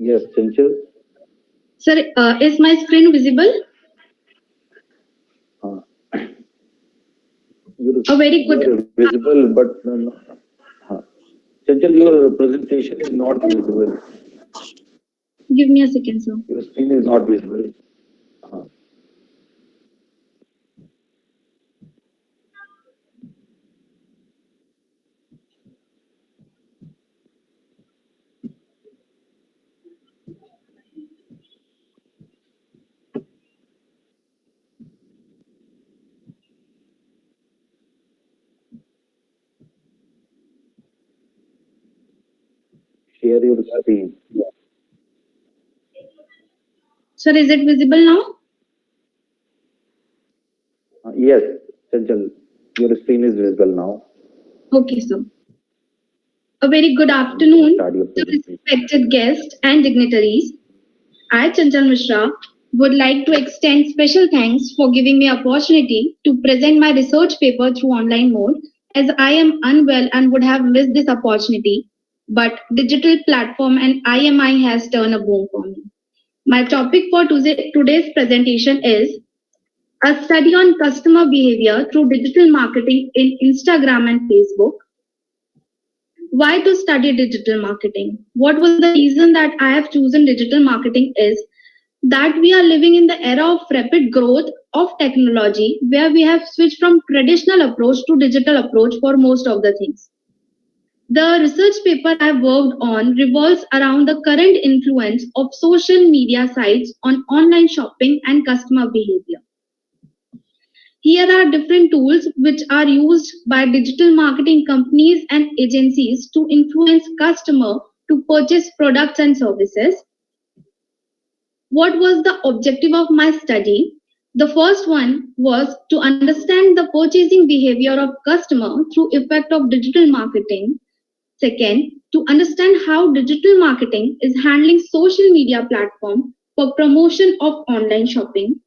Yes, Chanchal. Sir, is my screen visible? A very good. You're visible, but Chanchal, your presentation is not visible. Give me a second, sir. Your screen is not visible. Uh, Share your screen. Sir, is it visible now? Yes, Chanchal, your screen is visible now. Okay, sir. A very good afternoon to respected guests and dignitaries. I, Chanchal Mishra, would like to extend special thanks for giving me opportunity to present my research paper through online mode, as I am unwell and would have missed this opportunity. But digital platform and IMI has turned a boom for me. My topic for today's presentation is a study on customer behavior through digital marketing in Instagram and Facebook. Why to study digital marketing? What was the reason that I have chosen digital marketing is that we are living in the era of rapid growth of technology where we have switched from traditional approach to digital approach for most of the things. The research paper I worked on revolves around the current influence of social media sites on online shopping and customer behavior. Here are different tools which are used by digital marketing companies and agencies to influence customer to purchase products and services. What was the objective of my study? The first one was to understand the purchasing behavior of customer through effect of digital marketing. Second, to understand how digital marketing is handling social media platform for promotion of online shopping.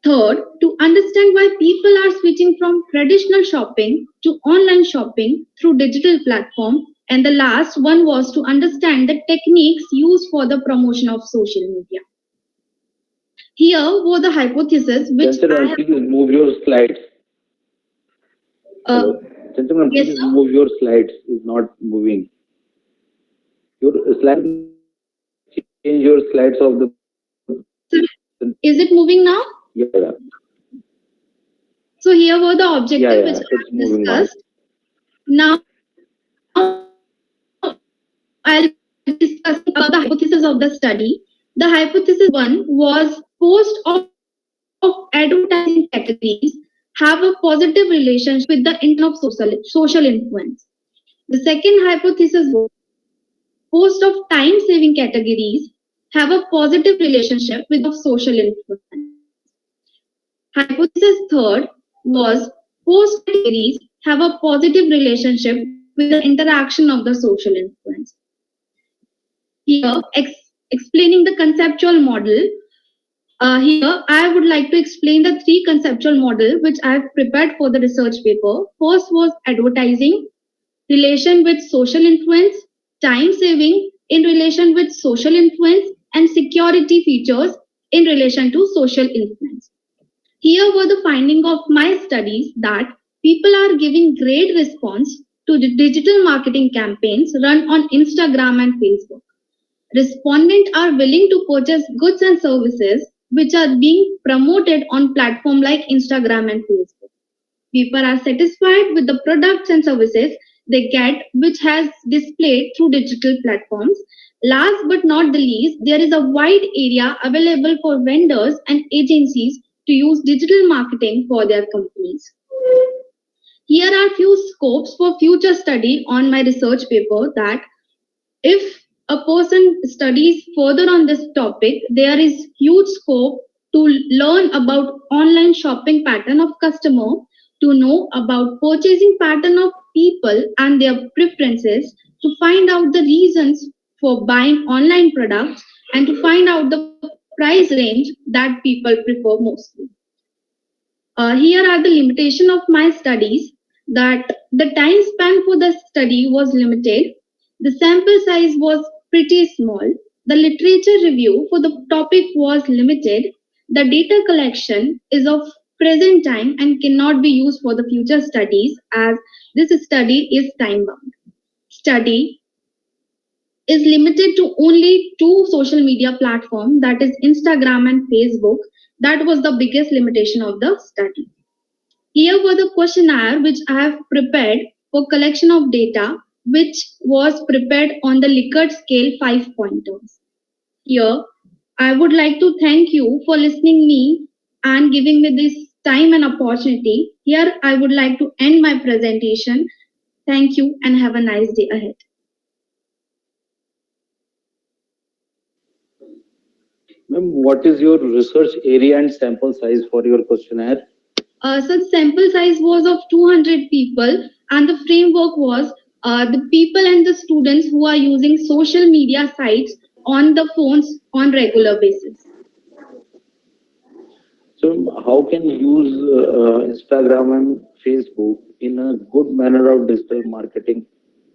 Third, to understand why people are switching from traditional shopping to online shopping through digital platform. And the last one was to understand the techniques used for the promotion of social media. Here were the hypotheses which Chanchal, I have... please move your slides. Chanchal, yes, please sir? move your slides. It's not moving. Your slide, change your slides of the... Is it moving now? Yeah. So here were the objectives which It's I moving discussed. Now I'll be discussing about the hypothesis of the study. The hypothesis one was post of advertising categories have a positive relationship with the intent of social influence. The second hypothesis was post of time-saving categories have a positive relationship with the social influence. Hypothesis third was post categories have a positive relationship with the interaction of the social influence. Here, explaining the conceptual model, here I would like to explain the three conceptual model which I have prepared for the research paper. First was advertising, relation with social influence, time saving in relation with social influence, and security features in relation to social influence. Here were the findings of my studies that people are giving great response to the digital marketing campaigns run on Instagram and Facebook. Respondents are willing to purchase goods and services which are being promoted on platforms like Instagram and Facebook. People are satisfied with the products and services they get, which has displayed through digital platforms. Last but not the least, there is a wide area available for vendors and agencies to use digital marketing for their companies. Here are few scopes for future study on my research paper that if a person studies further on this topic, there is huge scope to learn about online shopping pattern of customer, to know about purchasing pattern of people and their preferences, to find out the reasons for buying online products, and to find out the price range that people prefer mostly. Here are the limitation of my studies, that the time span for the study was limited, the sample size was pretty small, the literature review for the topic was limited, the data collection is of present time and cannot be used for the future studies as this study is time bound. Study is limited to only two social media platforms, that is Instagram and Facebook. That was the biggest limitation of the study. Here were the questionnaire which I have prepared for collection of data, which was prepared on the Likert scale 5 pointers. Here, I would like to thank you for listening me and giving me this time and opportunity. Here, I would like to end my presentation. Thank you and have a nice day ahead. Ma'am, what is your research area and sample size for your questionnaire? Such sample size was of 200 people and the framework was the people and the students who are using social media sites on the phones on regular basis. So how can you use Instagram and Facebook in a good manner of digital marketing?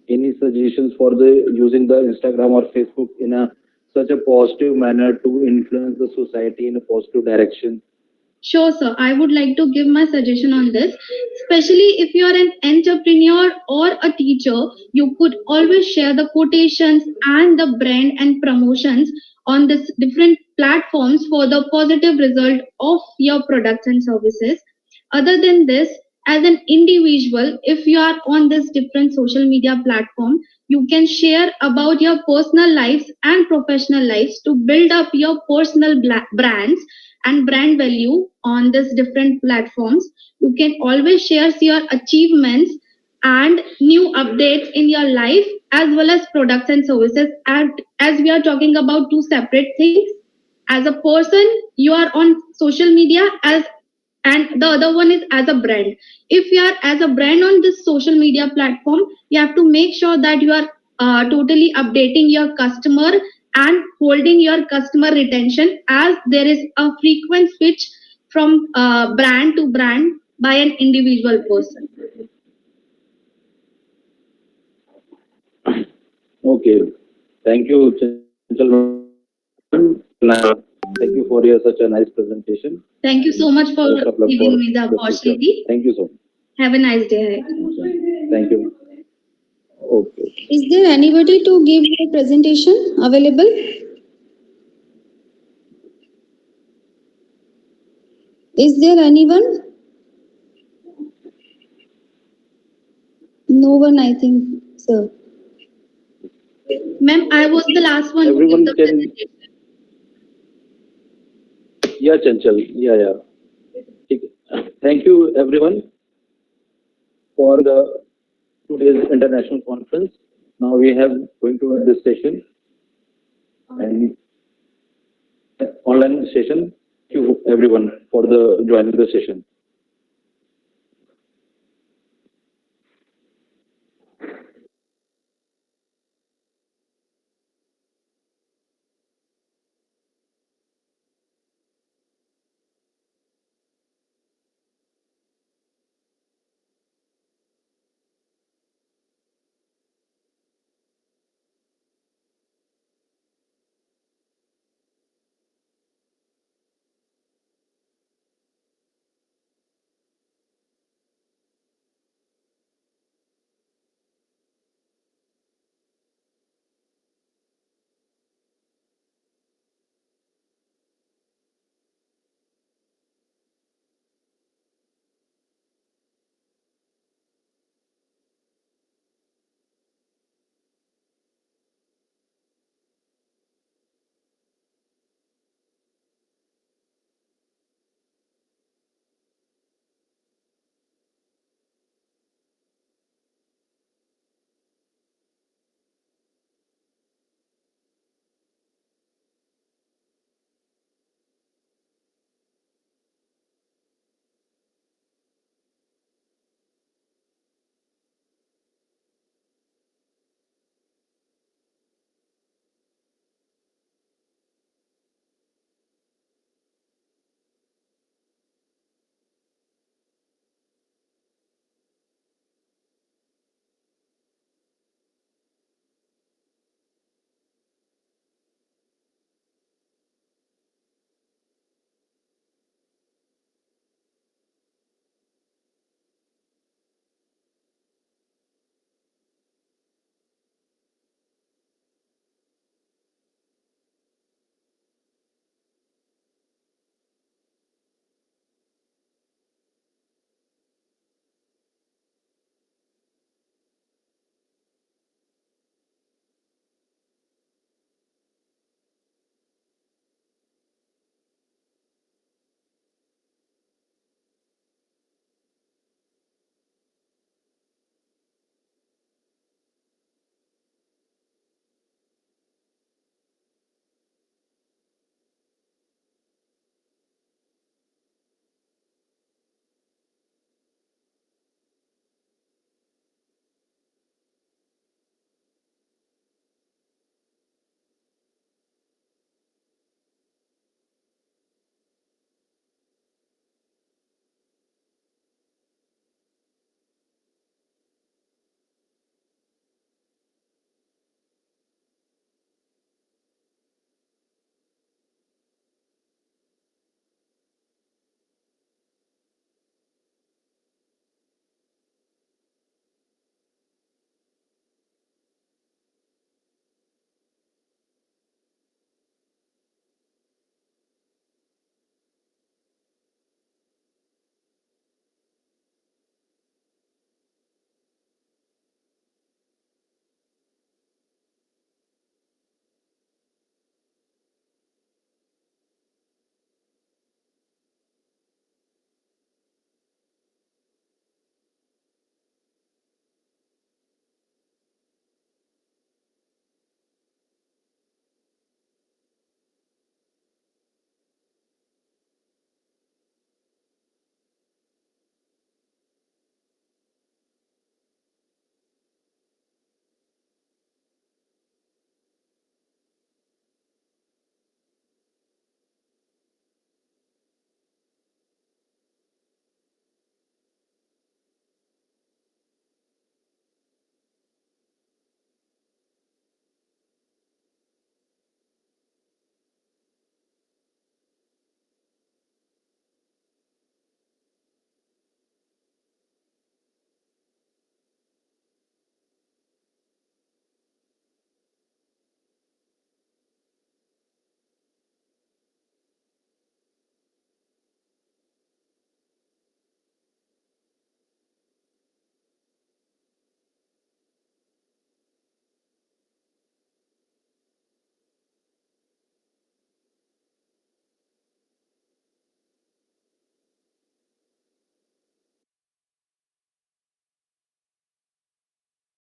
Any suggestions for the using the Instagram or Facebook in a such a positive manner to influence the society in a positive direction? Sure, sir. I would like to give my suggestion on this. Especially if you are an entrepreneur or a teacher, you could always share the quotations and the brand and promotions on this different platforms for the positive result of your products and services. Other than this, as an individual, if you are on this different social media platform, you can share about your personal lives and professional lives to build up your personal brands and brand value on these different platforms. You can always share your achievements and new updates in your life as well as products and services. And as we are talking about two separate things, as a person, you are on social media as and the other one is as a brand. If you are as a brand on this social media platform, you have to make sure that you are totally updating your customer and holding your customer retention, as there is a frequent switch from brand to brand by an individual person. Okay, thank you, gentlemen. Thank you for your such a nice presentation. Thank you so much for Best of luck giving for me the the future. opportunity. Thank you so much. Have a nice day ahead. Thank you. Okay. Is there anybody to give the presentation available? Is there anyone? No one, I think, sir. Ma'am, I was the last one Everyone to give the can. presentation. Yeah, Chanchal. Yeah. Thank you, everyone, for the today's international conference. Now we have going to end this session and online session. Thank you, everyone, for the joining the session.